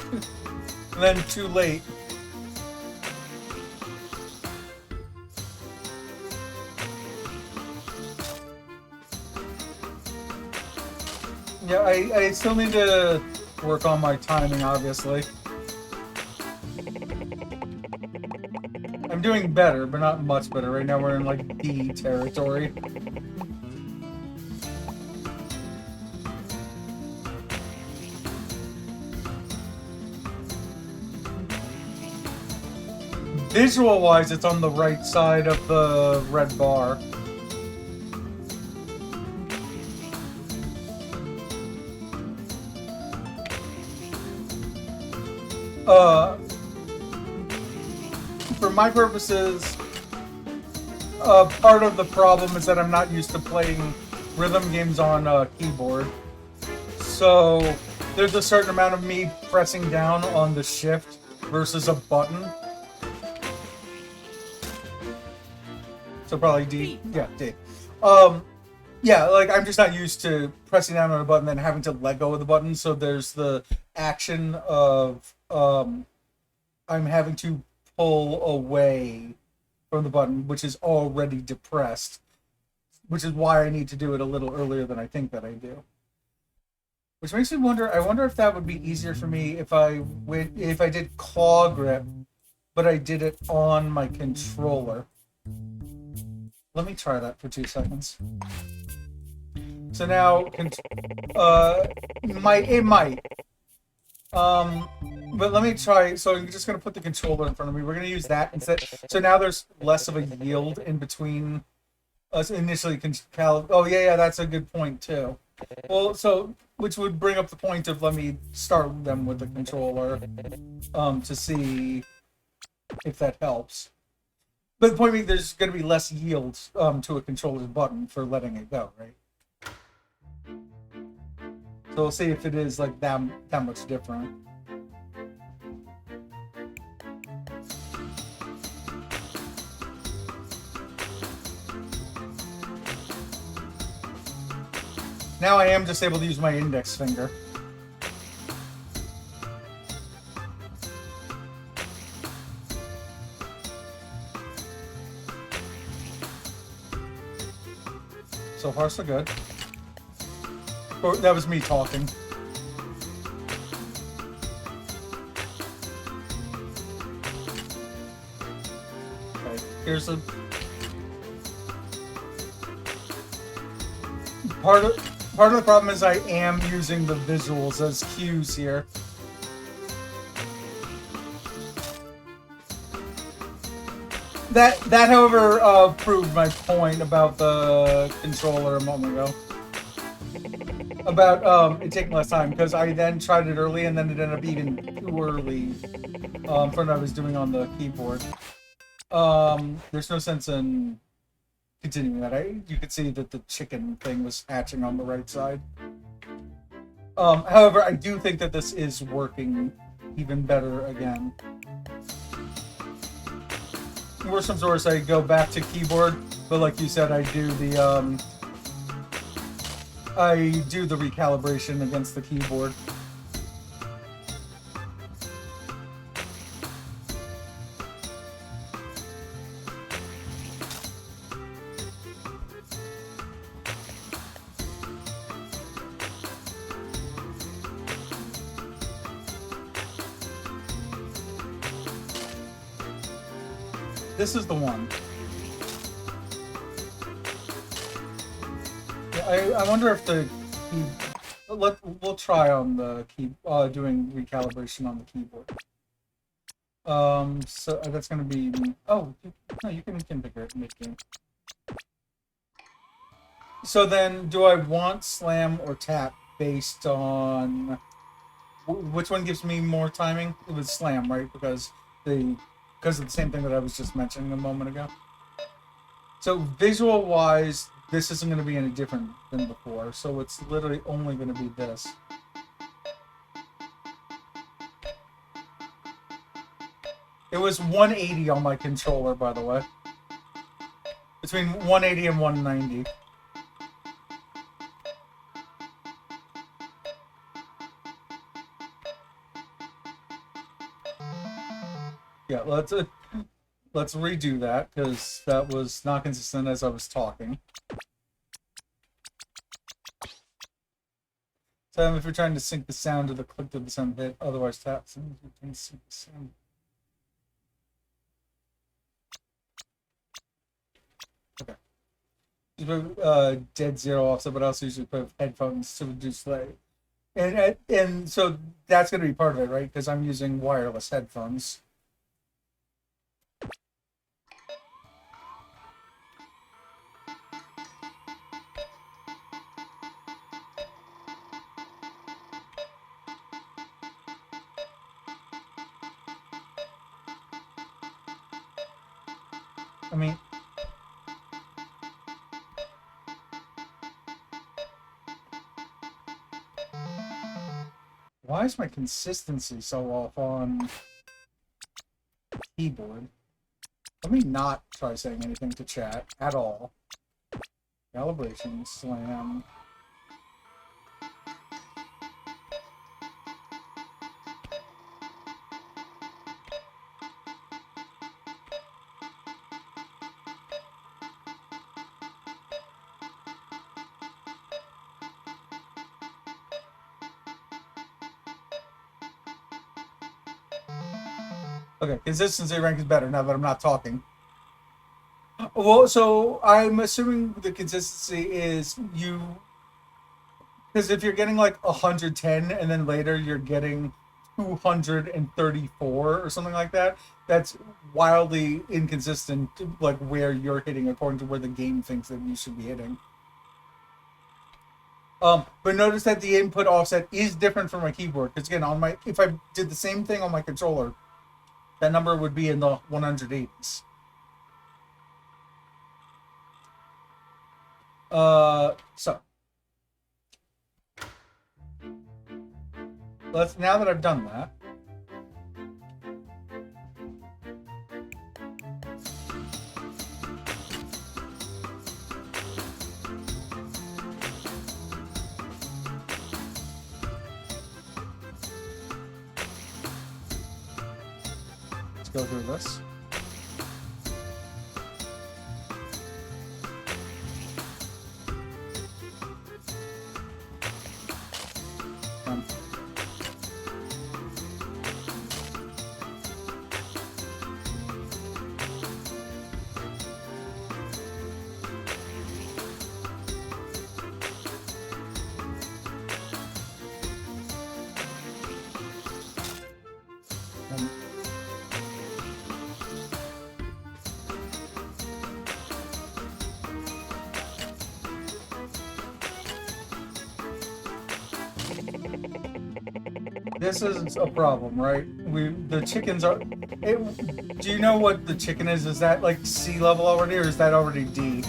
And then too late. Yeah, I still need to work on my timing, obviously. I'm doing better, but not much better. Right now we're in, like, B territory. Visual-wise, it's on the right side of the red bar. For my purposes, part of the problem is that I'm not used to playing rhythm games on a keyboard. So there's a certain amount of me pressing down on the shift versus a button. So probably D. Yeah, D. Yeah, like I'm just not used to pressing down on a button and then having to let go of the button. So there's the action of I'm having to pull away from the button, which is already depressed, which is why I need to do it a little earlier than I think that I do. Which makes me wonder. I wonder if that would be easier for me if I did claw grip, but I did it on my controller. Let me try that for 2 seconds. So now, it might. But let me try. So I'm just gonna put the controller in front of me. We're gonna use that instead. So now there's less of a yield in between us initially. Oh yeah, that's a good point too. Well, so which would bring up the point of let me start them with the controller, to see if that helps. But the point being, there's going to be less yield to a controller's button for letting it go, right? So we'll see if it is like that much different. Now I am just able to use my index finger. So far, so good. Oh, that was me talking. Okay, here's a part of the problem is I am using the visuals as cues here. That, however, proved my point about the controller a moment ago. About it taking less time, because I then tried it early and then it ended up even too early for what I was doing on the keyboard. There's no sense in continuing that. You could see that the chicken thing was hatching on the right side. However, I do think that this is working even better again. Worst comes to worst, I go back to keyboard, but like you said, I do the recalibration against the keyboard. This is the one. Yeah, I wonder if the key. We'll try on the key. Doing recalibration on the keyboard. So that's gonna be. Oh, no, you can configure it mid game. So then, do I want slam or tap based on which one gives me more timing? It was slam, right? Because of the same thing that I was just mentioning a moment ago. So visual wise, this isn't going to be any different than before. So it's literally only going to be this. It was 180 on my controller, by the way. Between 180 and 190. Yeah, let's redo that because that was not consistent as I was talking. So if you're trying to sync the sound to the click to the sound hit, otherwise tap. So you can sync the sound. Okay. You put dead zero offset, but I also usually put headphones to reduce delay. And so that's going to be part of it, right? Because I'm using wireless headphones. I mean, why is my consistency so off on keyboard? Let me not try saying anything to chat at all. Calibration, slam. Okay, consistency rank is better now that I'm not talking. Well, so I'm assuming the consistency is you, because if you're getting like 110 and then later you're getting 234 or something like that, that's wildly inconsistent, like where you're hitting according to where the game thinks that you should be hitting. But notice that the input offset is different from my keyboard, because again, on my if I did the same thing on my controller, that number would be in the 180s. So now that I've done that, let's go through this. This is a problem, right? The chickens are. Do you know what the chicken is? Is that like C level already, or is that already D?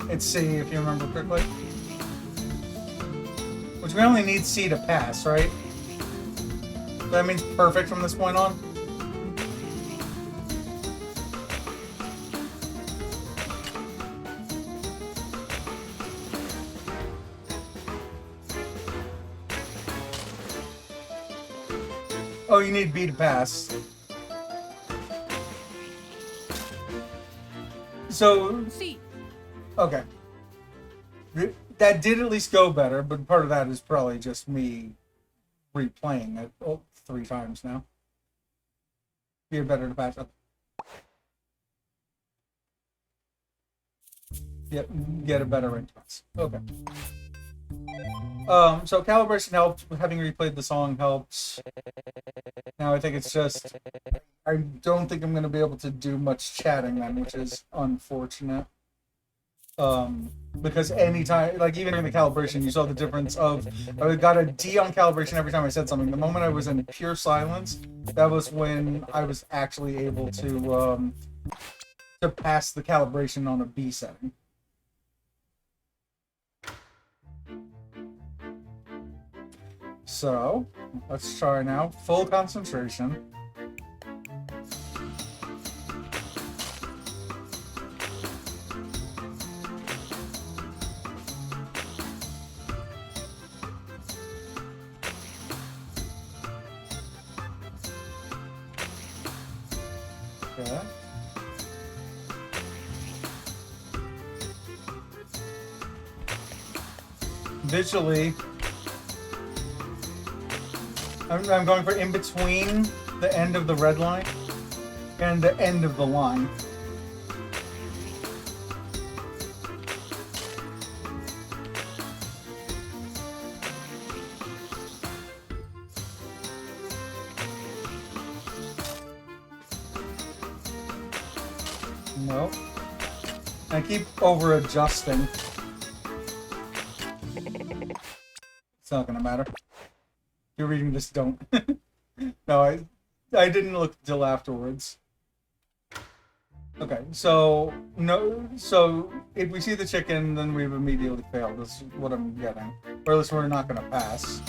It's C, if you remember correctly. Which we only need C to pass, right? That means perfect from this point on. Oh, you need B to pass. So, C. okay. that did at least go better, but part of that is probably just me replaying it 3 times now. Be better to patch up. Get a better response. Okay. So calibration helped. Having replayed the song helps. Now I think it's just I don't think I'm going to be able to do much chatting then, which is unfortunate. Because anytime, like even in the calibration, you saw the difference of I got a D on calibration every time I said something. The moment I was in pure silence, that was when I was actually able to pass the calibration on a B setting. So let's try now. Full concentration. Okay. Visually, I'm going for in between the end of the red line and the end of the line. No. I keep over adjusting. It's not gonna matter. You're reading this, don't. No, I didn't look till afterwards. Okay, so if we see the chicken, then we've immediately failed. That's what I'm getting. Or at least we're not gonna pass.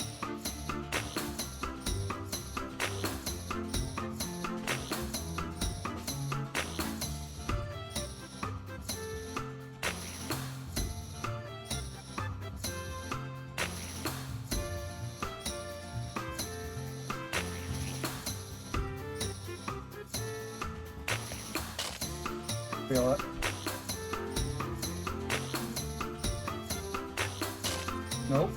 Feel it. Nope.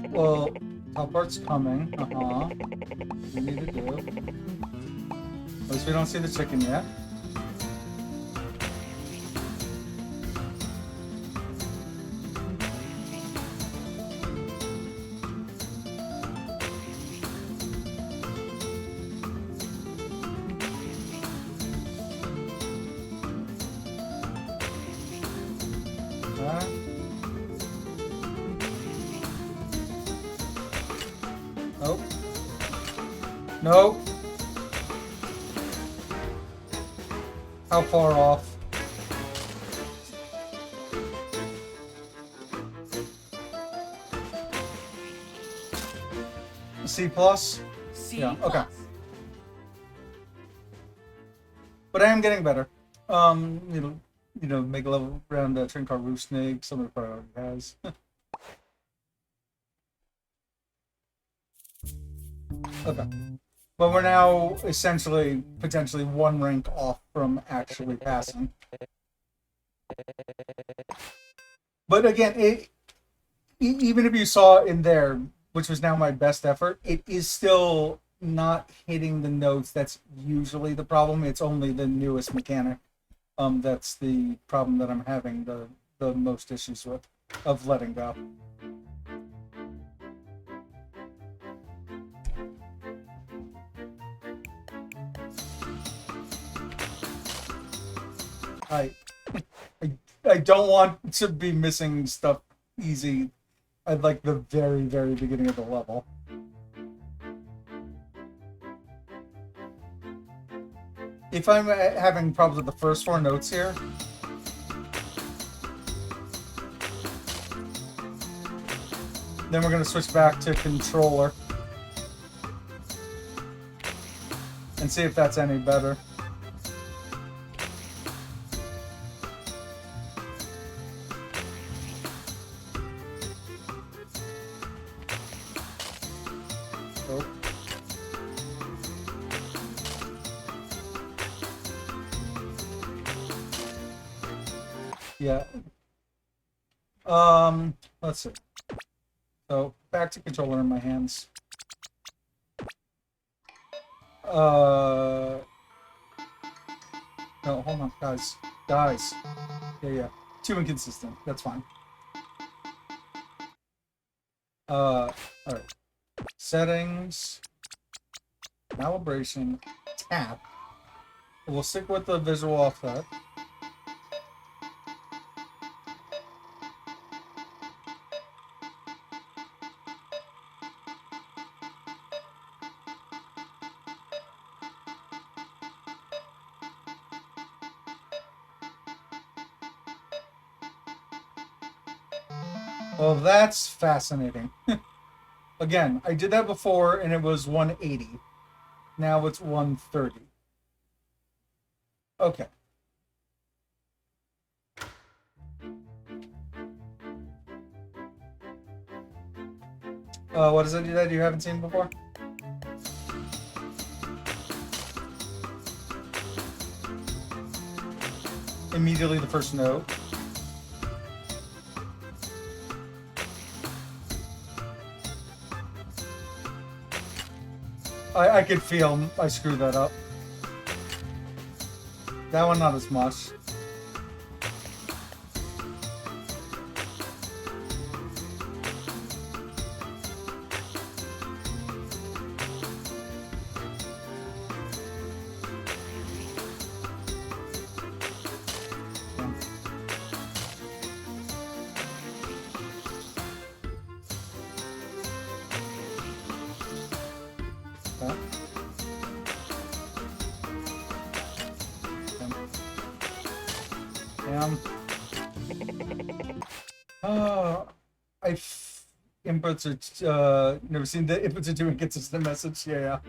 Well, top part's coming. What we need to do. At least we don't see the chicken yet. Nope. Nope. How far off? C plus? C Yeah, plus. okay. But I am getting better. Make a level around train car roof snake. Somebody probably already has. Okay. But we're now essentially, potentially 1 rank off from actually passing. But again, even if you saw in there, which was now my best effort, it is still not hitting the notes. That's usually the problem. It's only the newest mechanic. That's the problem that I'm having the most issues with, of letting go. I don't want to be missing stuff easy at like the very, very beginning of the level. If I'm having problems with the first 4 notes here, then we're going to switch back to controller. and see if that's any better. Oh. Yeah. Let's see. So back to controller in my hands. No, hold on, guys. Guys. Yeah. Too inconsistent. That's fine. Alright. Settings. Calibration. Tap. We'll stick with the visual offset. Well, that's fascinating. Again, I did that before and it was 180. Now it's 130. Okay. What is it that you haven't seen before? Immediately the first note. I could feel I screwed that up. That one not as much. Inputs are, never seen the inputs are doing consistent message. Yeah.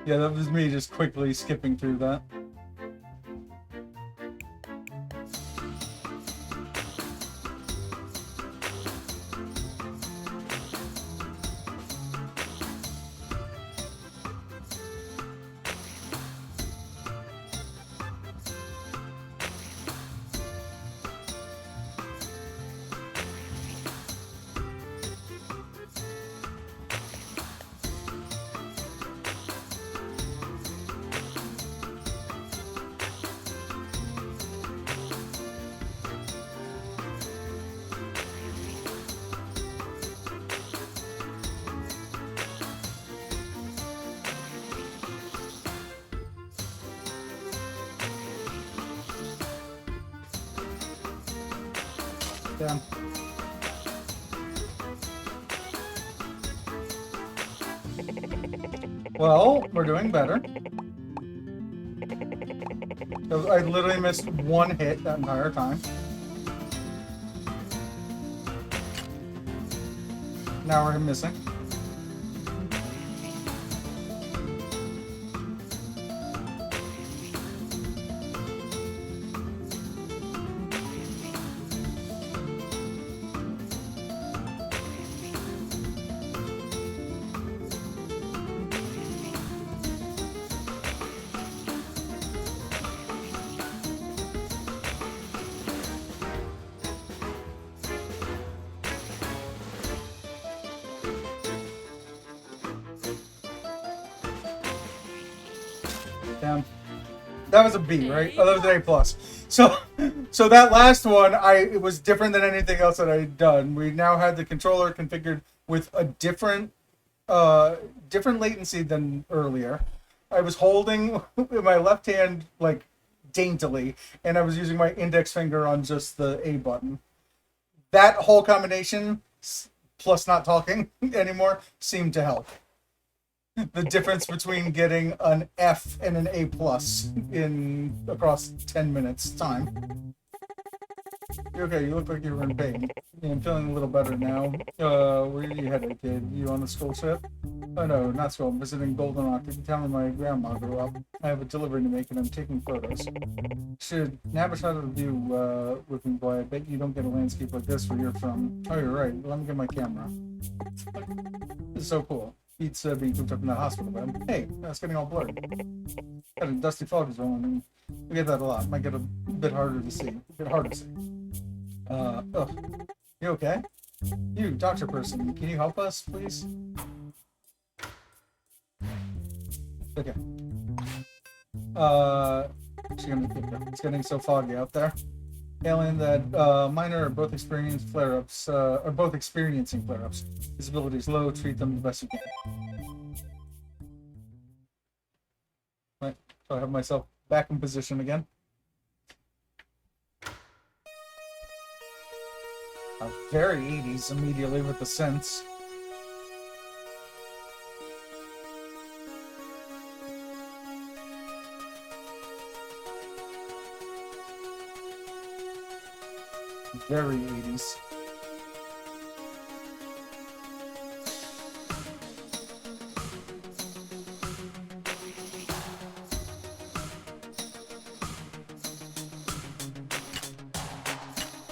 Yeah, that was me just quickly skipping through that. Yeah. Well, we're doing better. I literally missed one hit that entire time. Now we're missing. Damn. That was a B, right? Oh, that was an A plus. So that last one, it was different than anything else that I had done. We now had the controller configured with a different latency than earlier. I was holding my left hand like daintily, and I was using my index finger on just the A button. That whole combination, plus not talking anymore, seemed to help. The difference between getting an F and an A plus in across 10 minutes time. Okay, you look like you were in pain. Yeah, I'm feeling a little better now. Where are you headed, kid? You on the school trip? Oh no, not school. I'm visiting Golden Rock, the town where my grandma grew up. I have a delivery to make and I'm taking photos. Should nab a shot of the view with me, boy. I bet you don't get a landscape like this where you're from. Oh, you're right. Let me get my camera. This is so cool. Pete's being cooped up in that hospital bed. Hey, it's getting all blurry. Got a dusty fog is rolling in. We get that a lot. Might get a bit harder to see. A bit harder to see. Ugh. You okay? You, doctor person, can you help us, please? Okay. It's getting so foggy out there. Alien that minor are both experiencing flare-ups. Visibility is low. Treat them the best you can. Right. So I have myself back in position again. Very 80s immediately with the synths. Very 80s.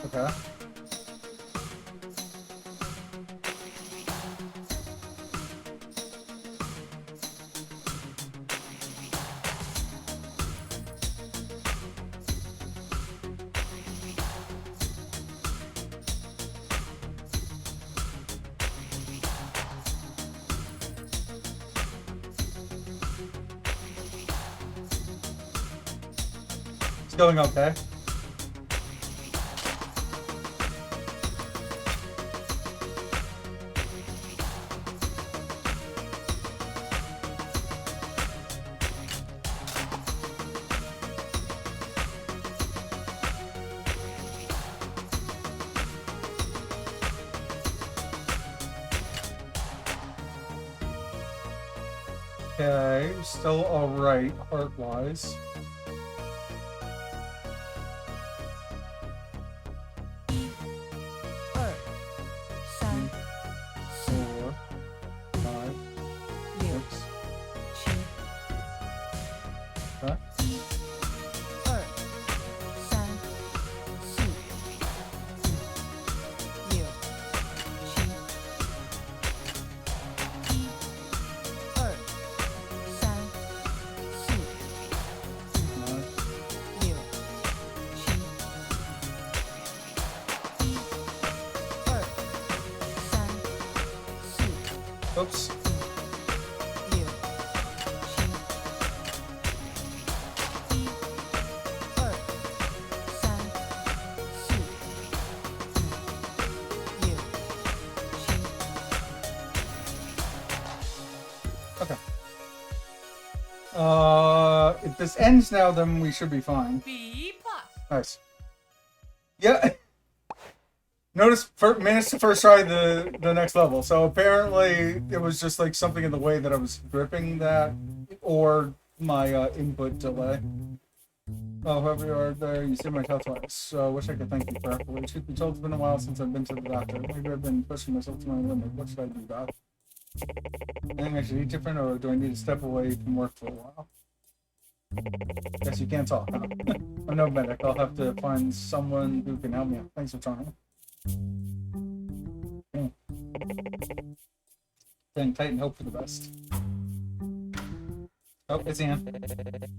Okay. It's going okay. Okay, still alright, heart-wise. Oops. Okay. If this ends now, then we should be fine. B plus. Nice. Yeah. Managed to first try the next level. So apparently it was just like something in the way that I was gripping that, or my input delay. Oh, whoever you are there, you saved my health twice. So wish I could thank you for it. Truth be told, it's been a while since I've been to the doctor. Maybe I've been pushing myself to my limit. What should I do, Doc? Anything I should eat different, or do I need to step away from work for a while? Guess you can't talk, huh? I'm no medic. I'll have to find someone who can help me out. Thanks for trying. Staying tight and hope for the best. Oh, it's Ann.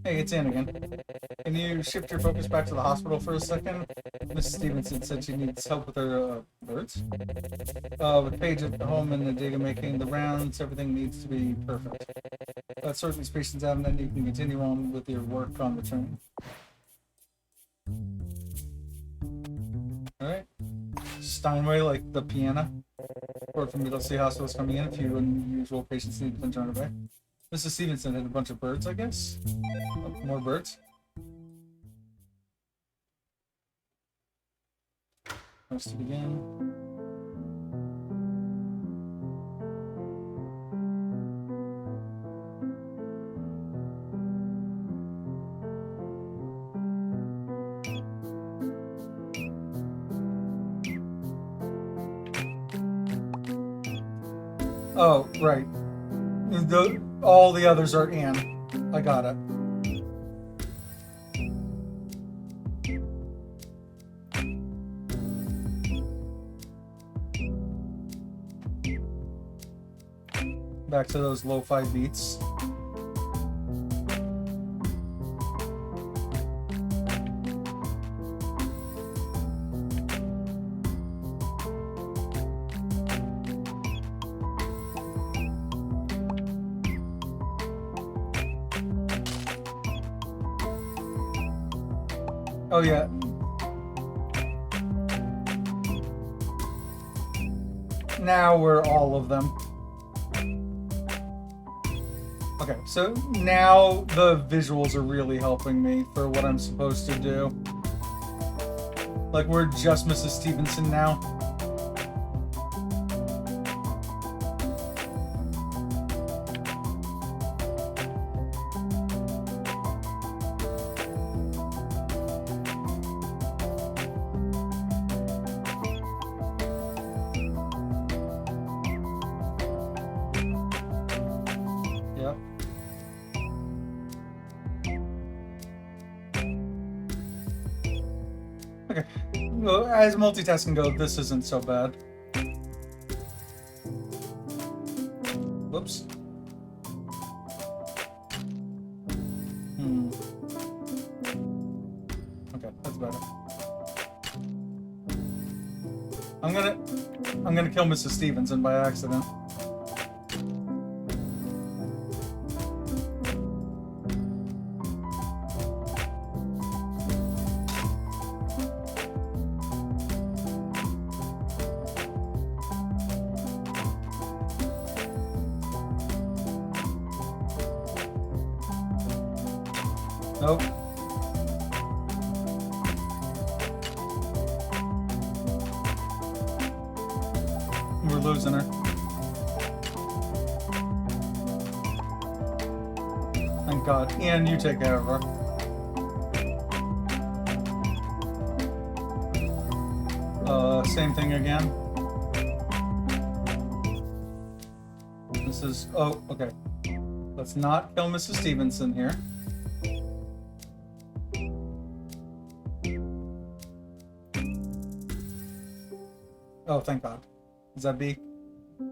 Hey, it's Ann again. Can you shift your focus back to the hospital for a second? Mrs. Stevenson said she needs help with her birds. With Paige at home and the data making the rounds, everything needs to be perfect. Let's sort these patients out and then you can continue on with your work on the train. Alright. Steinway, like the piano. Or from Middlesea Hospital is coming in. A few unusual patients need to be turned away. Mrs. Stevenson had a bunch of birds, I guess. Oh, more birds. Nice to begin. Oh, right. All the others are in. I got it. Back to those lo-fi beats. Oh yeah. Now we're all of them. Okay, so now the visuals are really helping me for what I'm supposed to do. Like, we're just Mrs. Stevenson now. Yep. Okay. Well, as multitasking goes, this isn't so bad. Whoops. Okay, that's better. I'm gonna kill Mrs. Stevenson by accident. Nope. We're losing her. Thank God. Ian, you take care of her. Same thing again. This is... Oh, okay. Let's not kill Mrs. Stevenson here. Oh, thank God. Is that B?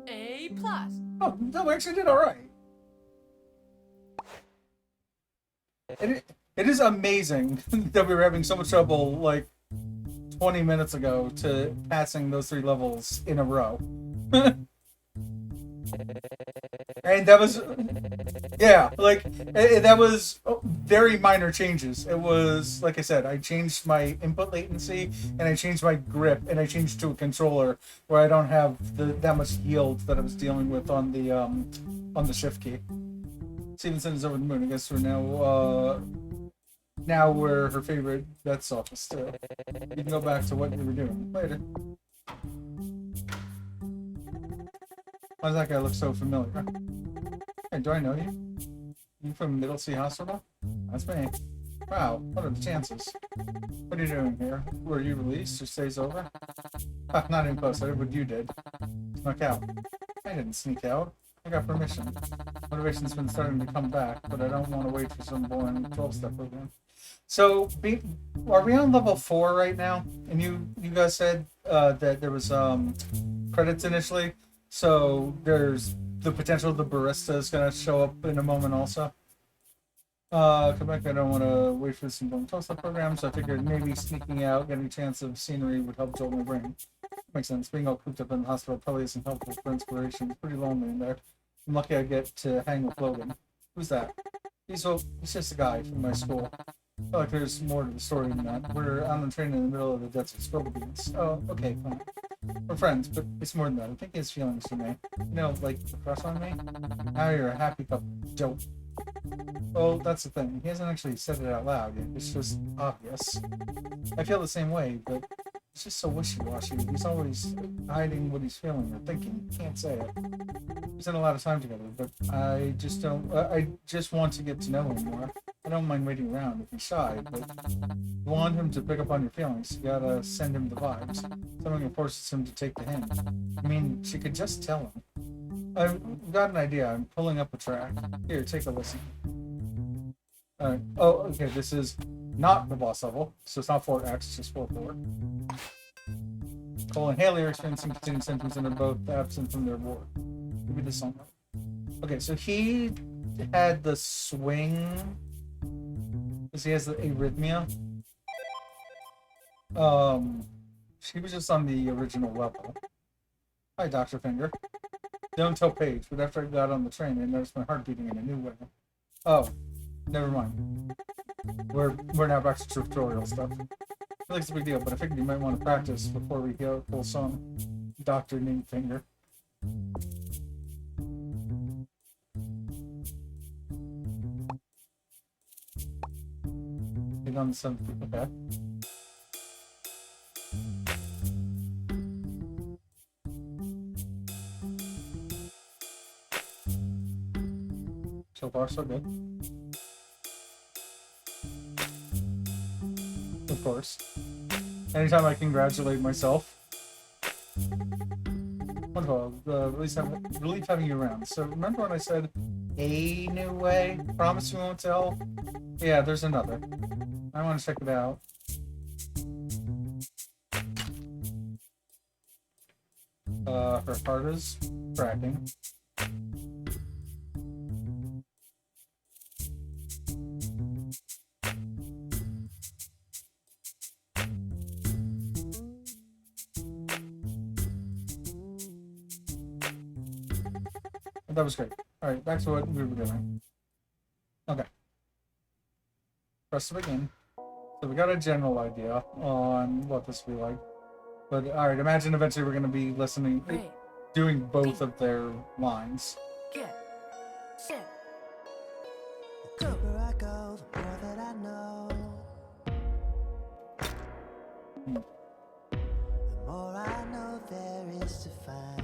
A plus. Oh, no, we actually did all right. It is amazing that we were having so much trouble, like, 20 minutes ago to passing those 3 levels in a row. And that was... Yeah, like, that was very minor changes. It was, like I said, I changed my input latency, and I changed my grip, and I changed to a controller where I don't have that much yield that I was dealing with on the shift key. Stevenson is over the moon. I guess we're now we're her favorite vet's office too. You can go back to what you were doing later. Why does that guy look so familiar? Hey, do I know you? You from Middlesea Hospital? That's me. Wow, what are the chances? What are you doing here? Were you released or stays over? Ah, not even close. I did what you did. Snuck out. I didn't sneak out. I got permission. Motivation's been starting to come back, but I don't want to wait for some boring 12-step program. So, are we on level 4 right now? And you guys said that there was credits initially, so there's the potential the barista is going to show up in a moment also. Come back, I don't want to wait for this important 12-step program, so I figured maybe sneaking out, getting a chance of scenery would help jolt my brain. Makes sense. Being all cooped up in the hospital probably isn't helpful for inspiration. It's pretty lonely in there. I'm lucky I get to hang with Logan. Who's that? He's just a guy from my school. I feel like there's more to the story than that. We're on the train in the middle of the desert scribble beans. Oh, okay, fine. We're friends, but it's more than that. I think he has feelings for me. You know, like a crush on me? Now you're a happy couple. Dope. Well, that's the thing. He hasn't actually said it out loud yet. It's just obvious. I feel the same way, but it's just so wishy-washy. He's always hiding what he's feeling or thinking. He can't say it. We spent a lot of time together, but I just don't... I just want to get to know him more. I don't mind waiting around if he's shy, but you want him to pick up on your feelings. You gotta send him the vibes. Something that forces him to take the hint. I mean, she could just tell him. I've got an idea. I'm pulling up a track. Here, take a listen. Alright. Oh, okay. This is not the boss level, so it's not 4X, it's just 4-4. Cole and Haley are experiencing continued symptoms and are both absent from their ward. Maybe this song. Okay, so he had the swing because he has the arrhythmia. She was just on the original level. Hi, Dr. Finger. Don't tell Paige, but after I got on the train, I noticed my heart beating in a new way. Oh, never mind. We're now back to tutorial stuff. I feel like it's a big deal, but I figured you might want to practice before we hear a full song. Dr. Neat Finger. Get on the 7th. Okay. So far, so good. Of course. Anytime I congratulate myself. Wonderful. Relief having you around. So remember when I said a new way? Promise you won't tell? Yeah, there's another. I want to check it out. Her heart is cracking. That was great. Alright, back to what we were doing. Okay. Press to begin. So we got a general idea on what this will be like. But alright, imagine eventually we're going to be listening, Ready, doing both of their lines. get, set, The go. deeper I go, the more that I know. The more I know there is to find.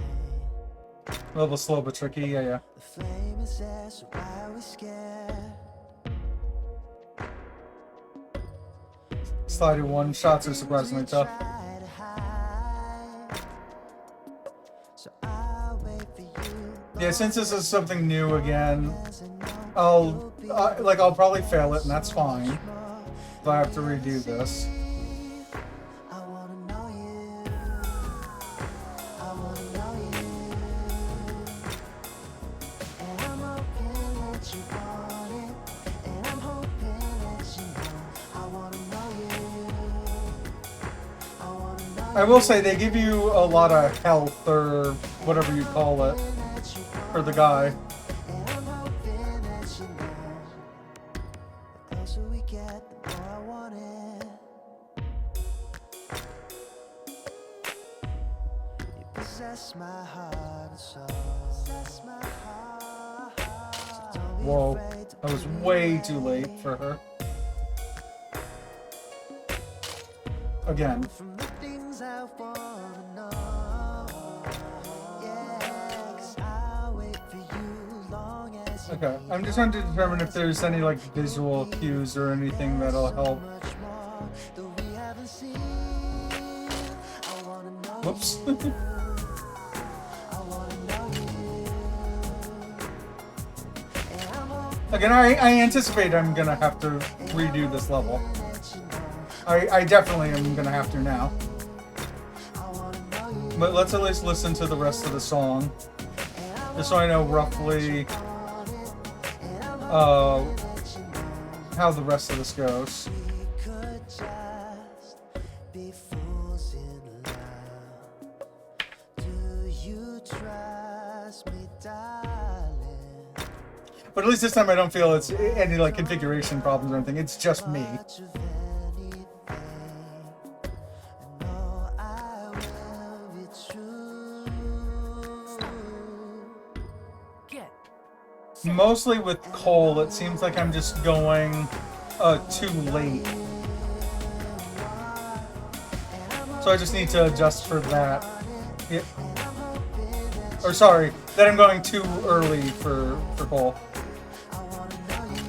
A little slow but tricky, yeah. The flame is there, so why are we scared? Sliding one shots are surprisingly tough. Try to hide. So I'll wait for you. Yeah, since this is something new again, I'll probably fail it, and that's fine. If I have to redo this. I wanna know you. I wanna know you. And I'm hoping that you want it. And I'm hoping that you know. I wanna know you. I wanna know I will say they give you a lot of health, or whatever you call it, for the guy. and I'm hoping that you know. The closer we get, the more I want it. You possess my heart and soul. Possess my heart. So don't be Whoa, afraid to I was put it way too away. late for her. Again. From the things I wanna know. Yeah, 'cause I'll wait for you long as you Okay, I'm just trying to determine if there's any like visual cues or anything that'll help. much more that we haven't seen. I wanna know Whoops. you. I wanna know you. And I'm hoping Again, I anticipate I'm gonna have to redo this level. that you know. I definitely am gonna have to now. I wanna know you. But let's at least listen to the rest of the song, just so I know roughly how the rest of this goes. We could just be fools in love. Do you trust me, darling? But at least this time I don't feel it's any like configuration problems or anything. It's just me. Much of anything. I know I will be true. Get, Mostly with Cole, it seems like I'm just going too late. So I just need to adjust for that. Yeah. Or sorry, that I'm going too early for Cole. I wanna know you.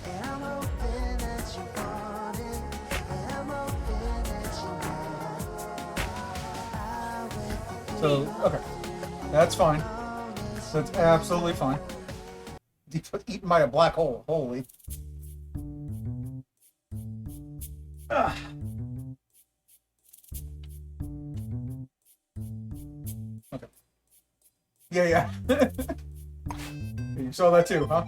And I'm hoping that you want it. And I'm hoping that you know. I wait for So, okay. That's fine. That's absolutely fine. Eaten by a black hole. Holy. Ah. Okay. Yeah. You saw that too, huh?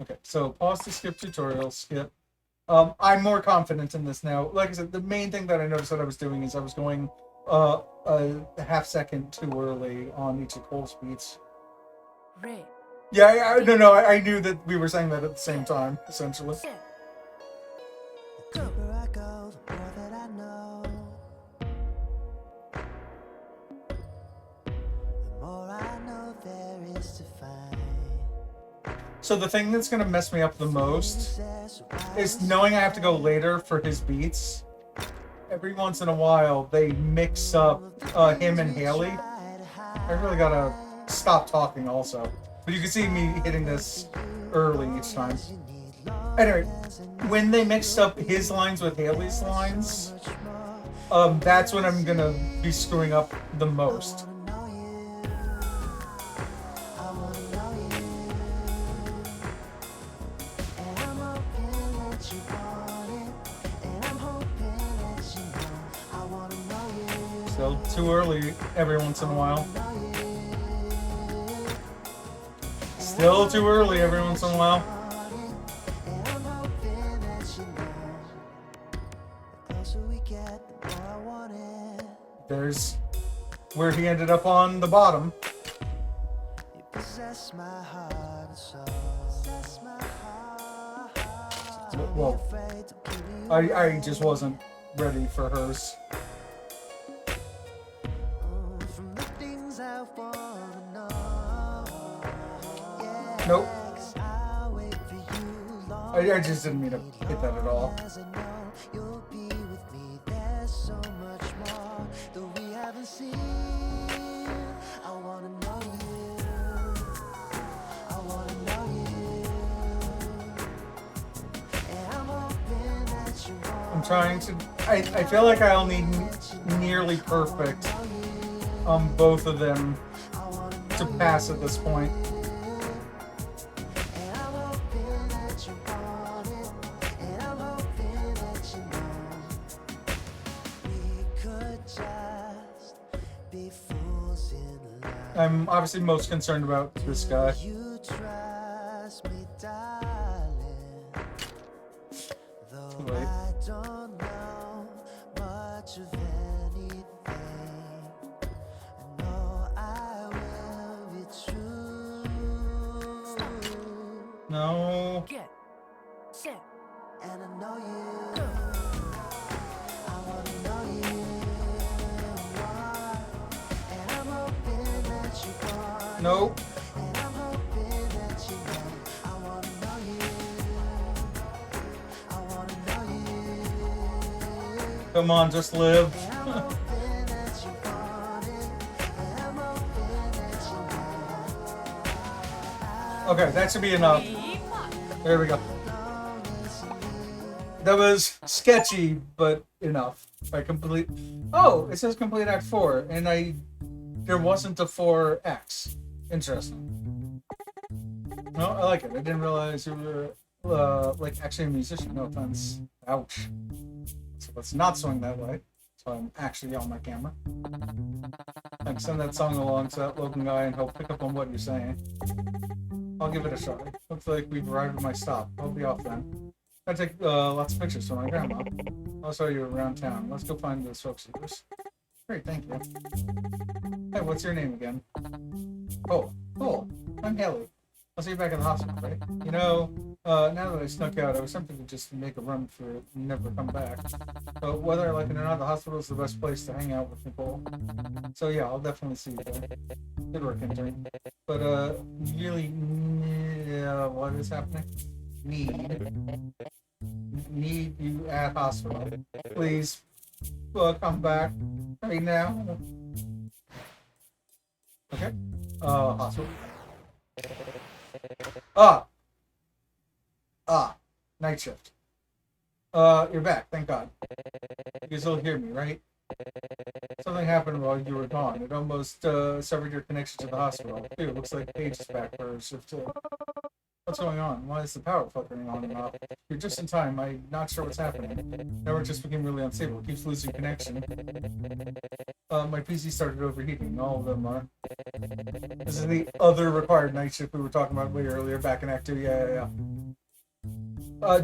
Okay, so pause to skip tutorial, skip. I'm more confident in this now. Like I said, the main thing that I noticed that I was doing is I was going a half second too early on each of Cole's beats. Red. Yeah, no, I knew that we were saying that at the same time, essentially. Set. The deeper I go, the more that I know. The more I know there is to find. So the thing that's gonna mess me up the most is knowing I have to go later for his beats. Every once in a while, they mix up him and Haley. I really gotta stop talking also. But you can see me hitting this early each time. Anyway, when they mixed up his lines with Haley's lines, that's when I'm gonna be screwing up the most. Still too early every once in a while. Still too early every once in a while. There's where he ended up on the bottom. Well, I just wasn't ready for hers. Nope. I just didn't mean to hit that at all. I'm trying to... I feel like I'll need nearly perfect on both of them to pass at this point. I'm obviously most concerned about this guy. Too late. No. Get. Set. And I know you. Go. I wanna know you more. And I'm hoping that you want. Nope. And I'm hoping that you know. I wanna know you. I wanna know you. Come on, just live. And I'm hoping that you want it. And I'm hoping that you know. Okay, that should be enough. There we go. That was sketchy, but enough. I complete. Oh, it says complete Act 4, and there wasn't a 4X. Interesting. No, I like it. I didn't realize you were like actually a musician. No offense. Ouch. So let's not swing that way. So I'm actually on my camera. I can send that song along to that local guy, and he'll pick up on what you're saying. I'll give it a shot. Looks like we've arrived at my stop. I'll be off then. I take lots of pictures for my grandma. I'll show you around town. Let's go find those folk seekers. Great, thank you. Hey, what's your name again? Oh, I'm Haley. I'll see you back at the hospital, right? You know, now that I snuck out, I was tempted to just make a run for it and never come back. But whether I like it or not, the hospital is the best place to hang out with Nicole. So yeah, I'll definitely see you there. Good work, intern. But really, what is happening? Need you at hospital. Please, come back right now. Okay. Hospital. Night shift. You're back. Thank God. You can still hear me, right? Something happened while you were gone. It almost severed your connection to the hospital. Phew, looks like Paige is back for her shift too. What's going on? Why is the power flickering on and off? You're just in time. I'm not sure what's happening. Network just became really unstable. It keeps losing connection. My PC started overheating. All of them are. This is the other required night shift we were talking about way earlier back in Act 2. Yeah.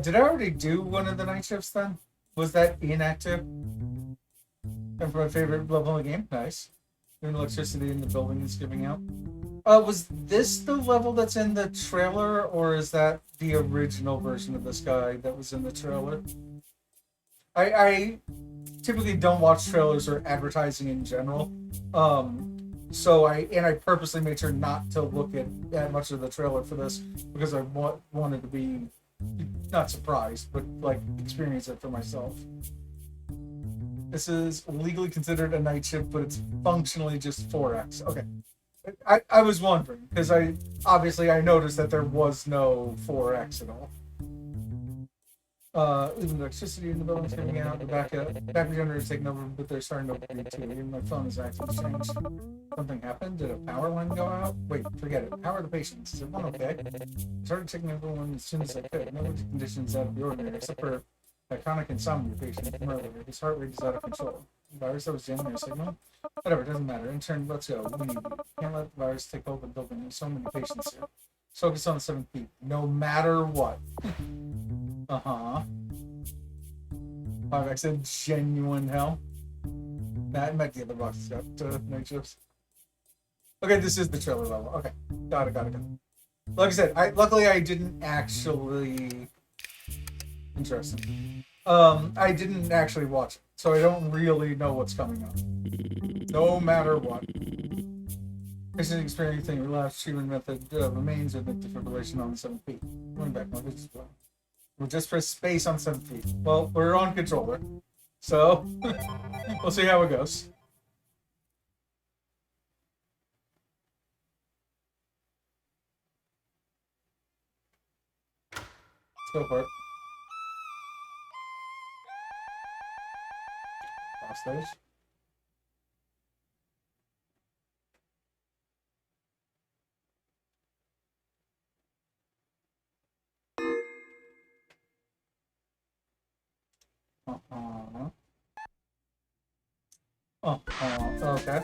Did I already do one of the night shifts then? Was that in Act 2? And for my favorite level in the game? Nice. Doing electricity in the building is giving out. Was this the level that's in the trailer, or is that the original version of this guy that was in the trailer? I typically don't watch trailers or advertising in general. So I purposely made sure not to look at much of the trailer for this because I wanted to be not surprised, but like experience it for myself. This is legally considered a night shift, but it's functionally just 4x. Okay. I was wondering, because I noticed that there was no 4x at all. Even electricity in the building's giving out. The backup generator's taking over, but they're starting to overheat too. Even my phone is actually changed. Something happened? Did a power line go out? Wait, forget it. How are the patients? Is everyone okay? I started checking everyone as soon as I could. No conditions out of the ordinary, except for a chronic insomnia patient from earlier. His heart rate is out of control. The virus that was jamming your signal? Whatever, it doesn't matter. Intern, let's go. We need you. Can't let the virus take over the building. There's so many patients here. Focus on the 7 feet. No matter what. Uh-huh. 5x in genuine hell. Nah, it might be the box got night shifts. Okay, this is the trailer level. Okay. Got it. Like I said, luckily I didn't actually... Interesting. I didn't actually watch it, so I don't really know what's coming up. No matter what. Patient experiencing relapse treatment method remains with the defibrillation on 7 feet. Going back, my vision's blind. We'll just press space on 7 feet. Well, we're on controller, so we'll see how it goes. Let's go for it. Cross stage. Okay.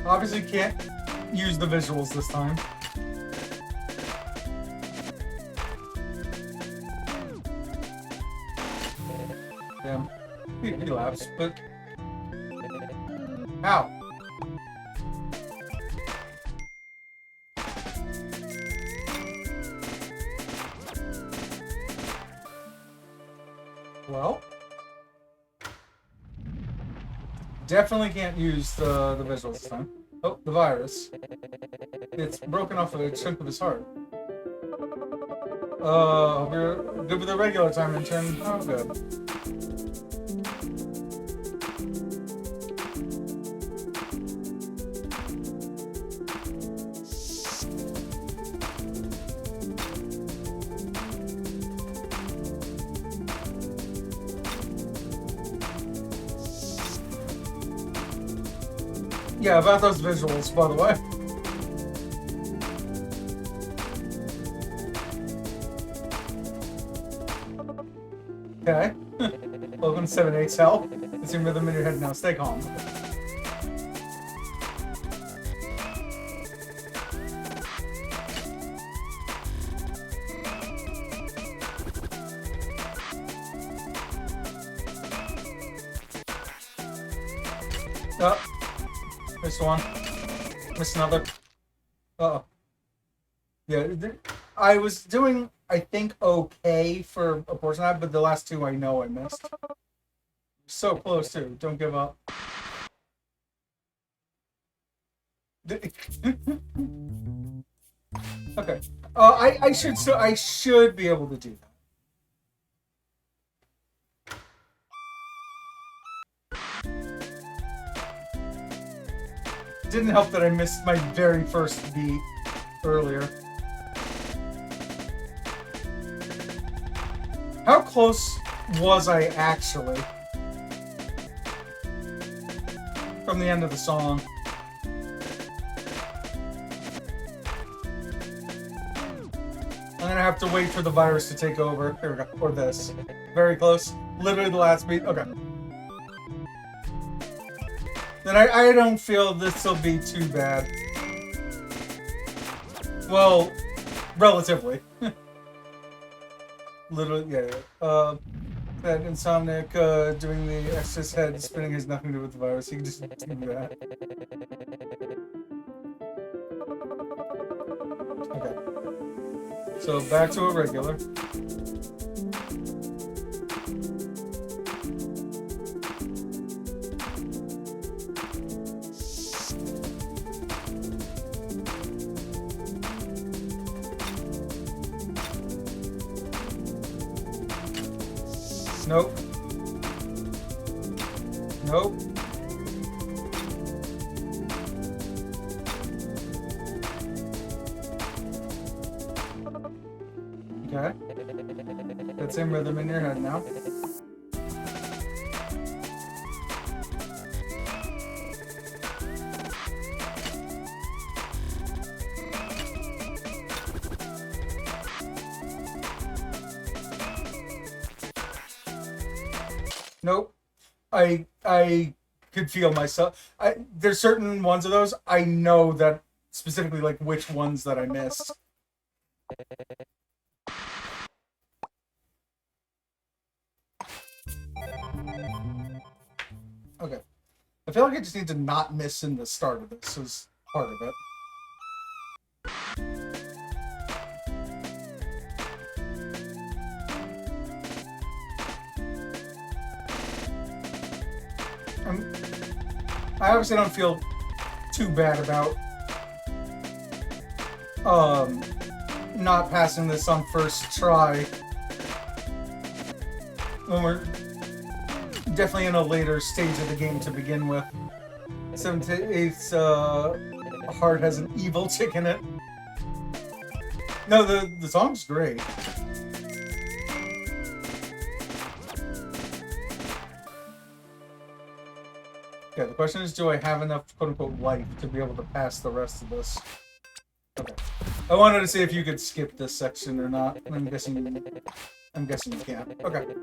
Obviously can't use the visuals this time. Damn. He relapsed, but... Ow! Well... Definitely can't use the visuals this time. Oh, the virus. It's broken off a chunk of his heart. We're good with the regular time intern. Oh, good. Yeah, about those visuals, by the way. Okay. Welcome to 7/8's hell. It's your rhythm in your head now. Stay calm. Oh. Missed one. Missed another. Uh-oh. Yeah, I was doing, I think, okay for a portion of that, but the last two I know I missed. So close, too. Don't give up. Okay. I should be able to do that. didn't help that I missed my very first beat earlier. How close was I actually from the end of the song? I'm gonna have to wait for the virus to take over. Here we go. Or this. Very close. Literally the last beat. Okay. Then I don't feel this will be too bad. Well, relatively. Literally, yeah. That Insomniac doing the exorcist head spinning has nothing to do with the virus. He can just do that. Okay. So back to a regular. Nope. Nope. Okay. That same rhythm in your head now. Nope. I could feel myself. There's certain ones of those I know that specifically like which ones that I missed. Okay. I feel like I just need to not miss in the start of this as part of it. I obviously don't feel too bad about not passing this on first try when we're definitely in a later stage of the game to begin with. 7th to 8's heart has an evil tick in it. No, the song's great. Yeah, the question is, do I have enough quote-unquote life to be able to pass the rest of this? Okay. I wanted to see if you could skip this section or not. I'm guessing you can't. Okay. Okay.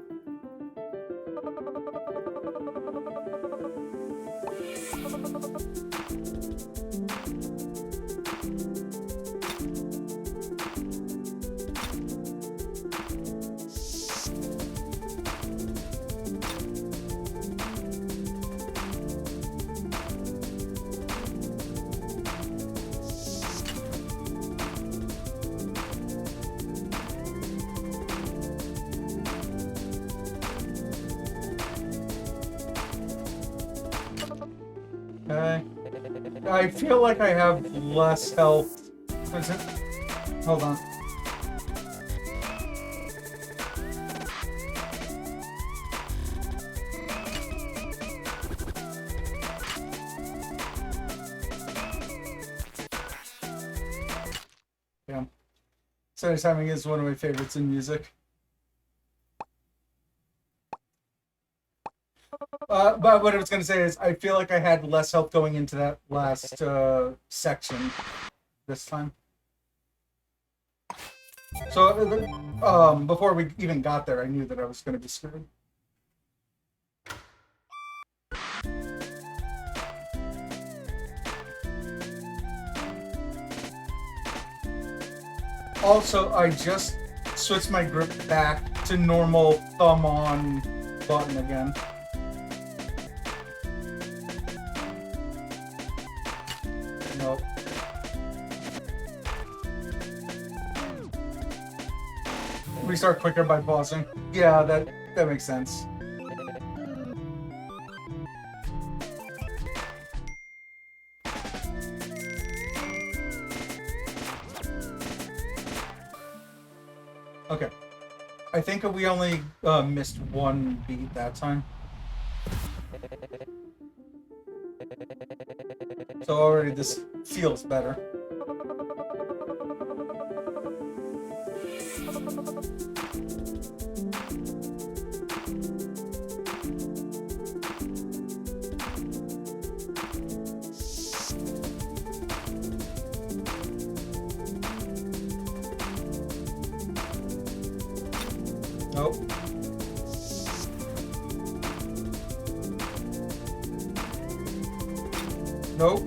I feel like I have less health. What is it? Hold on. Yeah. Sunny timing is one of my favorites in music. But what I was going to say is, I feel like I had less help going into that last section this time. So, before we even got there, I knew that I was going to be screwed. Also, I just switched my grip back to normal thumb on button again. Nope. Restart quicker by pausing. Yeah, that makes sense. Okay. I think we only missed one beat that time. So already this feels better. Nope. Nope.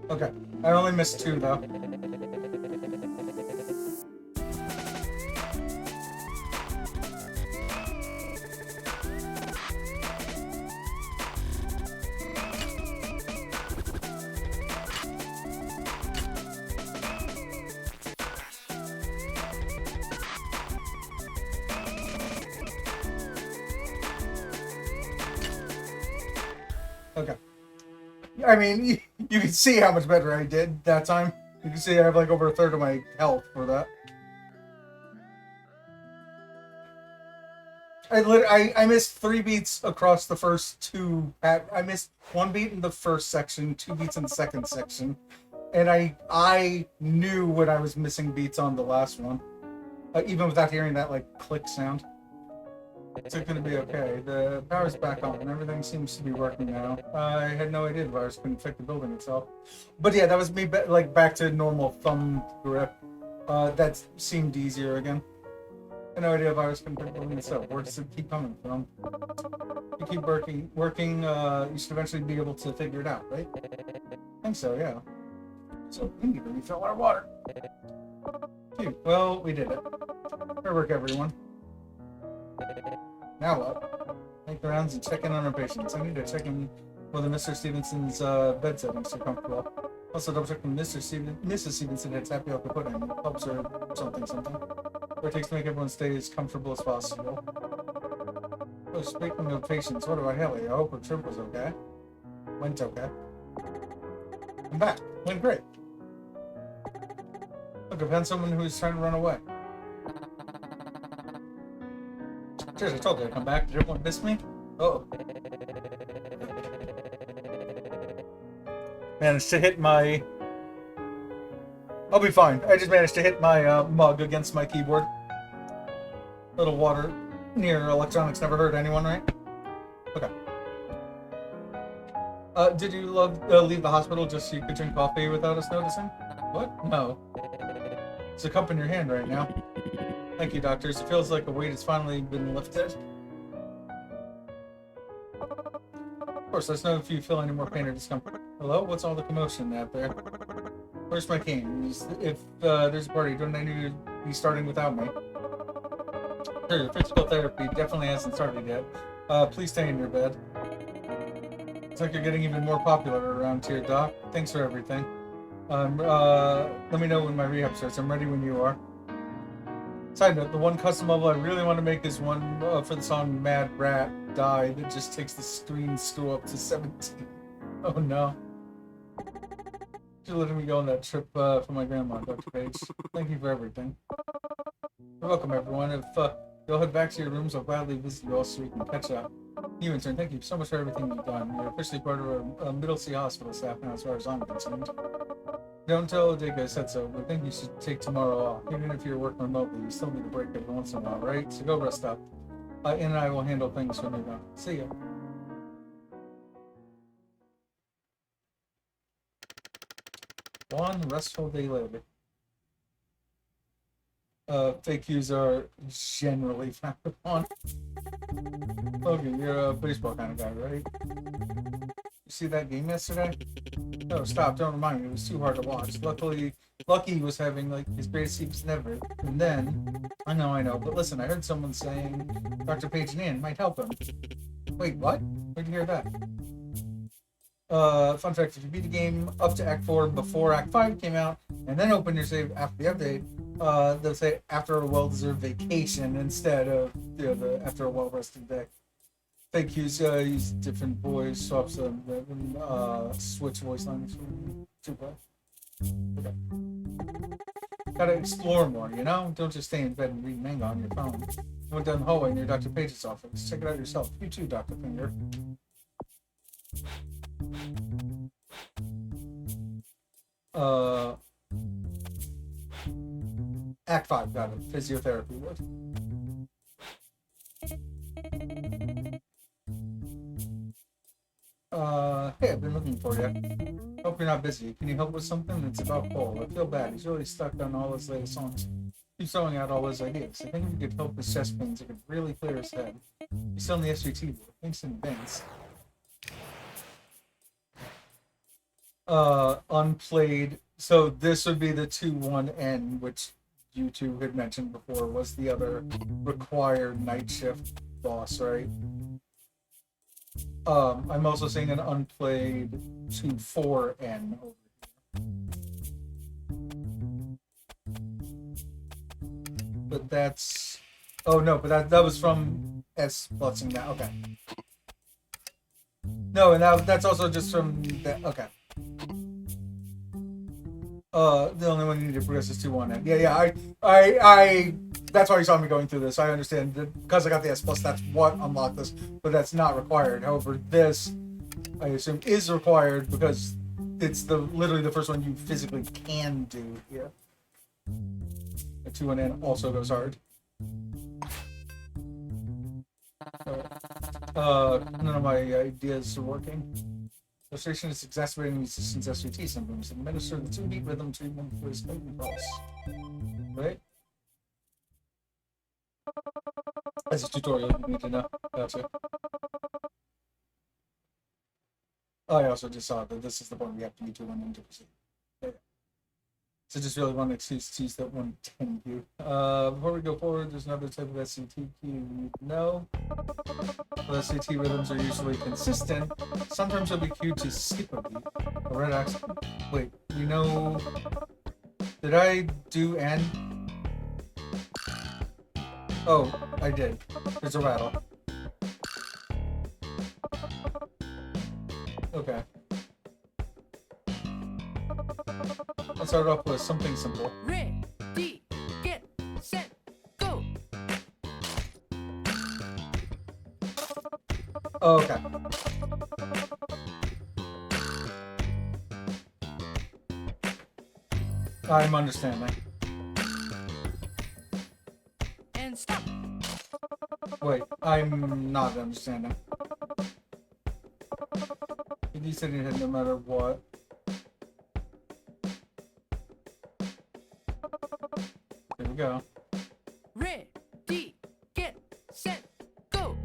Okay. I only missed 2 though. Okay. I mean, you can see how much better I did that time. You can see I have like over a third of my health for that. I missed 3 beats across the first 2. I missed 1 beat in the first section, 2 beats in the second section, and I knew when I was missing beats on the last one, even without hearing that like click sound. It's gonna be okay. The power's back on and everything seems to be working now. I had no idea the virus couldn't affect the building itself. But yeah, that was me like back to normal thumb grip. That seemed easier again. I had no idea the virus couldn't affect the building itself. Where does it keep coming from? You keep working, you should eventually be able to figure it out, right? I think so, yeah. So we need to refill our water. Phew, well, we did it. Fair work, everyone. Now what? Make the rounds and check in on our patients. I need to check in whether Mr. Stevenson's bed settings are comfortable. Also double check when Mrs. Stevenson had tapioca pudding. Helps her something. What it takes to make everyone stay as comfortable as possible. Oh, speaking of patients, what about Haley? I hope her trip was okay. Went okay. I'm back. Went great. Look, I found someone who's trying to run away. Cheers, I told you I'd come back. Did everyone miss me? Oh. Managed to hit my... I'll be fine. I just managed to hit my mug against my keyboard. Little water near electronics never hurt anyone, right? Okay. Did you leave the hospital just so you could drink coffee without us noticing? What? No. It's a cup in your hand right now. Thank you, doctors. It feels like a weight has finally been lifted. Of course, let's know if you feel any more pain or discomfort. Hello? What's all the commotion out there? Where's my cane? If there's a party, don't I need to be starting without me? Sure, your physical therapy definitely hasn't started yet. Please stay in your bed. It's like you're getting even more popular around here, Doc. Thanks for everything. Let me know when my rehab starts. I'm ready when you are. Side note, the one custom level I really want to make is one for the song Mad Rat Die that just takes the screen score up to 17. Oh no. You're letting me go on that trip for my grandma, Dr. Page. Thank you for everything. You're welcome, everyone. If you'll head back to your rooms, I'll gladly visit you all so we can catch up. You, intern, thank you so much for everything you've done. You're officially part of our Middlesea Hospital staff now, as far as I'm concerned. Don't tell Dick I said so, but I think you should take tomorrow off. Even if you're working remotely, you still need a break every once in a while, right? So go rest up. Ian and I will handle things from here on. See ya. One restful day later. Fake cues are generally frowned upon. Logan, you're a baseball kind of guy, right? You see that game yesterday? No, stop, don't remind me. It was too hard to watch. Lucky was having, like, his greatest season ever. And then, I know, but listen, I heard someone saying Dr. Page and Ian might help him. Wait, what? Where'd you hear that? Fun fact, if you beat the game up to Act 4 before Act 5 came out, and then open your save after the update, they'll say after a well-deserved vacation instead of after a well-rested day. Fake cues use different voice swaps switch voice lines. Okay. Gotta explore more, you know? Don't just stay in bed and read manga on your phone. You went down the hallway near Dr. Page's office. Check it out yourself. You too, Dr. Finger. Act 5, got it. Physiotherapy ward. Hey, I've been looking for you. Hope you're not busy. Can you help with something? It's about Cole. I feel bad. He's really stuck on all his latest songs. He's throwing out all his ideas. I think if you could help with chest pains, it could really clear his head. He's still in the SVT board. Thanks in advance. Unplayed. So this would be the 2-1N, which you two had mentioned before, was the other required night shift boss, right? I'm also seeing an unplayed 2-4N over here. But that's... Oh no, but that was from S Blutzing now. Okay. No, and that's also just from that. Okay. The only one you need to progress is 2-1N. Yeah, I that's why you saw me going through this. I understand that because I got the S+, that's what unlocked this, but that's not required. However, this, I assume, is required because it's literally the first one you physically can do here. The 2-1N also goes hard. None of my ideas are working. Frustration is exacerbating musician's SVT symptoms. Administer the 2-beat rhythm treatment for his pain pulse. Right? That's a tutorial you need to know. Gotcha. I also just saw that this is the point we have to be 2-1N to proceed. So just really one excuse to use that 110 queue. Before we go forward, there's another type of SCT queue you need to know. Well, SCT rhythms are usually consistent. Sometimes they'll be queued to skip a beat. A red accent. Wait, you know... Did I do N? Oh, I did. There's a rattle. Okay. Let's start off with something simple. Ready, get, set, go. Oh, okay. I'm understanding. And stop. Wait, I'm not understanding. You said you hit no matter what. Here we go. Ready, get, set, go.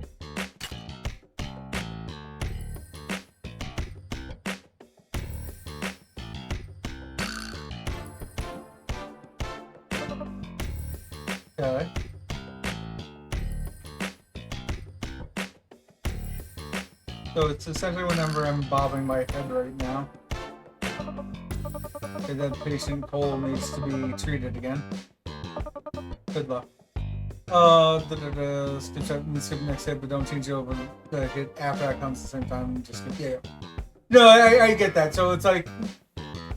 Okay. So it's essentially whenever I'm bobbing my head right now. Okay, that patient Cole needs to be treated again. Good luck. Skip next hit, but don't change it over the hit after that comes at the same time. Just skip, yeah. No, I get that. So it's like,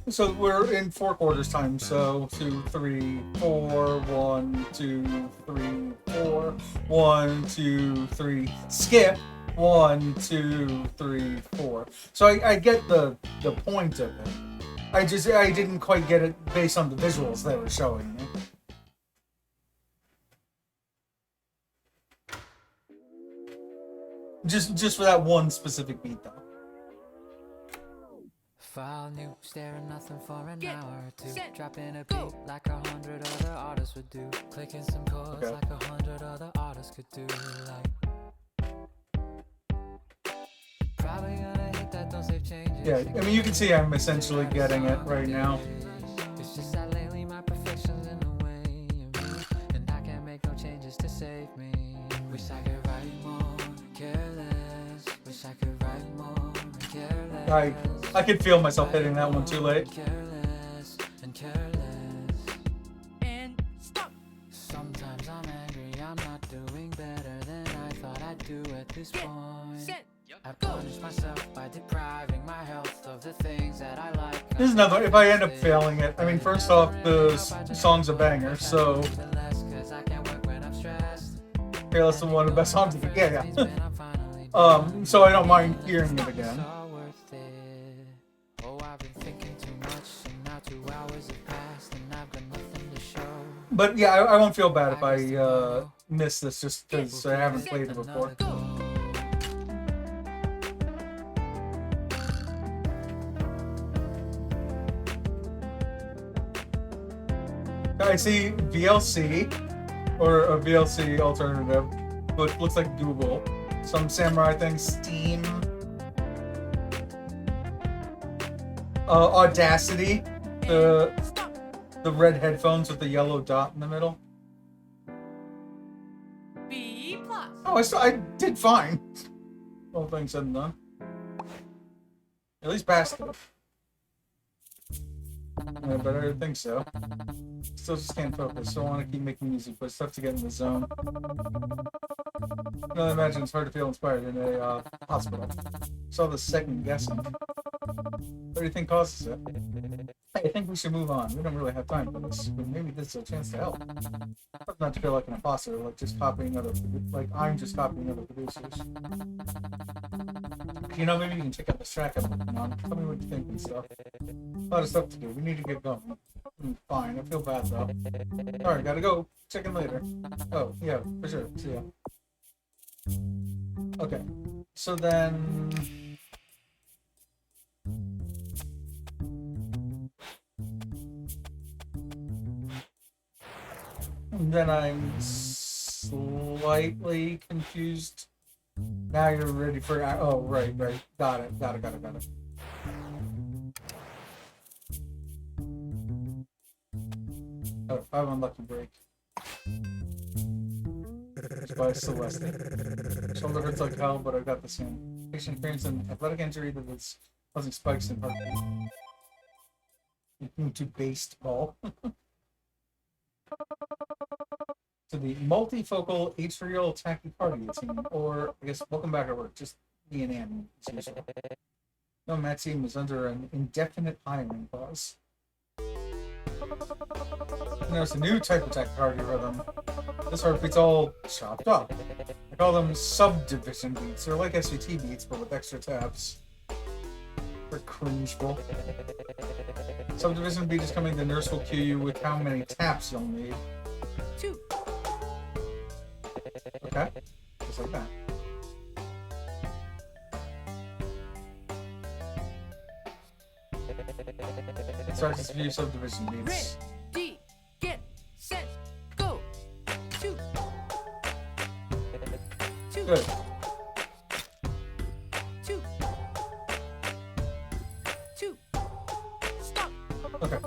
so we're in 4 quarters time. So 2, 3, 4, 1, 2, 3, 4, 1, 2, 3, skip. 1, 2, 3, 4. So I get the point of it. I didn't quite get it based on the visuals they were showing me. Just for that one specific beat though. File new, staring nothing for an Get, hour or two. set, Dropping a go. beat like 100 other artists would do. Clicking some chords Okay. like 100 other artists could do. Like, probably gonna hit that, don't save changes. Yeah, I mean you can see I'm essentially getting it right now. It's just that lately my perfection's in the way of me, and I can't make no changes to save me. Wish I could write more, careless. Wish I could write more, careless. I could feel myself hitting that one too late. Careless and careless. And stop. Sometimes I'm angry, I'm not doing better than I thought I'd do at this Get, point. set, I punish myself by depriving my health of the things that I like. This is another. If I end up failing it, I mean, first off, the song's a banger, so Cause I can't work when I'm stressed. Fearless is one of the best songs of the yeah. So I don't mind hearing it again. So worth it. Oh, I've been thinking too much, and now 2 hours have passed, and I've got nothing to show. But yeah, I won't feel bad if I miss this just because I haven't played it before. I see VLC, or a VLC alternative, which looks like Google. Some samurai things, Steam. Audacity, the red headphones with the yellow dot in the middle. B plus. Oh, I did fine. All things said and done. At least passed it. Yeah, but I think so. Still just can't focus, so I want to keep making music, but it's tough to get in the zone. I imagine it's hard to feel inspired in a hospital. So the second guessing. What do you think causes it? Hey, I think we should move on. We don't really have time for this, but maybe this is a chance to help. Not to feel like an imposter, like just copying other, like I'm just copying other producers. You know, maybe you can check out this track I'm working on. Tell me what you think and stuff. A lot of stuff to do. We need to get going. Fine. I feel bad though. Alright, gotta go. Check in later. Oh, yeah, for sure. See ya. Okay. So then. Then I'm slightly confused. Now you're ready for. Oh, right. Got it. Oh, 5 on Lucky Break. It's by Celeste. Shoulder hurts like hell, but I got the same. Patient experienced an athletic injury that is causing spikes in heartbeat. Into baseball. To the multifocal atrial tachycardia team, or I guess welcome back at work. Just me and Annie, as usual. No, Matt team is under an indefinite hiring clause. And there's a new type of tachycardia rhythm. This heartbeat's all chopped up. I call them subdivision beats. They're like SVT beats, but with extra taps. They're cringeful. Subdivision beat is coming. The nurse will cue you with how many taps you'll need. 2. Okay, just like that. Starts to view subdivision beats. Ready, get, set, go. 2. 2. Good. 2. 2. Stop. Okay.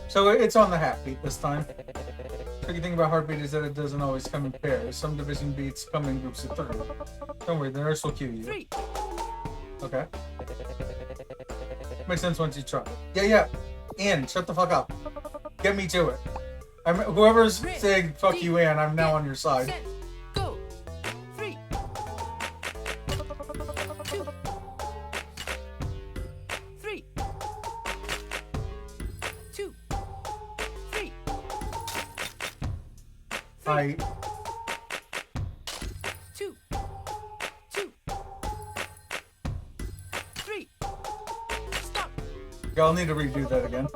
So it's on the half beat this time. Tricky thing about heartbeat is that it doesn't always come in pairs. Some division beats come in groups of 3. Don't worry, the nurse will cue you. 3. Okay. Makes sense once you try it. Yeah. Ann, shut the fuck up. Get me to it. Whoever's saying fuck you, Ann, I'm now on your side. Set, go. 3. 2. 3. 2. 3. I 2. 2. 3. Stop. I'll need to redo that again.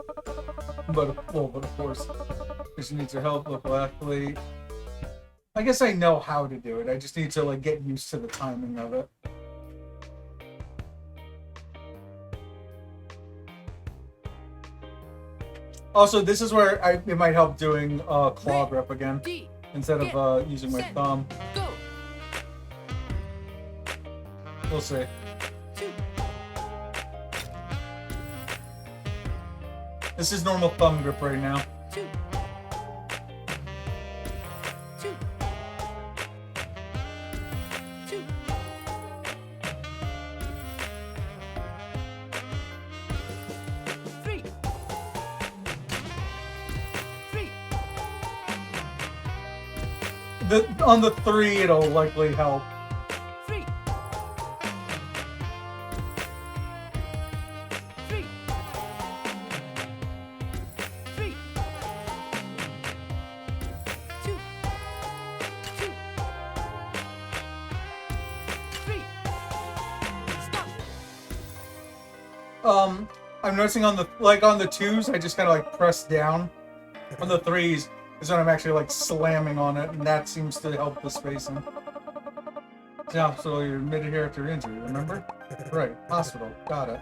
But of course, just needs your help, local athlete. I guess I know how to do it. I just need to like get used to the timing of it. Also, this is where it might help doing claw grip again D. instead of using my Set. thumb. Go. We'll see. 2. This is normal thumb grip right now. 2. 2. 2. 3. 3. On the 3, it'll likely help. 3. I'm noticing on the on the 2s, I just kind of like press down. On the 3s is when I'm actually like slamming on it, and that seems to help the spacing. Yeah, so you're admitted here after injury, remember? Right, hospital, got it.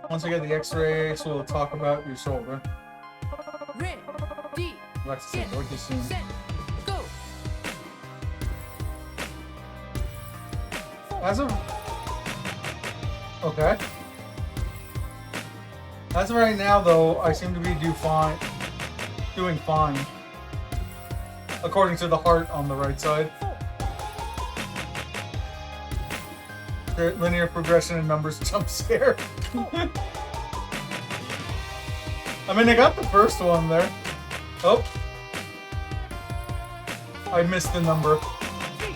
Once I get the X-rays, we'll talk about your shoulder. Ready, Alexis, get, talk to you soon. set, go. As of okay. As of right now, though, I seem to be doing fine. According to the heart on the right side. The linear progression in numbers jump scare. I mean, I got the first one there. Oh. I missed the number. 3,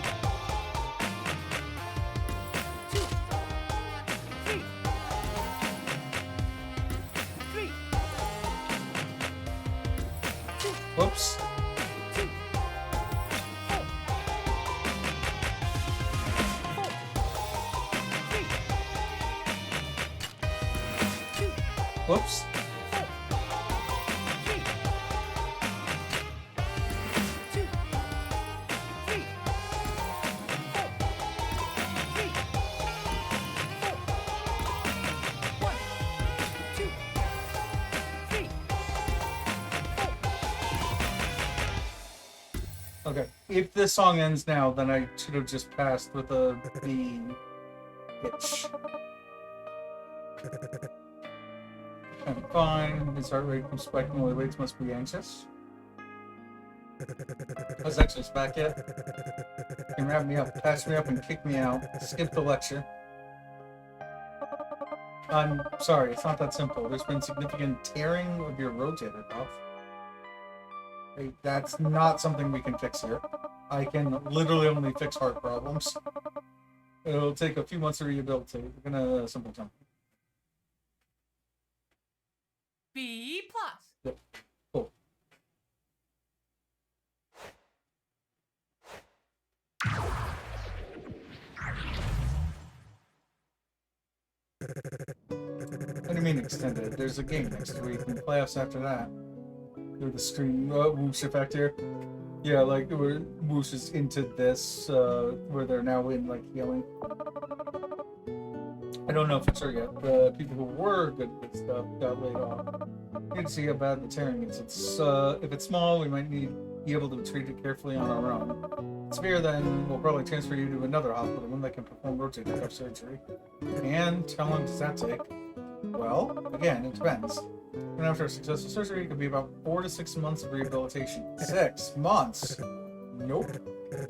2, 3, 3, 2, Whoops. 2, 4, 4, 3, 2, Whoops. 4, 3, 2, 3, 4, 3, 4, 1, 2, 3, 4. Okay. If this song ends now, then I should have just passed with a B pitch. I'm fine. His heart rate keeps spiking while he waits. Must be anxious. Has Exodus back yet? You can wrap me up, patch me up, and kick me out. Skip the lecture. I'm sorry, it's not that simple. There's been significant tearing of your rotator cuff. Hey, that's not something we can fix here. I can literally only fix heart problems. It'll take a few months to rehabilitate. We're gonna simple jump. B plus. Yep. Cool. What do you mean extended? There's a game next week and playoffs after that. Do the stream whoosh effect here. Yeah, like where whoosh is into this, where they're now in like healing. I don't know for sure yet. The people who were good at this stuff got laid off. We need to see how bad the tearing is. If it's small, we might be able to treat it carefully on our own. If it's severe, then we'll probably transfer you to another hospital, one that can perform rotator cuff surgery. And how long does that take? Well, again, it depends. And after a successful surgery, it could be about 4 to 6 months of rehabilitation. 6 months? Nope.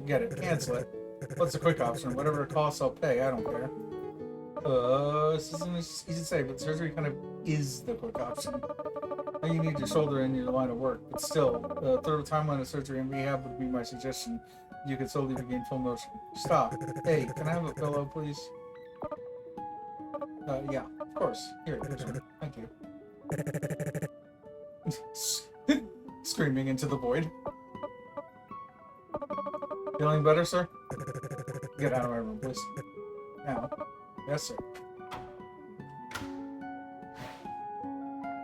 Get it. Cancel it. What's the quick option? Whatever it costs, I'll pay. I don't care. This isn't easy to say, but surgery kind of is the quick option. Now you need your shoulder in your line of work, but still, a third of timeline of surgery and rehab would be my suggestion. You could slowly regain full motion. Stop. Hey, can I have a pillow, please? Yeah, of course. Here, here's one. Thank you. Screaming into the void. Feeling better, sir? Get out of my room, please. Now. Yes, sir.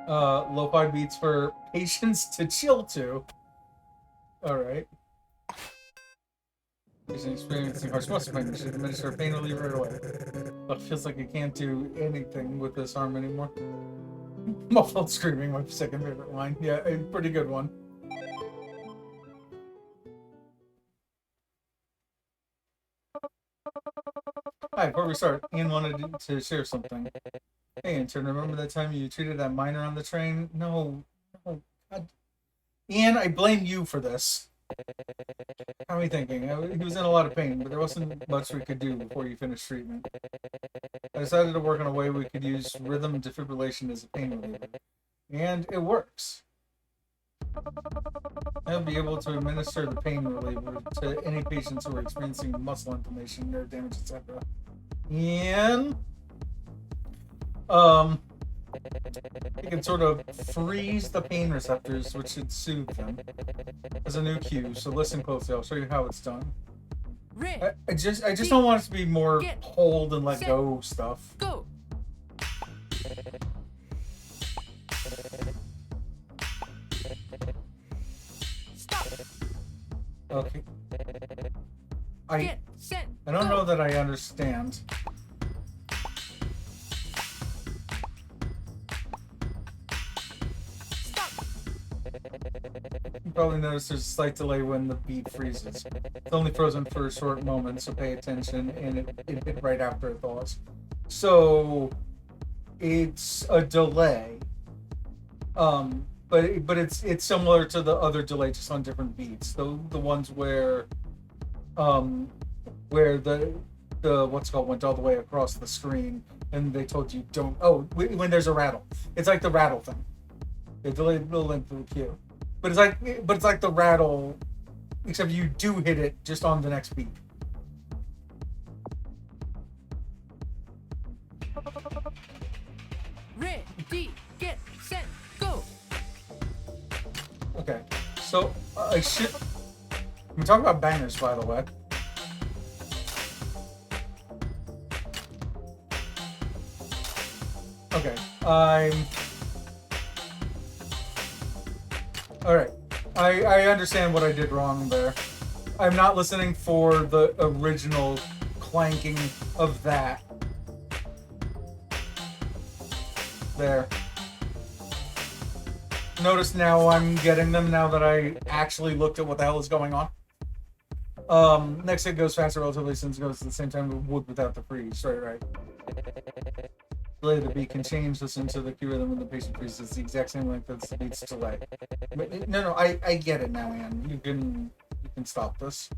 Lo-fi beats for patients to chill to. Alright. He's experiencing harsh muscle pain. You should administer a pain reliever right away. But it feels like I can't do anything with this arm anymore. Muffled screaming, my second favorite line. Yeah, a pretty good one. Hi, before we start, Ian wanted to share something. Hey, intern, remember that time you treated that miner on the train? No, God. Ian, I blame you for this. How are you thinking? He was in a lot of pain, but there wasn't much we could do before you finished treatment. I decided to work on a way we could use rhythm defibrillation as a pain reliever. And it works. I'll be able to administer the pain reliever to any patients who are experiencing muscle inflammation, nerve damage, etc. And you can sort of freeze the pain receptors, which should soothe them. As a new cue, so listen closely. I'll show you how it's done. I just don't want it to be more hold and let go stuff. Go. Okay. I Get set. don't go. know that I understand. Stop. You probably notice there's a slight delay when the beat freezes. It's only frozen for a short moment, so pay attention, and it hit right after it thaws. So it's a delay. But it's similar to the other delay, just on different beats. The ones where the what's it called went all the way across the screen, and they told you don't. Oh, when there's a rattle, it's like the rattle thing. They delayed the length of the queue, but it's like the rattle, except you do hit it just on the next beat. Ready, get set, go. Okay, so I should. I'm talking about bangers, by the way. Okay, Alright. I understand what I did wrong there. I'm not listening for the original clanking of that. There. Notice now I'm getting them now that I actually looked at what the hell is going on. Next it goes faster relatively since it goes at the same time it would without the freeze. Right. Delay of the beat can change. Listen to the cue rhythm when the patient freezes. It's the exact same length as the beat's delay. But, no, I get it now, Anne. You can stop this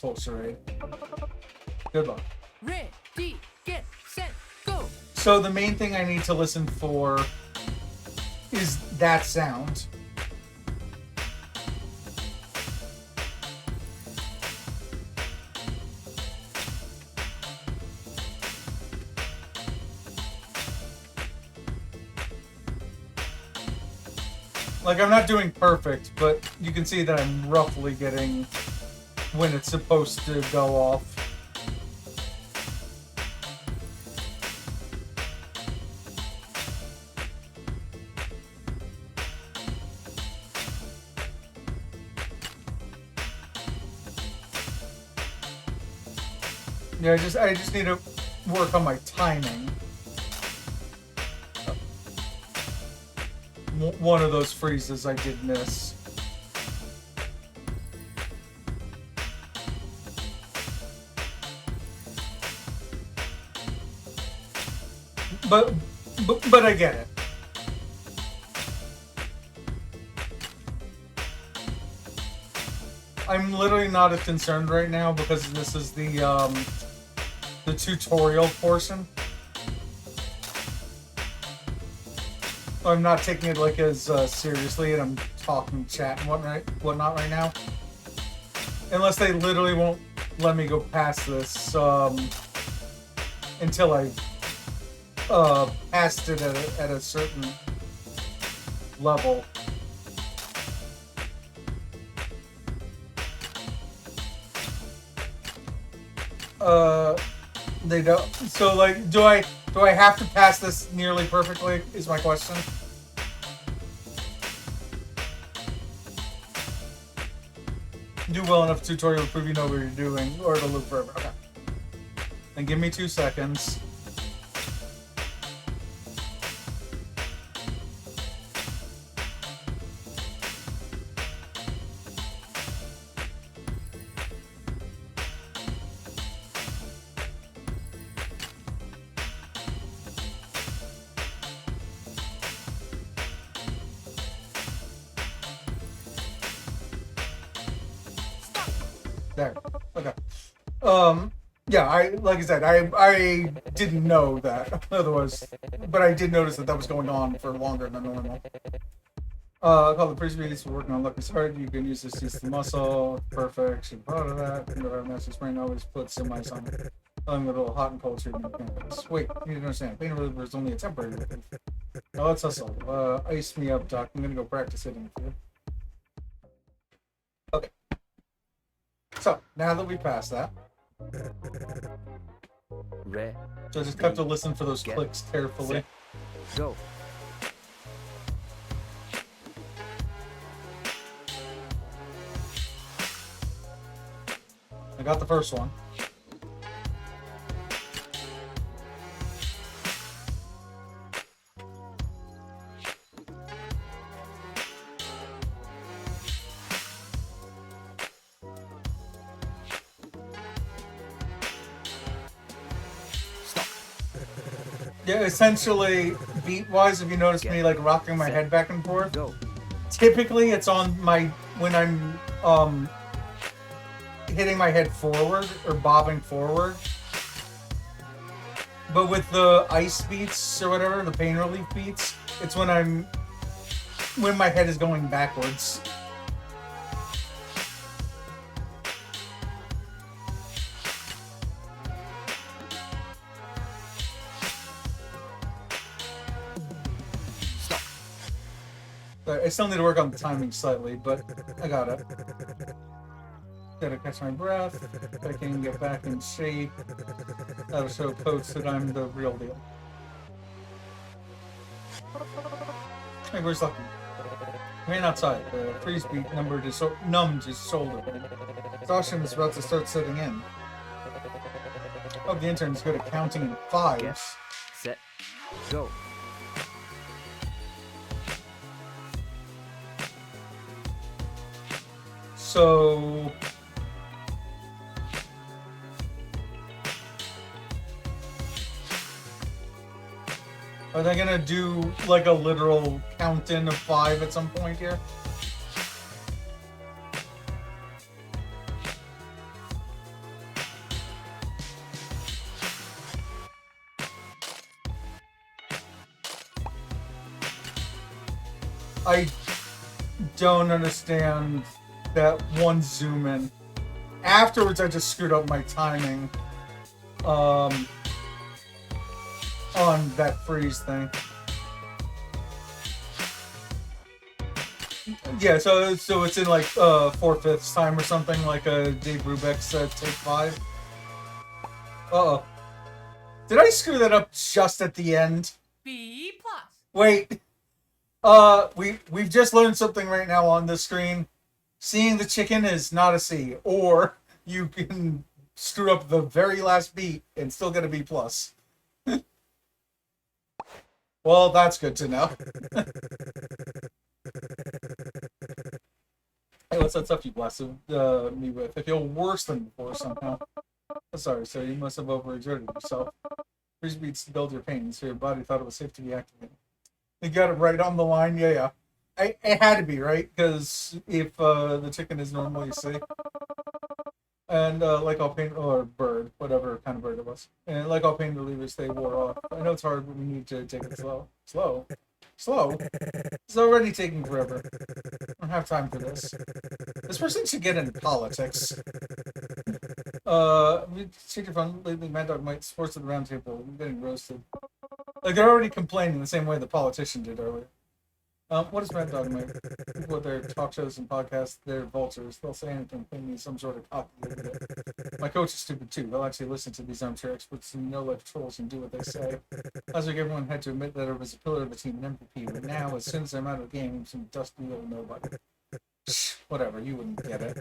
whole charade. Good luck. Ready, get set, go. So the main thing I need to listen for is that sound. Like, I'm not doing perfect, but you can see that I'm roughly getting when it's supposed to go off. Yeah, I just need to work on my timing. One of those freezes I did miss. But I get it. I'm literally not as concerned right now because this is the tutorial portion. I'm not taking it like as seriously, and I'm talking chat and whatnot right now. Unless they literally won't let me go past this until I passed it at a certain level. They don't. So, like, do I have to pass this nearly perfectly? Is my question. Do well enough tutorial to prove you know what you're doing, or to loop forever. Okay. Then give me 2 seconds. There. Okay. Yeah, like I said, I didn't know that. Otherwise, but I did notice that was going on for longer than normal. Call the previous for working on Lucky's Heart. You can use this to the muscle. Perfect. Should be proud of that. You know, our master spring always puts some ice on it. With a little hot and cold treatment. Wait, you need to understand. Pain reliever is only a temporary relief. Now let's hustle. Ice me up, Doc. I'm gonna go practice hitting for you. Okay. So, now that we passed that, so I just have to listen for those clicks carefully. Go. got the first one. Yeah, essentially, beat-wise, if you notice me like rocking my head back and forth, Go. typically it's on my when I'm hitting my head forward or bobbing forward. But with the ice beats or whatever, the pain relief beats, it's when my head is going backwards. I still need to work on the timing slightly, but I got it. Gotta catch my breath. I can get back in shape. That'll show Coach that I'm the real deal. Hey, where's Lucky? Ran outside. The freeze beat numbed his shoulder. Caution is about to start setting in. Oh, the intern's good at counting in fives. Get set, go. So are they gonna do like a literal count in of 5 at some point here? I don't understand that one zoom in. Afterwards, I just screwed up my timing on that freeze thing. Yeah, so it's in like 4/5 time or something, like a Dave Brubeck's Take 5. Uh-oh. Did I screw that up just at the end? B plus. Wait. We've just learned something right now on the screen. Seeing the chicken is not a C, or you can screw up the very last beat and still get a B plus. Well, that's good to know. Hey, what's that stuff you blasted me with? I feel worse than before somehow. Sorry, sir, you must have overexerted yourself. Freeze beats to build your pain, so your body thought it was safe to be activated. You got it right on the line, yeah. It had to be, right? Because if the chicken is normally safe. And like all pain, or bird, whatever kind of bird it was. And like all pain relievers, they wore off. I know it's hard, but we need to take it slow. Slow? It's already taking forever. I don't have time for this. This person should get into politics. Take your fun. Lately, Mad Dog might sports at the round table. I'm getting roasted. Like, they're already complaining the same way the politician did earlier. What does Mad Dog make? With their talk shows and podcasts, they're vultures. They'll say anything, think me some sort of cocky idiot. My coach is stupid too. They'll actually listen to these armchair experts and no-life trolls and do what they say. Last week, everyone had to admit that it was a pillar of the team and MVP, but now, as soon as I'm out of the game, some dusty little nobody. Whatever, you wouldn't get it.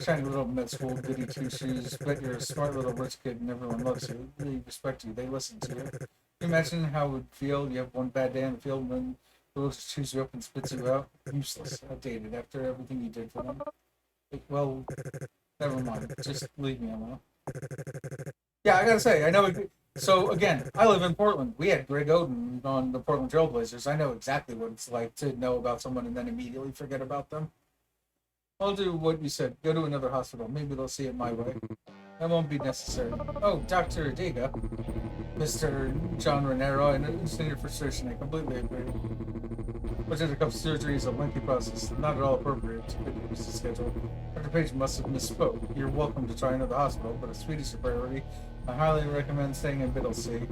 Shiny little med school goody two-shoes, but you're a smart little rich kid and everyone loves you. They respect you. They listen to you. Can you imagine how it would feel? You have one bad day on the field and then the world just chews you up and spits you out? Useless. Outdated after everything you did for them. Like, well, never mind. Just leave me alone. Yeah, I gotta say, I know. So, again, I live in Portland. We had Greg Oden on the Portland Trailblazers. I know exactly what it's like to know about someone and then immediately forget about them. I'll do what you said. Go to another hospital. Maybe they'll see it my way. That won't be necessary. Oh, Dr. Dega. Mr. John Renero, I understand your frustration. I completely agree. Rotator cuff surgery is a lengthy process, not at all appropriate to the schedule. Dr. Page must have misspoke. You're welcome to try another hospital, but a Swedish priority. I highly recommend staying in Biddlesea.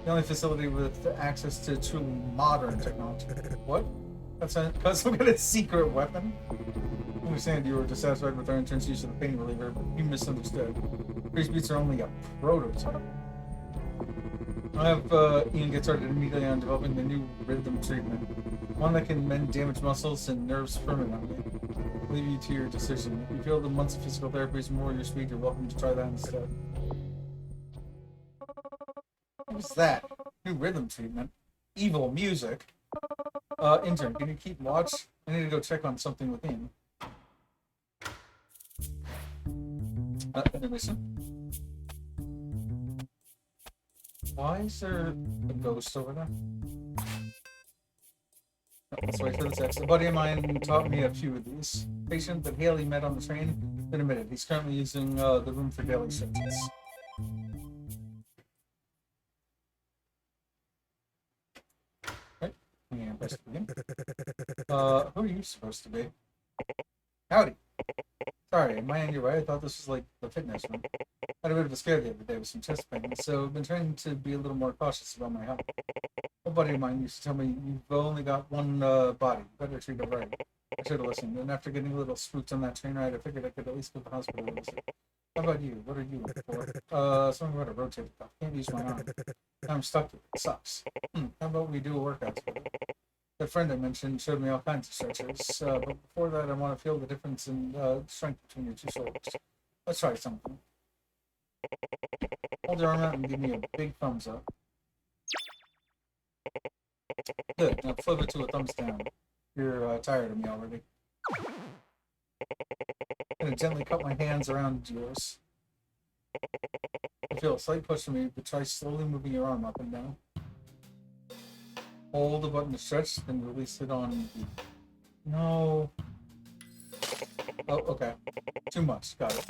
The only facility with access to truly modern technology. What? That's some kind of secret weapon? I understand you were dissatisfied with our intern's use of the pain reliever, but you misunderstood. Freeze beats are only a prototype. I'll have Ian get started immediately on developing the new rhythm treatment. One that can mend damaged muscles and nerves permanently. leave you to your decision. If you feel the months of physical therapy is more your speed, you're welcome to try that instead. What's that? New rhythm treatment. Evil music. Intern, can you keep watch? I need to go check on something within. Intermission. Why is there a ghost over there? Let's wait for this exit. A buddy of mine taught me a few of these. Patient that Haley met on the train been admitted. He's currently using the room for daily searches. Right. Yeah, press it again. Who are you supposed to be? Howdy. Sorry, am I on your way? I thought this was like the fitness room. I had a bit of a scare the other day with some chest pain, so I've been trying to be a little more cautious about my health. A buddy of mine used to tell me, you've only got one body. You better treat it right. I should have listened. And after getting a little spooked on that train ride, I figured I could at least go to the hospital a visit. How about you? What are you looking for? Something about a rotator cuff. Can't use my arm. I'm stuck with it. Sucks. How about we do a workout together? The friend I mentioned showed me all kinds of stretches, but before that, I want to feel the difference in strength between your two shoulders. Let's try something. Hold your arm out and give me a big thumbs up. Good. Now flip it to a thumbs down. You're tired of me already. I'm gonna gently cup my hands around yours. I feel a slight push from me, but try slowly moving your arm up and down. Hold the button to stretch, then release it on. No. Oh, okay. Too much. Got it.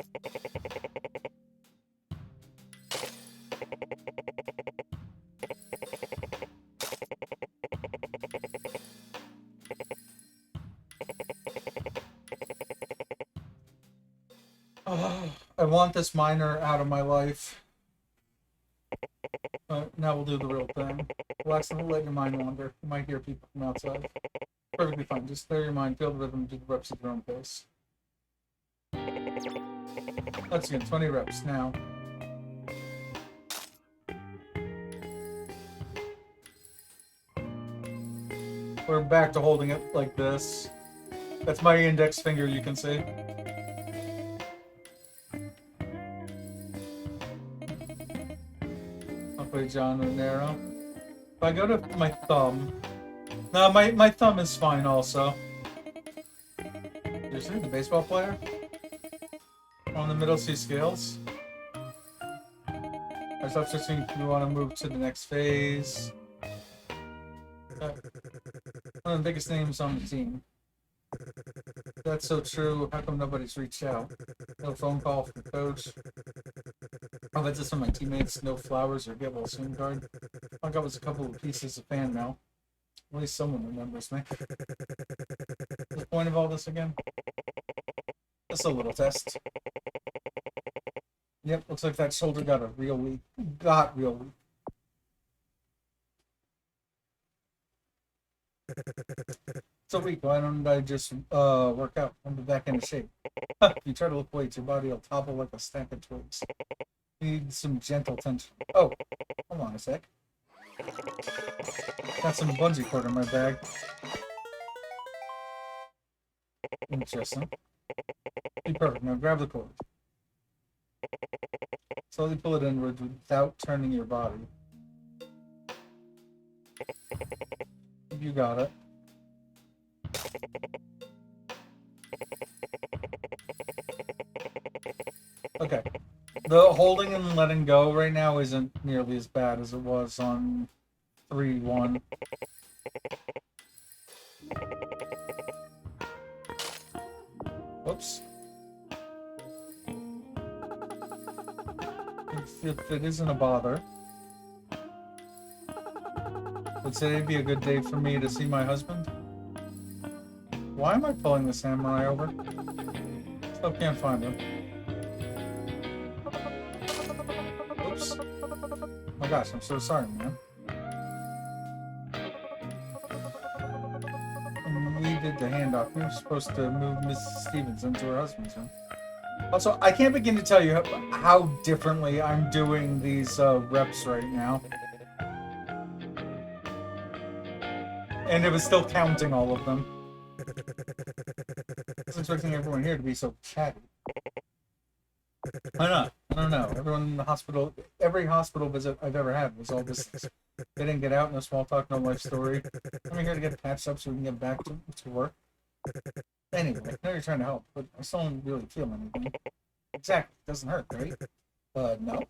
Oh, I want this miner out of my life. Now we'll do the real thing. Relax and let your mind wander. You might hear people from outside. Perfectly fine. Just clear your mind, feel the rhythm, do the reps at your own pace. Let's get 20 reps now. We're back to holding it like this. That's my index finger, you can see. I'll play John Renero. If I go to my thumb... No, my thumb is fine also. You see the baseball player? On the middle C scales. I stop switching if you want to move to the next phase. One of the biggest names on the team. That's so true. How come nobody's reached out? No phone call from the coach. I'll bet this from my teammates. No flowers or get well soon card. I got was a couple of pieces of fan mail. At least someone remembers me. The point of all this again? Just a little test. Yep, looks like that shoulder got real weak. So weak, why don't I just work out? I'll be back into shape. If you try to lift weights, your body will topple like a stack of twigs. You need some gentle tension. Oh, hold on a sec. Got some bungee cord in my bag. Interesting. Be perfect. Now grab the cord. Slowly pull it inward without turning your body. You got it. Okay. The holding and letting go right now isn't nearly as bad as it was on 3-1. Whoops. If it isn't a bother. Would today be a good day for me to see my husband? Why am I pulling the samurai over? Still can't find him. Oops. Oh my gosh, I'm so sorry, man. We did the handoff. We were supposed to move Mrs. Stevens into her husband's room. Also, I can't begin to tell you how differently I'm doing these reps right now. And it was still counting all of them. expecting everyone here to be so chatty. Why not? I don't know. Everyone in the hospital, every hospital visit I've ever had was all business. They didn't get out, no small talk, no life story. I'm here to get patched up so we can get back to work. Anyway, I know you're trying to help, but I still don't really feel anything. Exactly. Doesn't hurt, right? No.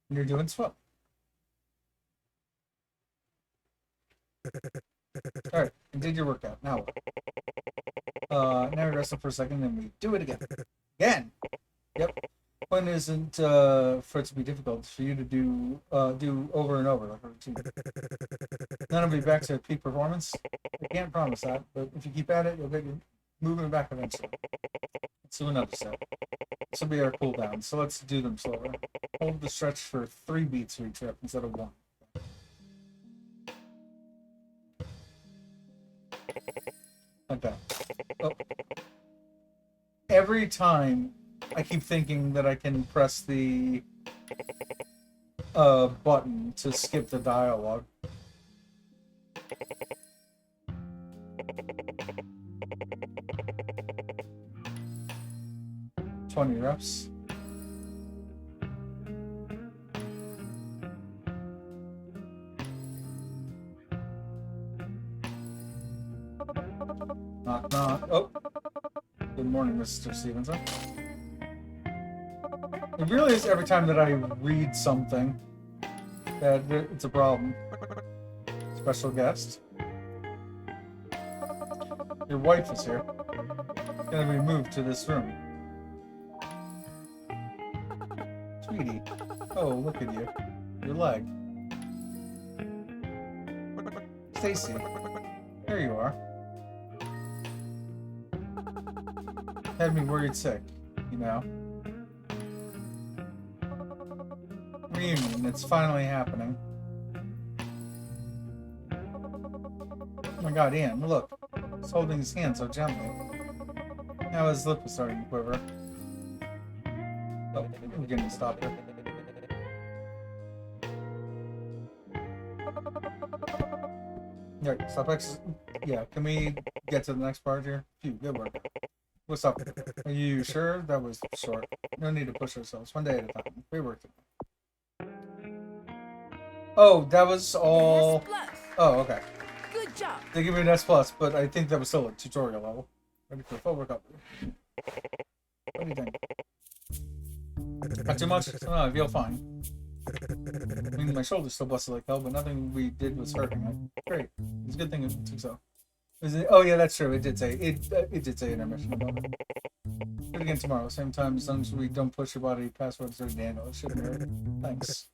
You're doing swell. Alright, you did your workout. Now what? Now we rest up for a second and we do it again. Again! Yep. Point isn't for it to be difficult. It's for you to do over and over like a routine. None will be back to peak performance. I can't promise that, but if you keep at it, you'll get your movement back eventually. Let's do another set. This will be our cooldown, so let's do them slower. Hold the stretch for 3 beats for each rep instead of 1. Like that. Oh. Every time I keep thinking that I can press the button to skip the dialogue. "20 reps. Knock, knock. Oh. Good morning, Mr. Stevenson. It really is every time that I read something that it's a problem. Special guest. Your wife is here. Gonna be moved to this room. Sweetie. Oh, look at you. Your leg. Stacy. There you are. Had me worried sick, you know. Reunion, it's finally happening. Oh my god, Ian, look. He's holding his hand so gently. Now his lip is starting to quiver. Oh, we're getting to stop here. Alright, stop yeah, can we get to the next part here? Phew, good work. What's up? Are you sure? That was short. No need to push ourselves. One day at a time. We worked it. Oh, that was all... S plus. Oh, okay. Good job. They give me an S+, but I think that was still a tutorial level. Ready for full workout. What do you think? Not too much? No, I feel fine. I mean, my shoulder's still busted like hell, but nothing we did was hurting it. Great. It's a good thing it took so. Is it? Oh yeah, that's true. It did say intermission about it. Do it again tomorrow, same time. As long as we don't push your body past what's already handled, it shouldn't hurt. Thanks.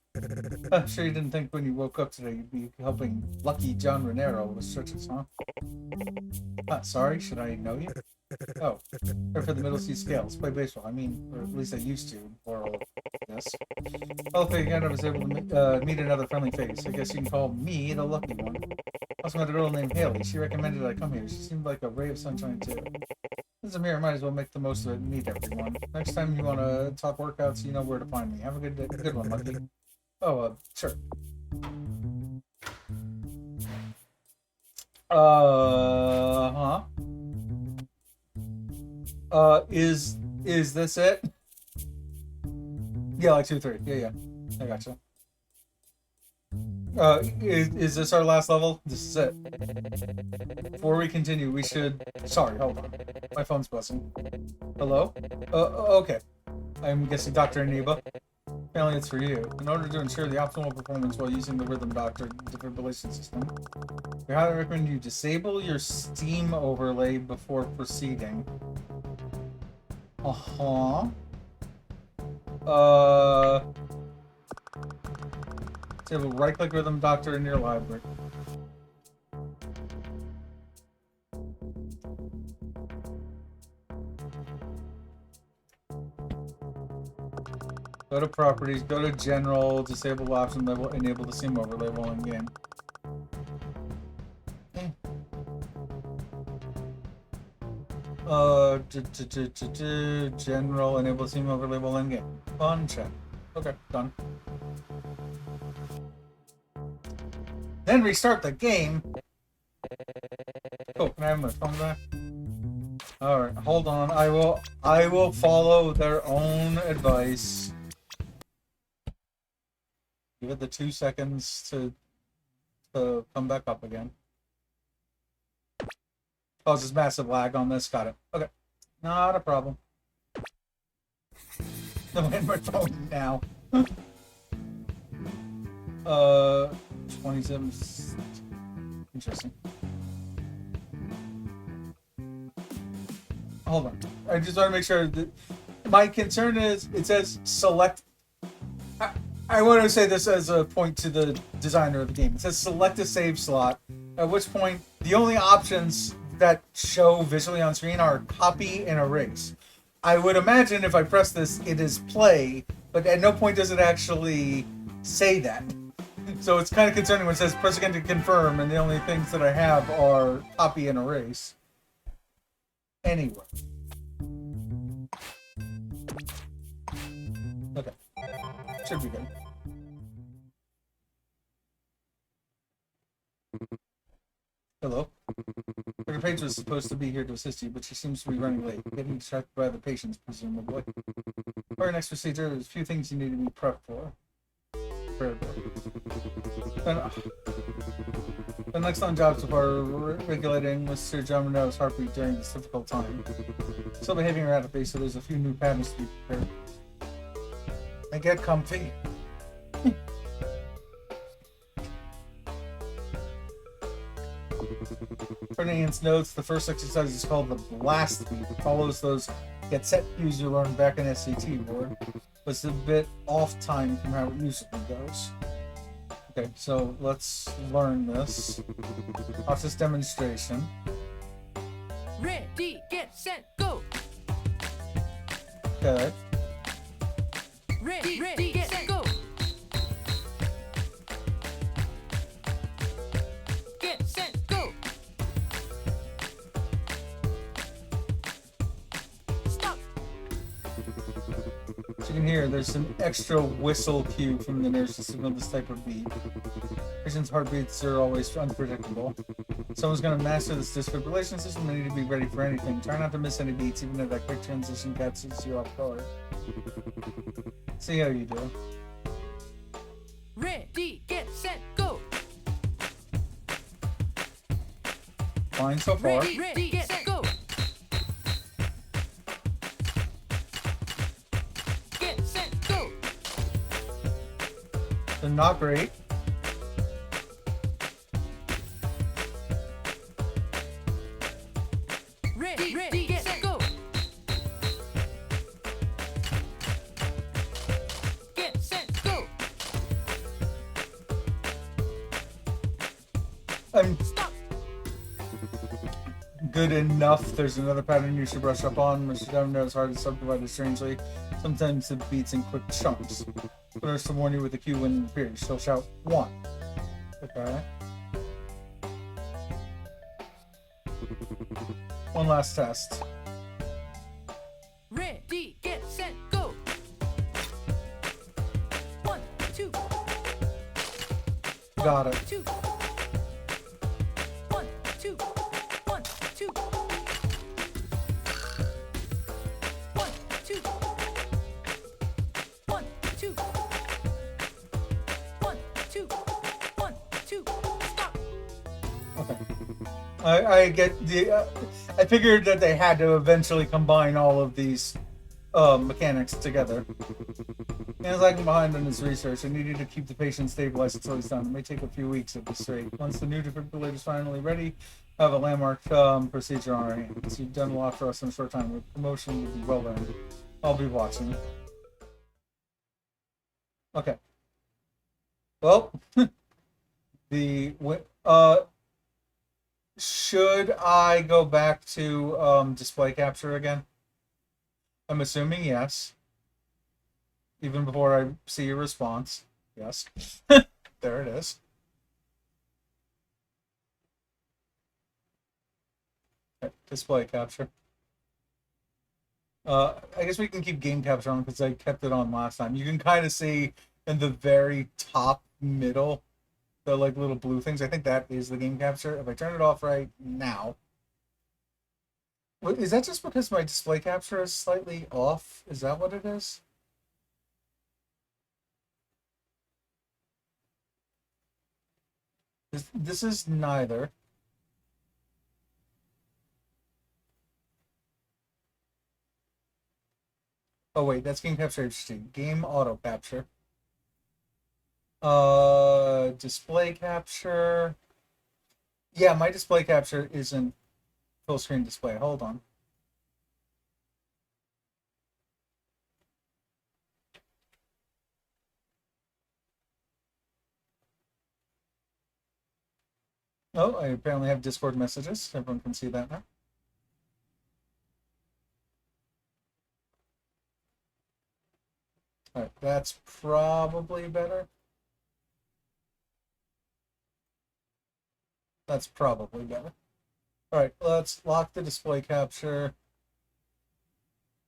Sure you didn't think when you woke up today you'd be helping Lucky John Renero with stretches, huh? Sorry, should I know you? Oh, here for the Middle C scales. Play baseball. I mean, or at least I used to before all this. Hopefully again I was able to meet another friendly face. I guess you can call me the lucky one. Also met a girl named Haley. She recommended I come here. She seemed like a ray of sunshine too. Since I'm here, I might as well make the most of it and meet everyone. Next time you want to talk workouts, you know where to find me. Have a good one, Lucky. Oh, sure. Huh? Is this it? Yeah, like 2, 3. Yeah. I gotcha. Is this our last level? This is it. Before we continue, we should... Sorry, hold on. My phone's buzzing. Hello? Okay. I'm guessing Dr. Aniba. Apparently it's for you. In order to ensure the optimal performance while using the Rhythm Doctor defibrillation system, we highly recommend you disable your Steam overlay before proceeding. Disable right-click Rhythm Doctor in your library. Go to properties, go to general, disable option level, enable the Steam overlay while in game. General, enable Steam overlay while in game. Uncheck. Okay, done. Then restart the game. Cool, can I have my phone back? All right, hold on. I will follow their own advice. Give it the 2 seconds to come back up again. Causes massive lag on this. Got it. Okay, not a problem. I'm in my phone now. 27. Interesting. Hold on. I just want to make sure that my concern is it says select. I want to say this as a point to the designer of the game. It says select a save slot, at which point the only options that show visually on screen are copy and erase. I would imagine if I press this, it is play, but at no point does it actually say that. So it's kind of concerning when it says press again to confirm, and the only things that I have are copy and erase. Anyway. Okay. Should be good. Hello. Dr. Page was supposed to be here to assist you, but she seems to be running late, getting distracted by the patients, presumably. For our next procedure, there's a few things you need to be prepped for. The next on job so far, regulating Mr. John Monroe's heartbeat during this difficult time. Still behaving erratically, so there's a few new patterns to be prepared. And get comfy. Ferdinand's notes, the first exercise is called the blast beat. It follows those get set cues you learned back in SCT board, but it's a bit off time from how it usually goes. Okay, so let's learn this. Watch this demonstration. Ready, get set, go. Okay. Ready, get set, go. Get set, go. Stop. As you can hear, there's an extra whistle cue from the nurse to signal this type of beat. Patients' heartbeats are always unpredictable. Someone's going to master this defibrillation system and need to be ready for anything. Try not to miss any beats, even if that quick transition catches you off guard. See how you do. Ready, get set, go. Fine so far. Ready, get set, go. Get set, go. They're not great. Ready, get set, go. Get set, go. I'm Stop. good enough. There's another pattern you should brush up on. Mr. Domino is hard to subdivide strangely. Sometimes it beats in quick chunks. First to warn you with the cue when it appears. She'll shout 1. Okay. One last test. Ready, get set, go. 1, 2, Got it. 2. 1, 2, 1, 2. 1, 2. 1, 2. 1, 2. 1, 2. Stop. Okay. I get the. I figured that they had to eventually combine all of these mechanics together. And as I can behind on his research, I needed to keep the patient stabilized until he's done. It may take a few weeks at this rate. Once the new defibrillator is finally ready, we'll have a landmark procedure on our hands. You've done a lot for us in a short time. The promotion will be well done. I'll be watching. Okay. Well, should I go back to display capture again? I'm assuming yes. Even before I see your response. Yes. There it is. Okay, display capture. I guess we can keep game capture on because I kept it on last time. You can kind of see in the very top middle the like little blue things. I think that is the game capture. If I turn it off right now, Is that just because my display capture is slightly off? Is that what it is? This is neither. Oh wait, that's game capture HD. Game auto capture. Display capture. Yeah, my display capture isn't full screen display. Hold on. Oh, I apparently have Discord messages. Everyone can see that now. All right, that's probably better. That's probably better. All right, let's lock the display capture.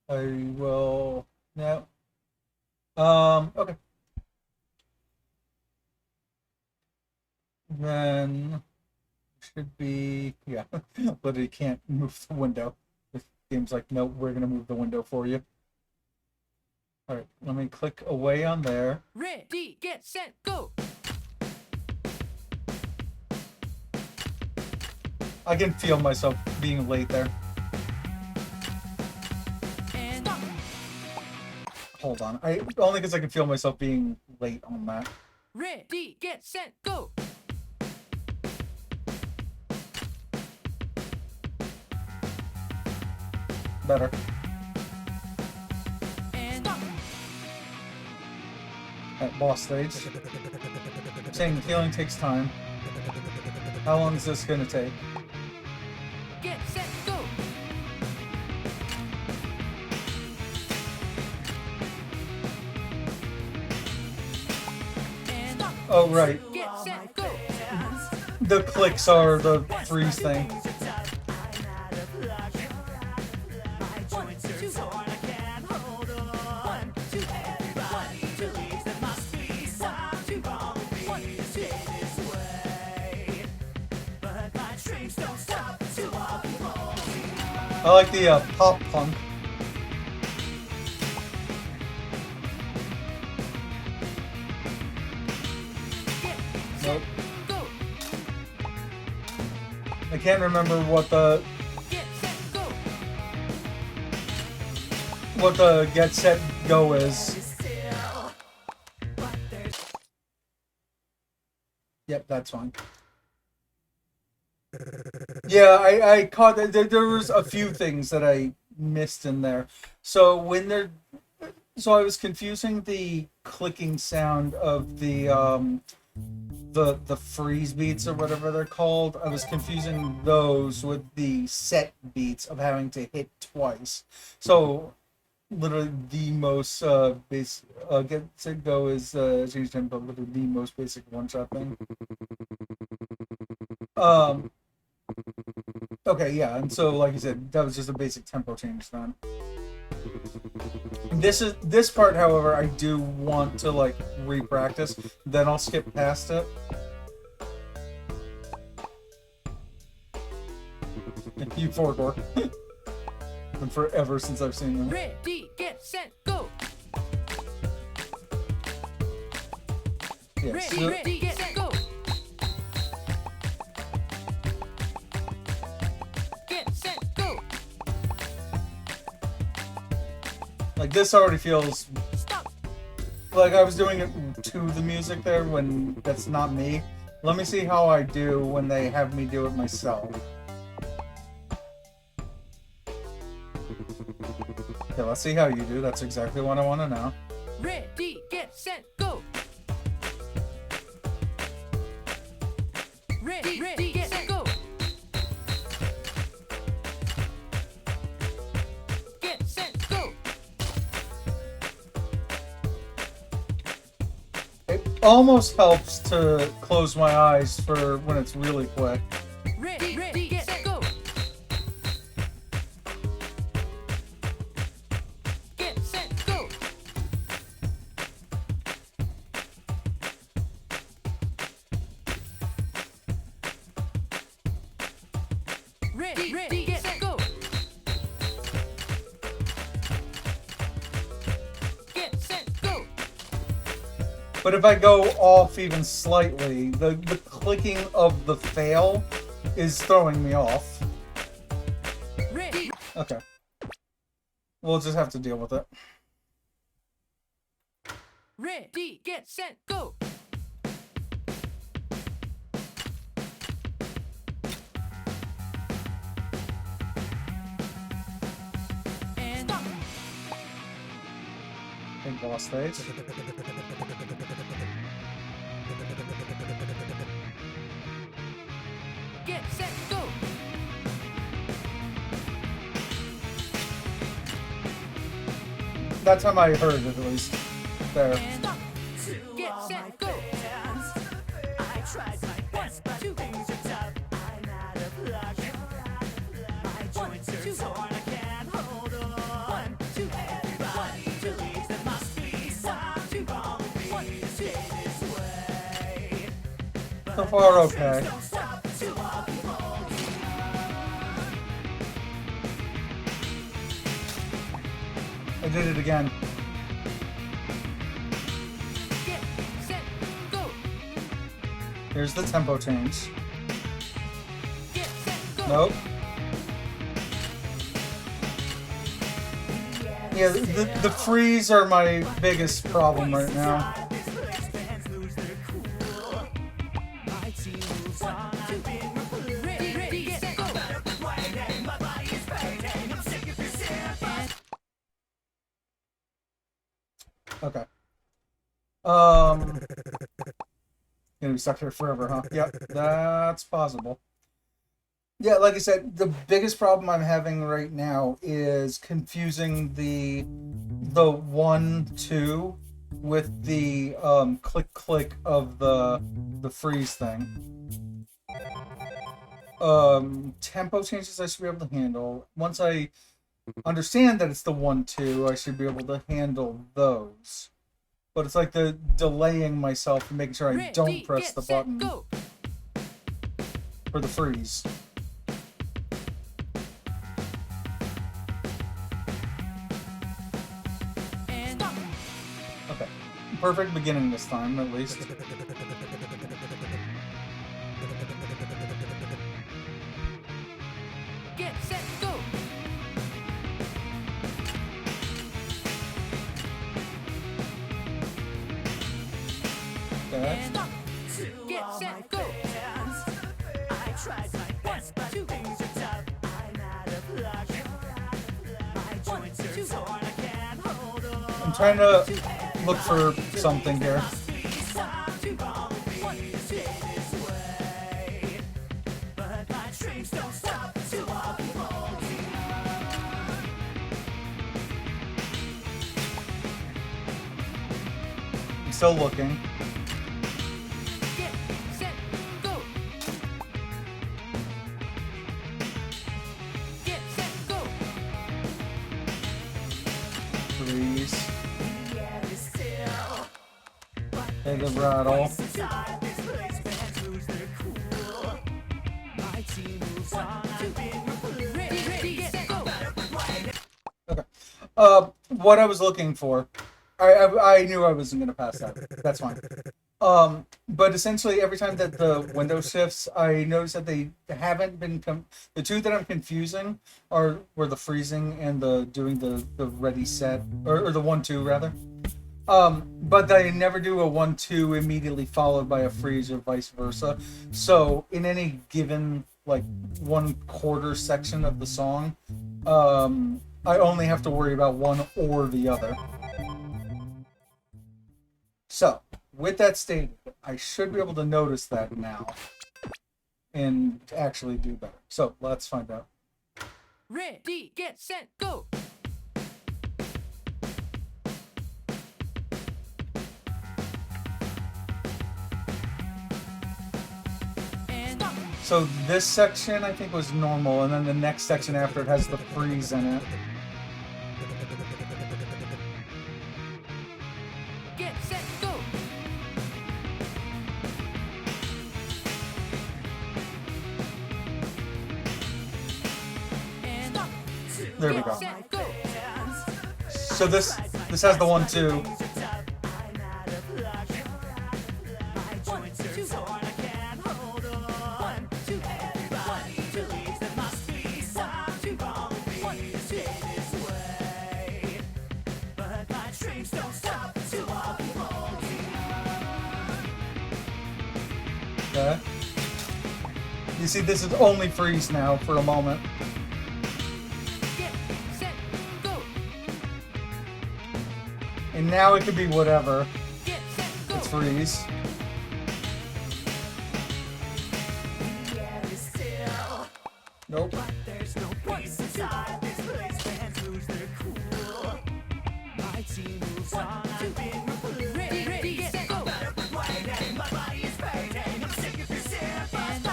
I will now. Okay. Then should be, yeah, literally can't move the window. The game's like, no, we're gonna move the window for you. All right, let me click away on there. Ready, get set, go. I can feel myself being late there. And stop. Hold on, I only because I can feel myself being late on that. Ready, get set, go. Better. And stop. At boss stage. Saying the healing takes time. How long is this gonna take? Get set, go. And stop. Oh, right. Get set, go. The clicks are the freeze thing. 1, 2, 1, 2, 1, 2, 1, 2, 1, 2. I like the pop punk. Nope. Go. I can't remember what the Get set, go. get set go is. Yep, that's fine. Yeah, I caught that there was a few things that I missed in there. So I was confusing the clicking sound of the freeze beats or whatever they're called. I was confusing those with the set beats of having to hit twice. So literally the most base get set go is change tempo, literally the most basic one shot thing. Okay, yeah, and so like you said, that was just a basic tempo change then. This part, however, I do want to like re-practice. Then I'll skip past it. You four-door. Been forever since I've seen them. Ready, get set, go. Yeah, Ready, so, ready, get set, go. Get set, go. like this already feels Stop. like I was doing it to the music there when that's not me. Let me see how I do when they have me do it myself. Okay, let's see how you do. That's exactly what I want to know. Ready, get set, go. Ready, ready, get set, go. Get set, go. It almost helps to close my eyes for when it's really quick. Ready, ready, get set, go. Get set, go. Ready, ready, get set, go. But if I go off even slightly, the clicking of the fail is throwing me off. Ready. Okay. We'll just have to deal with it. Ready, get set, go. And stop. Big boss stage. Get set, go. That time I heard it at least. There. And stop. Get set, go. I tried my best, but Two. things are tough. I'm out of luck. My joints are torn, I can't hold on. 1, 2, Everybody believes there must be something wrong with me to stay this way. So far, okay. Don't stop till I'll be holding I did it again. get set, go. Here's the tempo change. Get set, go. Nope. Yeah, the freeze are my biggest problem right now. These fans lose their cool. My team moves on, I've been replaced. Ready, get set, go. Waiting, my body is fading. I'm sick of your sympathy. Okay. Gonna be stuck here forever, huh? Yep, that's possible. Yeah, like I said, the biggest problem I'm having right now is confusing the 1-2 with the click click of the freeze thing. Tempo changes I should be able to handle. Once I understand that it's the 1-2, I should be able to handle those. But it's like the delaying myself and making sure I Ready, don't press get the set, button go. for the freeze. And stop. Okay. Perfect beginning this time, at least. Get set, go. Okay. And stop. Get set, go. I tried my best, but Two. things are tough. I'm out of luck. My joints Two. are torn, I can't hold on. I'm trying to look for something here. Something wrong with me to stay this way. But my dreams don't stop till I'll be holding I'm still looking. Get set, go. Get set, go. Freeze. yeah, it's still. Hey, the rattle. Inside this place, fans lose their cool. My team moves on, I've been replaced. Ready, get set, go. What I was looking for, I knew I wasn't gonna pass that. That's fine. But essentially, every time that the window shifts, I notice that they haven't been the two that I'm confusing were the freezing and the doing the ready set or the 1-2 rather. But they never do a 1-2 immediately followed by a freeze or vice versa. So in any given like 1/4 section of the song, I only have to worry about one or the other. So, with that stated, I should be able to notice that now and actually do better. So, let's find out. Ready, get set, go. And stop. So, this section I think was normal, and then the next section after it has the freeze in it. Get set, go. And stop. There we Get go. set, go. So this has the 1-2. You see, this is only freeze now for a moment. Get set, go. And now it could be whatever. Get set, go. It's freeze. Nope. There's no peace inside this place. Fans lose their cool. My team moves on. I've been replaced. Ready, set, go. Waiting, my body is fading. I'm sick of this sympathy.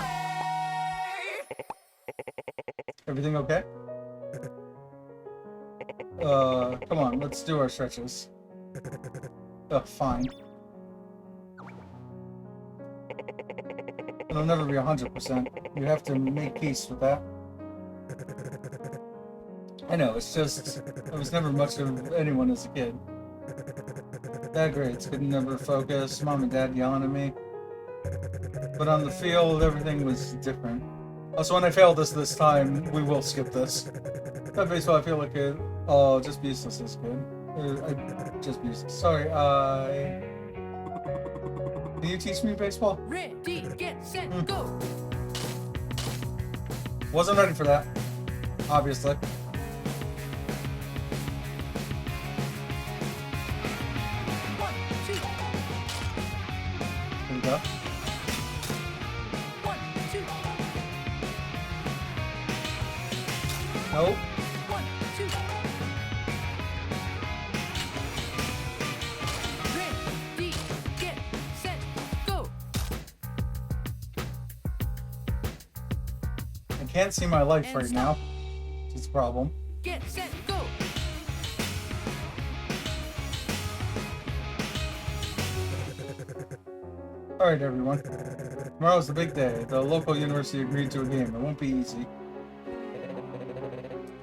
Everything okay? Come on, let's do our stretches. Fine. It'll never be 100%. You have to make peace with that. I know, it's just, I was never much of anyone as a kid. Bad grades, could never focus, mom and dad yelling at me. But on the field, everything was different. Also, when I failed this time, we will skip this. That baseball, I feel like it. Oh, just be useless is good. Just be useless. Sorry, Can you teach me baseball? Ready, get set, go. Wasn't ready for that. Obviously. One, two, Here we go. one, two, Nope. one, two. Ready, get set, go. I can't see my life And right stop. now. It's a problem. Get set, go. Alright, everyone. Tomorrow's the big day. The local university agreed to a game. It won't be easy.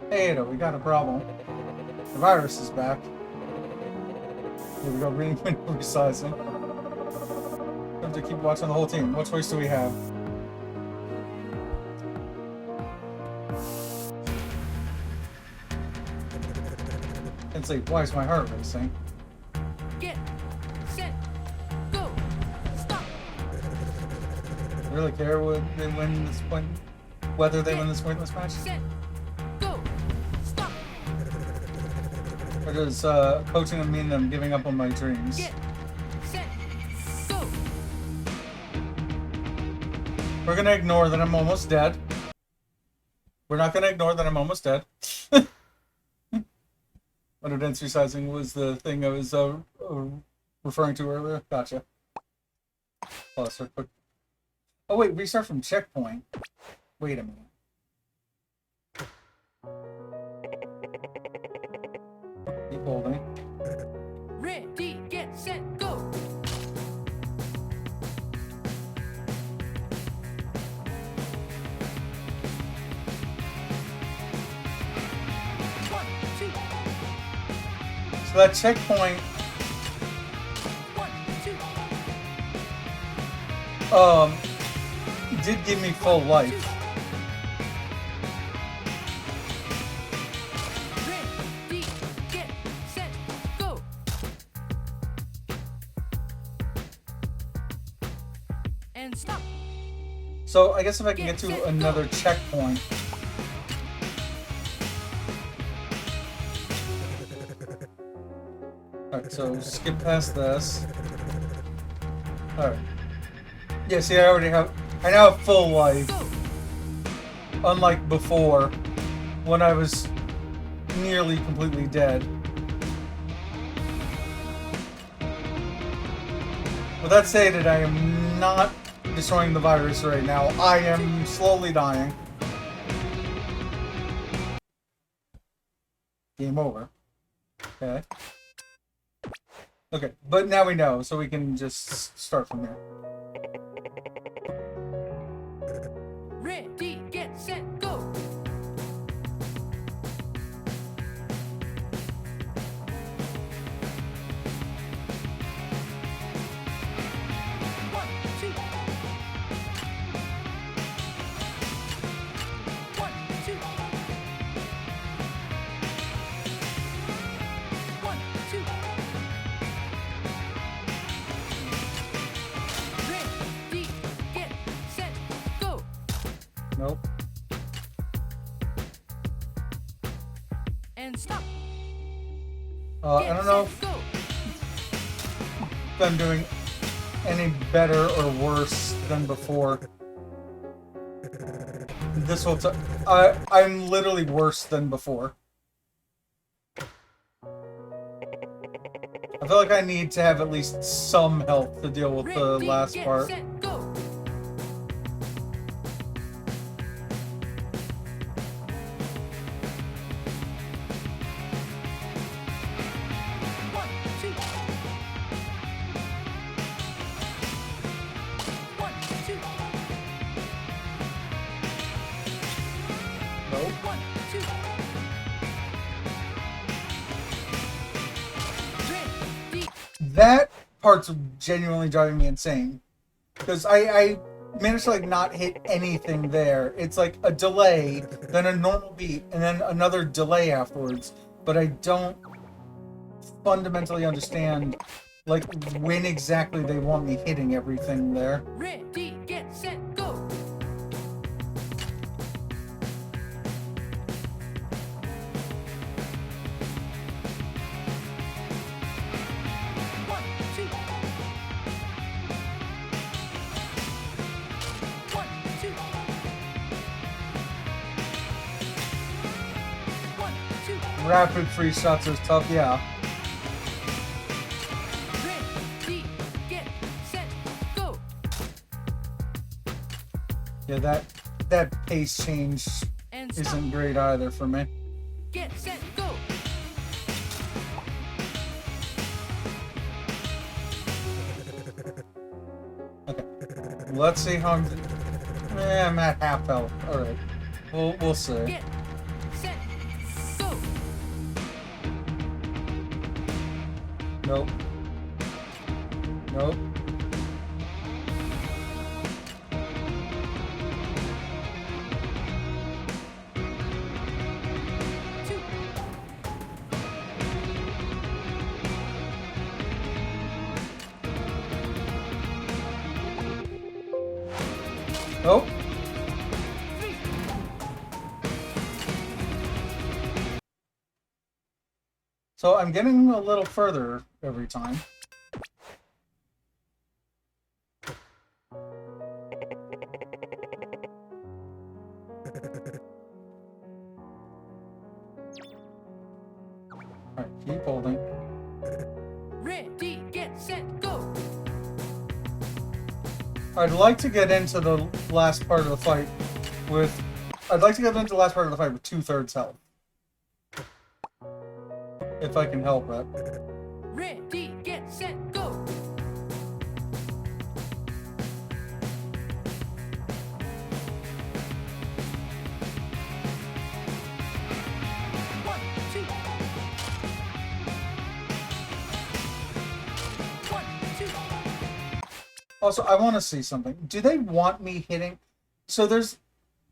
Hey, Ada, we got a problem. The virus is back. Here we go, resizing. We have to keep watching the whole team. What choice do we have? Can't sleep. Why is my heart racing? Get set, go. Stop. I really care when they win this point, whether they win this pointless match? Set, go. Stop. Or does coaching them mean I'm giving up on my dreams? Get set, go. We're gonna ignore that I'm almost dead. We're not gonna ignore that I'm almost dead. Under dance resizing was the thing I was referring to earlier. Gotcha. Oh, so quick. Oh wait, restart from checkpoint. Wait a minute. Keep holding. Ready, get set, go. One, two, So that checkpoint, one, two, did give me full life. ready, get set, go. And stop. So I guess if I can get to another checkpoint. Alright, so skip past this. Alright. Yeah, see, I now have full life. Go. Unlike before, when I was nearly completely dead. With that stated, I am not destroying the virus right now. I am slowly dying. Game over. Okay. Okay, but now we know, so we can just start from there. Ready, get set, go. One, two. One, two. One, two. Nope. And stop. I don't know Set, go. if I'm doing any better or worse than before. This whole time, I'm literally worse than before. I feel like I need to have at least some health to deal with the Ready, last get, part. set, go. One, two. One, two. Nope. One, two. Ready. That part's genuinely driving me insane. Because I managed to like not hit anything there. It's like a delay, then a normal beat, and then another delay afterwards. But I don't fundamentally understand like when exactly they want me hitting everything there. Ready, get, set, go. One, two. One, two. One, two. Rapid free shots is tough, yeah. Ready, get, set, go. Yeah, that pace change And stop. isn't great either for me. Get, set, go. Let's see how I'm at half health. Alright. We'll see. Get, set, go. Nope. Nope. Two. Nope. Three. So I'm getting a little further every time. Alright, keep holding. Ready, get, set, go. I'd like to get into the last part of the fight with... I'd like to get into the last part of the fight with 2/3 health. If I can help it. Ready, get, set, go. One, two. One, two. Also, I want to see something. Do they want me hitting... So there's...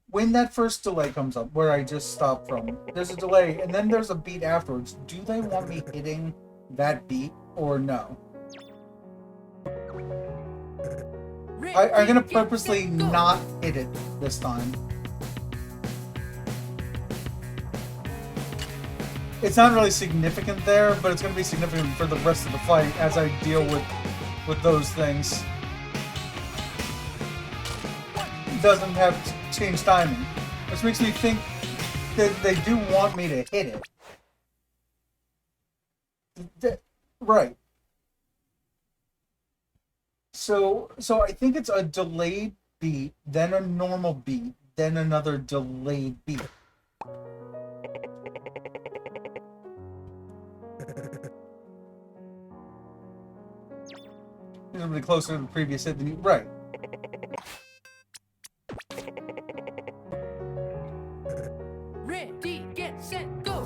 When that first delay comes up, where I just stopped from, there's a delay, and then there's a beat afterwards. Do they want me hitting that beat, or no? I'm gonna Ready, get, purposely set, go. not hit it this time. It's not really significant there, but it's gonna be significant for the rest of the fight as I deal with those things. It doesn't have change timing, which makes me think that they do want me to hit it. Right. So I think it's a delayed beat, then a normal beat, then another delayed beat. It's really closer to the previous hit than you. Right. Ready, get, set, go.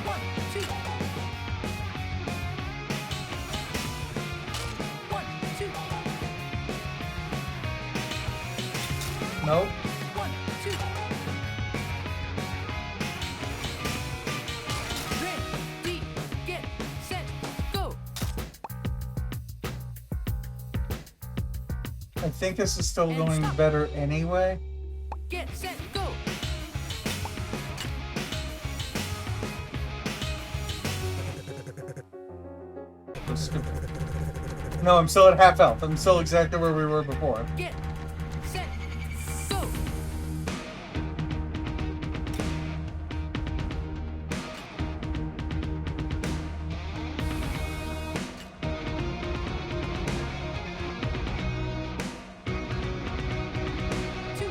One, two. One, two. Nope. One, two. Ready, get, I think this is still And going stop. better anyway. Get set, go. No, I'm still at half health. I'm still exactly where we were before. Get set, go. Two.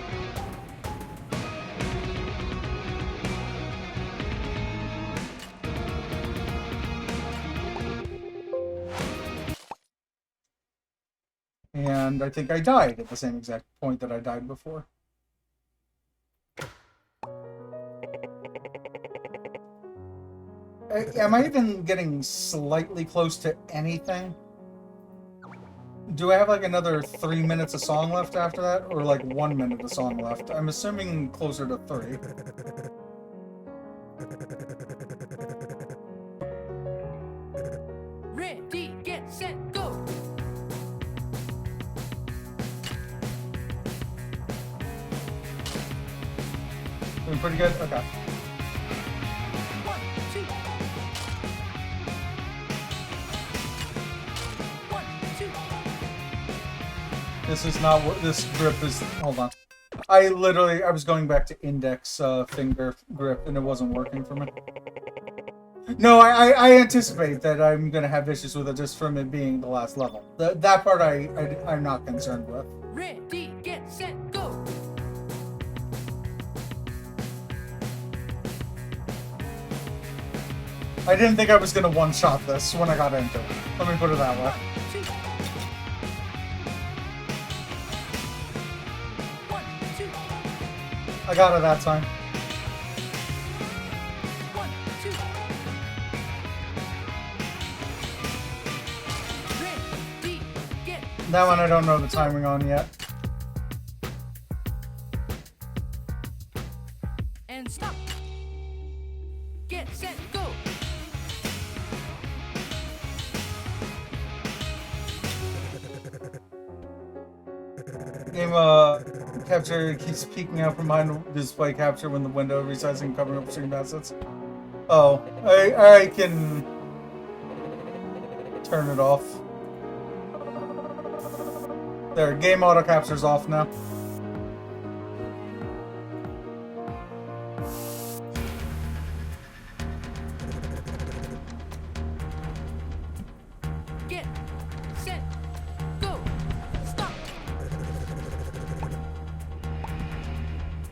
And I think I died at the same exact point that I died before. Am I even getting slightly close to anything? Do I have like another 3 minutes of song left after that? Or like 1 minute of song left? I'm assuming closer to 3. Ready, get set, go. Doing pretty good? Okay. 1, 2. 1, 2. This is not what this grip is. Hold on. I was going back to index finger grip and it wasn't working for me. No, I anticipate that I'm going to have issues with it just from it being the last level. That part I'm not concerned with. Ready, get set, go. I didn't think I was going to one-shot this when I got into it. Let me put it that way. 2. 1, 2. I got it that time. 1, 2. Ready, get That one I don't know the timing on yet. and stop. Get set, go. Game capture keeps peeking out from behind the display capture when the window resizing covering up stream assets. Oh, I can turn it off. There, game auto capture's off now. Get set, go. Stop.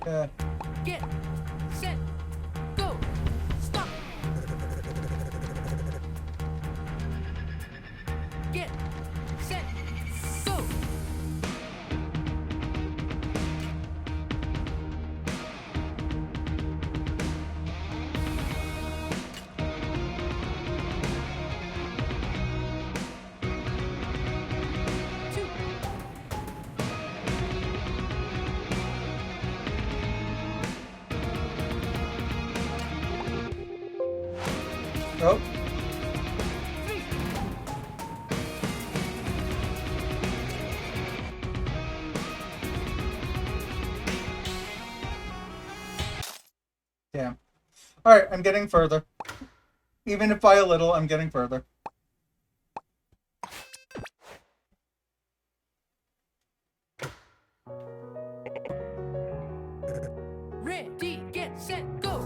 Yeah. Get set, go. Stop. Get set, go. Two. Oh, 3. damn. Alright, I'm getting further. Even if by a little, I'm getting further. Ready, get set, go.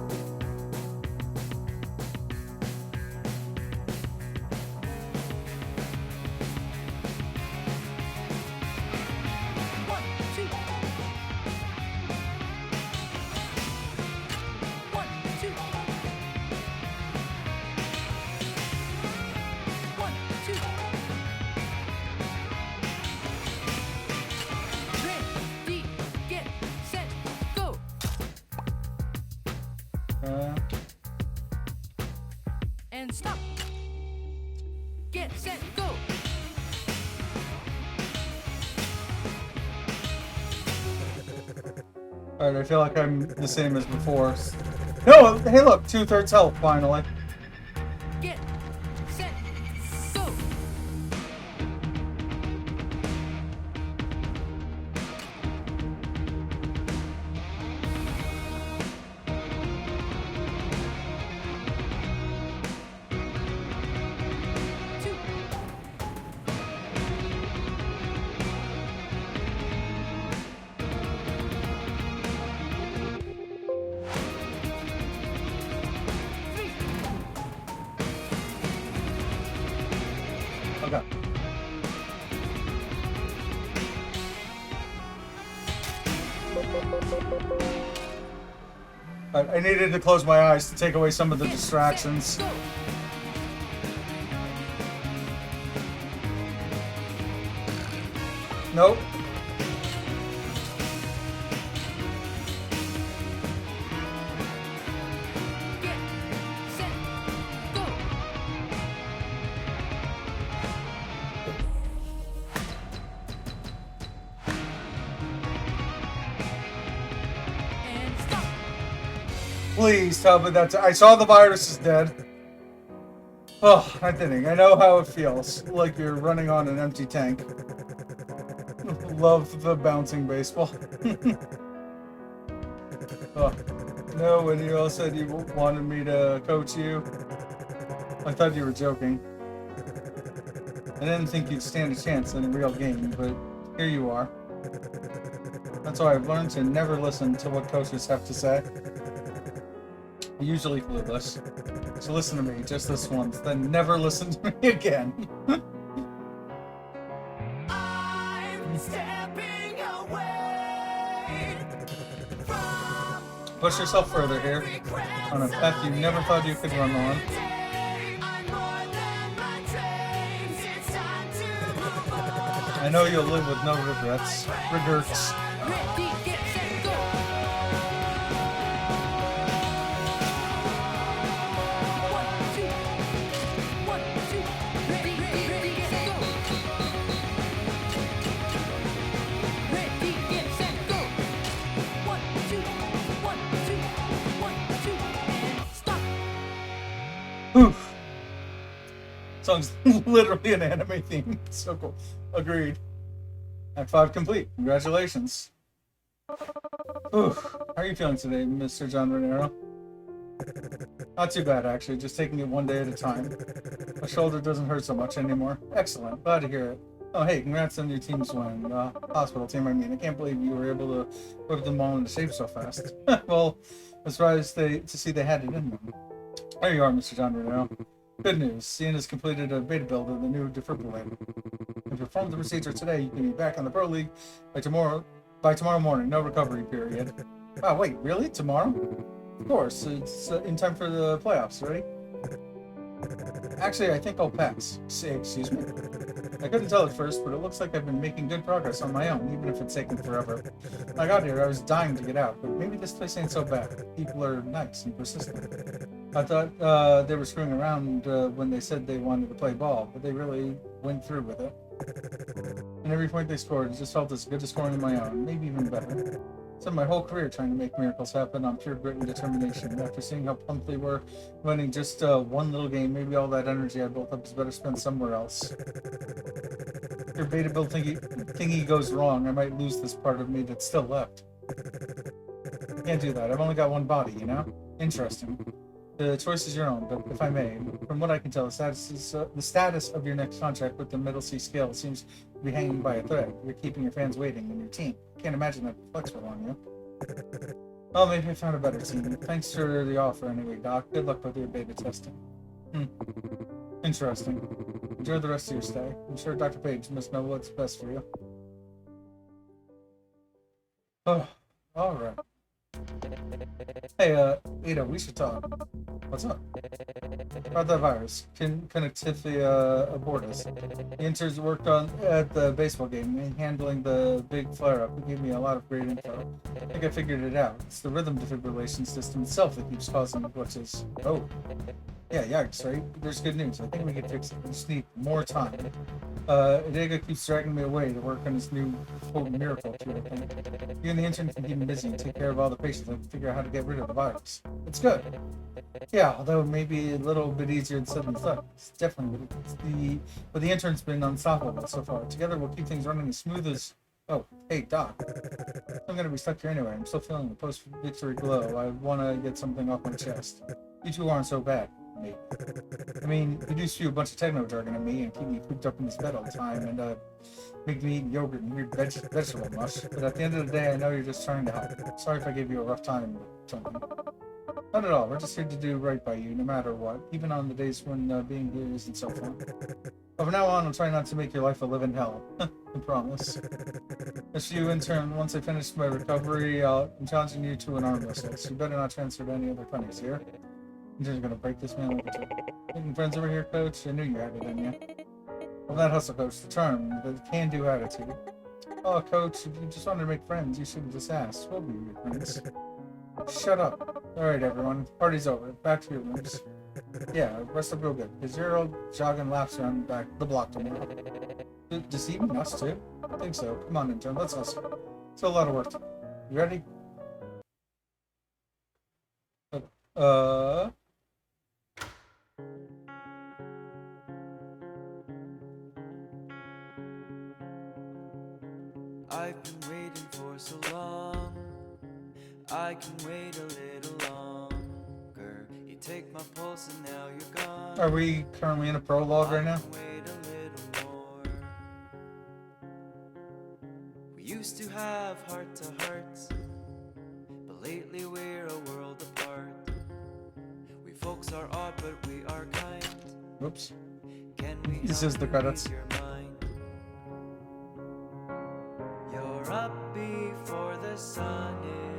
1, 2. 1, 2. 1, 2. Ready, get set, go. And stop. Get set, go. Alright, I feel like I'm the same as before. No, hey look, 2/3 health finally. Get set, go. Okay. I needed to close my eyes to take away some of the distractions. Go. Nope. Get set go. And stop. Please tell me that I saw the virus is dead. Oh, Anthony, I know how it feels. Like you're running on an empty tank. Love the bouncing baseball. Oh, no, when you all said you wanted me to coach you, I thought you were joking. I didn't think you'd stand a chance in a real game, but here you are. That's why I've learned to never listen to what coaches have to say. I'm usually clueless. So listen to me just this once, then never listen to me again. I'm stepping away from Push yourself further here, on a path you never thought you could run on. I'm more than my dreams. It's time to move on. I know you'll live with no regrets. Regrets. Ready, get set go. One, two. Ready, get set go. Ready, get set go. 1, 2, 1, 2, 1, 2, and stop. Oof. Song's literally an anime theme. So cool. Agreed. Act 5 complete. Congratulations. Oof. How are you feeling today, Mr. John Renero? Not too bad, actually. Just taking it one day at a time. My shoulder doesn't hurt so much anymore. Excellent. Glad to hear it. Oh, hey, congrats on your team's win. Hospital team, I mean. I can't believe you were able to whip them all into shape so fast. Well, I was surprised to see they had it in them. There you are, Mr. John Renero. Good news. Cian has completed a beta build of the new defibrillator. If you perform the procedure today, you can be back on the Pro League by tomorrow morning. No recovery period. Oh, wait, really? Tomorrow? Of course. It's in time for the playoffs, ready? Actually, I think I'll pass. Say, excuse me? I couldn't tell at first, but it looks like I've been making good progress on my own, even if it's taken forever. When I got here, I was dying to get out, but maybe this place ain't so bad. People are nice and persistent. I thought they were screwing around when they said they wanted to play ball, but they really went through with it. And every point they scored, it just felt as good as scoring on my own, maybe even better. Spent my whole career trying to make miracles happen on pure grit and determination. After seeing how pumped they were winning just one little game, maybe all that energy I built up is better spent somewhere else. If your beta build thingy goes wrong, I might lose this part of me that's still left. I can't do that. I've only got one body, you know? Interesting. The choice is your own, but if I may, from what I can tell, the status of your next contract with the Middle Sea Scale seems to be hanging by a thread. You're keeping your fans waiting and your team. Can't imagine that flexible on you. Well, maybe I found a better team. Thanks for the offer anyway, Doc. Good luck with your beta testing. Interesting. Enjoy the rest of your stay. I'm sure Dr. Page must know what's best for you. Oh, alright. Hey, Ada, we should talk. What's up? About that virus. Connectivity abortus. The interns worked on at the baseball game and handling the big flare-up. It gave me a lot of great info. I think I figured it out. It's the rhythm defibrillation system itself that keeps causing glitches. Oh. Yeah, yikes, right? There's good news. I think we can fix it. We just need more time. Diego keeps dragging me away to work on his new quote miracle cure thing. You and the intern can keep him busy and take care of all the patients and figure out how to get rid of the virus. It's good. Yeah, although maybe a little bit easier said than done. It's definitely but the intern's been unstoppable so far. Together we'll keep things running as smooth as. Oh, hey Doc. I'm gonna be stuck here anyway. I'm still feeling the post-victory glow. I wanna get something off my chest. You two aren't so bad. Me. I mean, you do spew a bunch of techno jargon at me and keep me cooped up in this bed all the time and make me eat yogurt and weird vegetable mush. But at the end of the day, I know you're just trying to help. Sorry if I gave you a rough time or something. Not at all. We're just here to do right by you, no matter what. Even on the days when being here isn't so fun. From now on, I'll try not to make your life a living hell. I promise. As you intern, once I finish my recovery, I'm challenging you to an arm wrestle. So you better not transfer to any other clinics here. I'm just gonna break this man over. Making friends over here, coach? I knew you had it in you. Well, that hustle, coach. The charm, the can-do attitude. Oh, coach, if you just wanted to make friends, you should have just asked. We'll be your friends. Shut up. Alright, everyone. Party's over. Back to your rooms. Yeah, rest up real good, because you're all jogging laps around the block tomorrow. Deceiving us, too? I think so. Come on, intern. Let's hustle. It's a lot of work. You ready? I've been waiting for so long. I can wait a little longer. You take my pulse and now you're gone. Are we currently in a prologue right now? I can wait a little more. We used to have heart-to-hearts, but lately we're a world apart. We folks are odd, but we are kind. Whoops. Can we This is the credits. your mind? You're up before the sun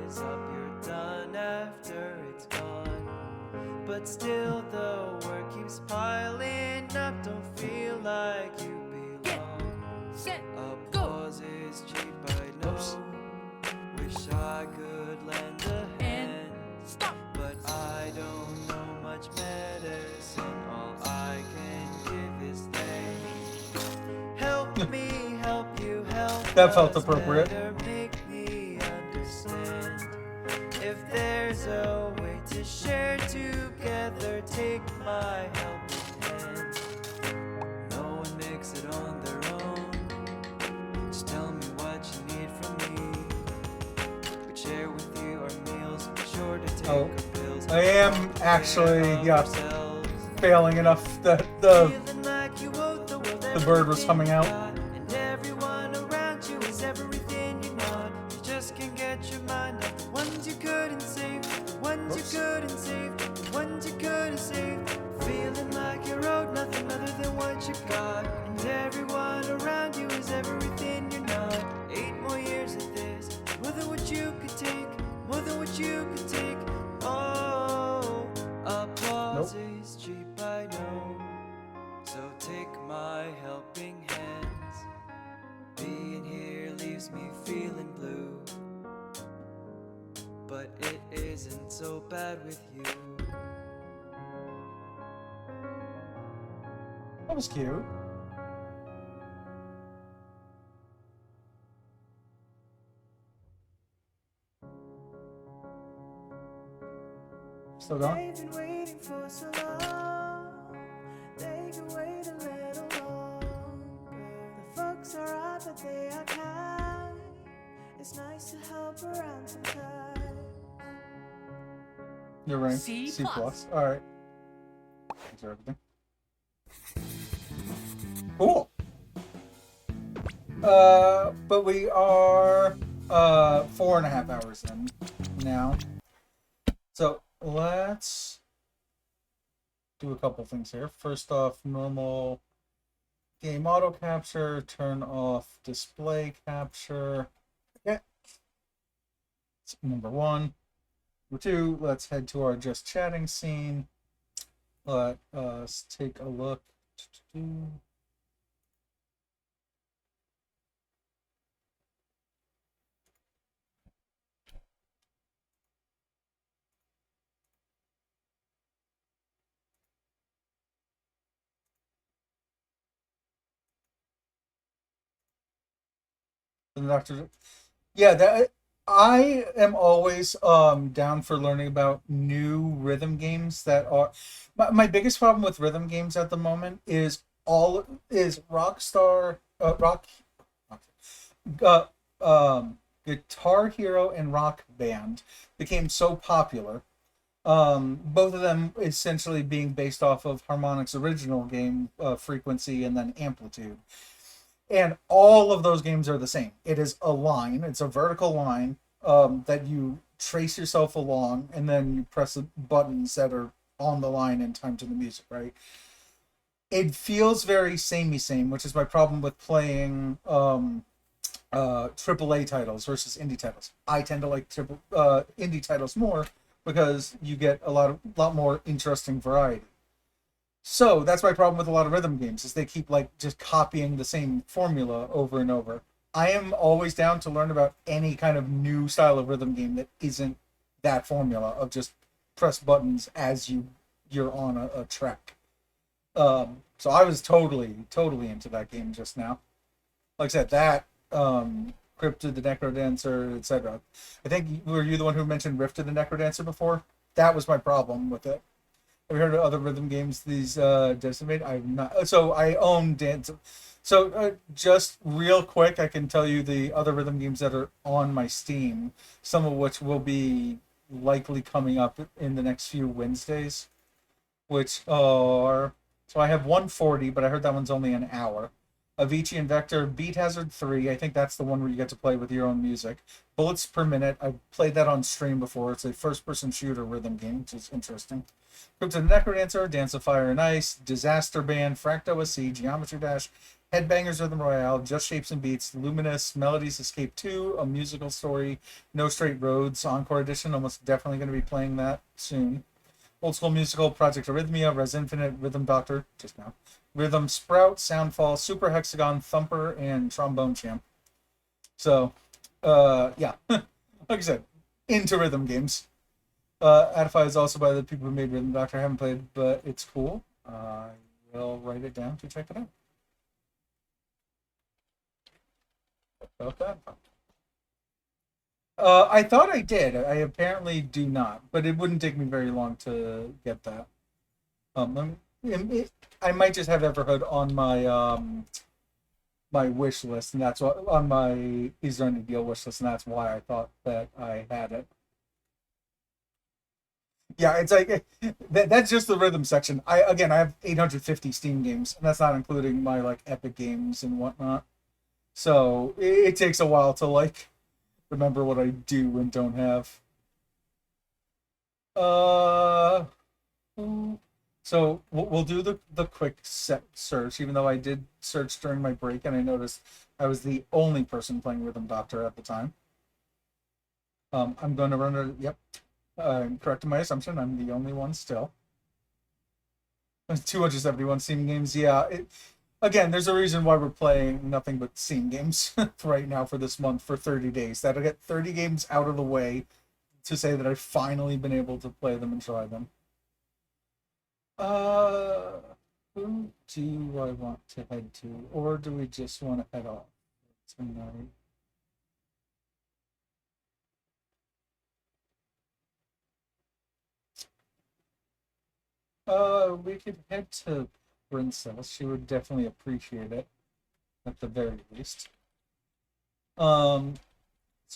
is up. You're done after it's gone. But still the work keeps piling up. Don't feel like you belong. Set, go. Applause is cheap, I know. Wish I could lend a hand. Stop. But I don't know much medicine. All I can give is thanks. Help me help you help. That felt us appropriate. better make me understand. If there's a way to share together, take my helping hand. No one makes it on their own. Just tell me what you need from me. We share with you our meals, be sure to take Oh, our pills. I am actually, Take care of yeah, ourselves. failing enough that the Feeling like you owe the world bird was everything coming you out. got, and everyone around you is everything you're not. You just can't get your mind off the ones you couldn't save, the ones you couldn't save, the ones you couldn't save. Feeling like you're owed nothing other than what you got, and everyone around you is everything you're not. 8 more years of this, more than what you could take, more than what you could take. Oh, applause is cheap, I know. So take my helping hands. Being here leaves me feeling blue, but it isn't so bad with you. That was cute. Still going? They've been waiting for so long. They can wait a little longer. The folks are odd, but they are kind. It's nice to help around sometimes. You're right. C+. Alright. Thanks for everything. Cool. But we are 4.5 hours in now. So let's do a couple things here. First off, normal game auto capture, turn off display capture. Okay. That's number 1. Number 2, let's head to our just chatting scene. Let us take a look. The doctor, yeah, that I am always down for learning about new rhythm games that are. My biggest problem with rhythm games at the moment is Rockstar uh, Guitar Hero and Rock Band became so popular. Both of them essentially being based off of Harmonix's original game, Frequency and then Amplitude. And all of those games are the same. It is a line. It's a vertical line that you trace yourself along, and then you press the buttons that are on the line in time to the music, right? it feels very samey same, which is my problem with playing AAA titles versus indie titles. I tend to like indie titles more because you get a lot more interesting variety. So that's my problem with a lot of rhythm games is they keep like just copying the same formula over and over. I am always down to learn about any kind of new style of rhythm game that isn't that formula of just press buttons as you're on a track. So I was totally into that game just now. Like I said, that Crypt of the Necrodancer, etc. I think were you the one who mentioned Rift of the Necrodancer before? That was my problem with it. Have you heard of other rhythm games these Decimate? I'm not. So I own Dance. So just real quick, I can tell you the other rhythm games that are on my Steam. Some of which will be likely coming up in the next few Wednesdays, which are so I have 140, but I heard that one's only an hour. Avicii and Vector, Beat Hazard 3. I think that's the one where you get to play with your own music. Bullets Per Minute. I've played that on stream before. It's a first-person shooter rhythm game, which is interesting. Crypt of the Necrodancer, Dance of Fire and Ice, Disaster Band, Fract OSC, Geometry Dash, Headbangers Rhythm Royale, Just Shapes and Beats, Luminous, Melodies Escape 2, A Musical Story, No Straight Roads, Encore Edition. Almost definitely going to be playing that soon. Old School Musical, Project Arrhythmia, Res Infinite, Rhythm Doctor, just now. Rhythm Sprout, Soundfall, Super Hexagon, Thumper, and Trombone Champ. So, yeah. Like I said, into rhythm games. Adify is also by the people who made Rhythm Doctor. I haven't played, but it's cool. I will write it down to check it out. About that. I thought I did. I apparently do not, but it wouldn't take me very long to get that. I might just have Everhood on my wish list, and that's what on my Is There Any Deal wish list, and that's why I thought that I had it. Yeah, it's like that's just the rhythm section. I have 850 Steam games, and that's not including my like Epic games and whatnot. So it takes a while to like remember what I do and don't have. Uh, so we'll do the quick set search, even though I did search during my break and I noticed I was the only person playing Rhythm Doctor at the time. I'm going to run it. Yep, I'm correcting my assumption. I'm the only one still. 271 Steam games. Yeah, again, there's a reason why we're playing nothing but Steam games right now for this month for 30 days. That'll get 30 games out of the way to say that I've finally been able to play them and try them. Who do I want to head to? Or do we just want to head off tonight? We could head to Princess. She would definitely appreciate it, at the very least. So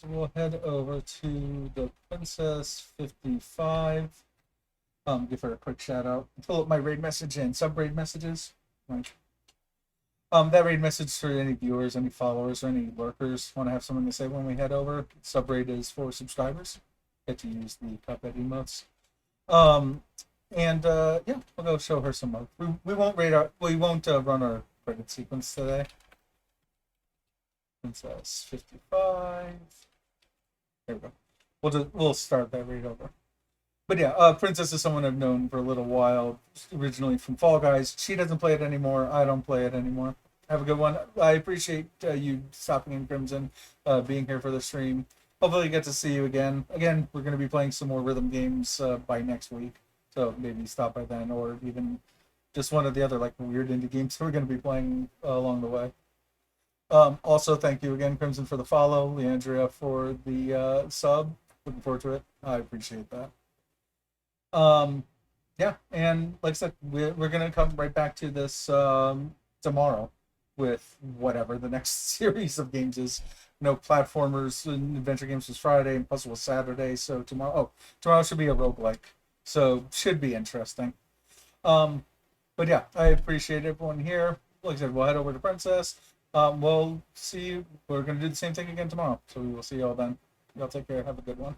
we'll head over to the Princess 55. Give her a quick shout out. Pull up my raid message and sub raid messages. Right. That raid message for any viewers, any followers, or any lurkers want to have something to say when we head over. Sub raid is for subscribers. Get to use the Cuphead emotes. Yeah, we'll go show her some more. We won't run our credit sequence today. Princess 55. There we go. We'll start that raid over. But yeah, Princess is someone I've known for a little while, originally from Fall Guys. She doesn't play it anymore. I don't play it anymore. Have a good one. I appreciate you stopping in, Crimson, being here for the stream. Hopefully, get to see you again. Again, we're going to be playing some more rhythm games by next week. So maybe stop by then, or even just one of the other like weird indie games we're going to be playing along the way. Also, thank you again, Crimson, for the follow. Leandria for the sub. Looking forward to it. I appreciate that. Yeah, and like I said, we're gonna come right back to this tomorrow with whatever the next series of games is. No platformers and adventure games was Friday and puzzle was Saturday, so tomorrow should be a roguelike, so should be interesting. But yeah, I appreciate everyone here. Like I said, we'll head over to Princess. We'll see you. We're gonna do the same thing again tomorrow, so we will see y'all then. Y'all take care. Have a good one.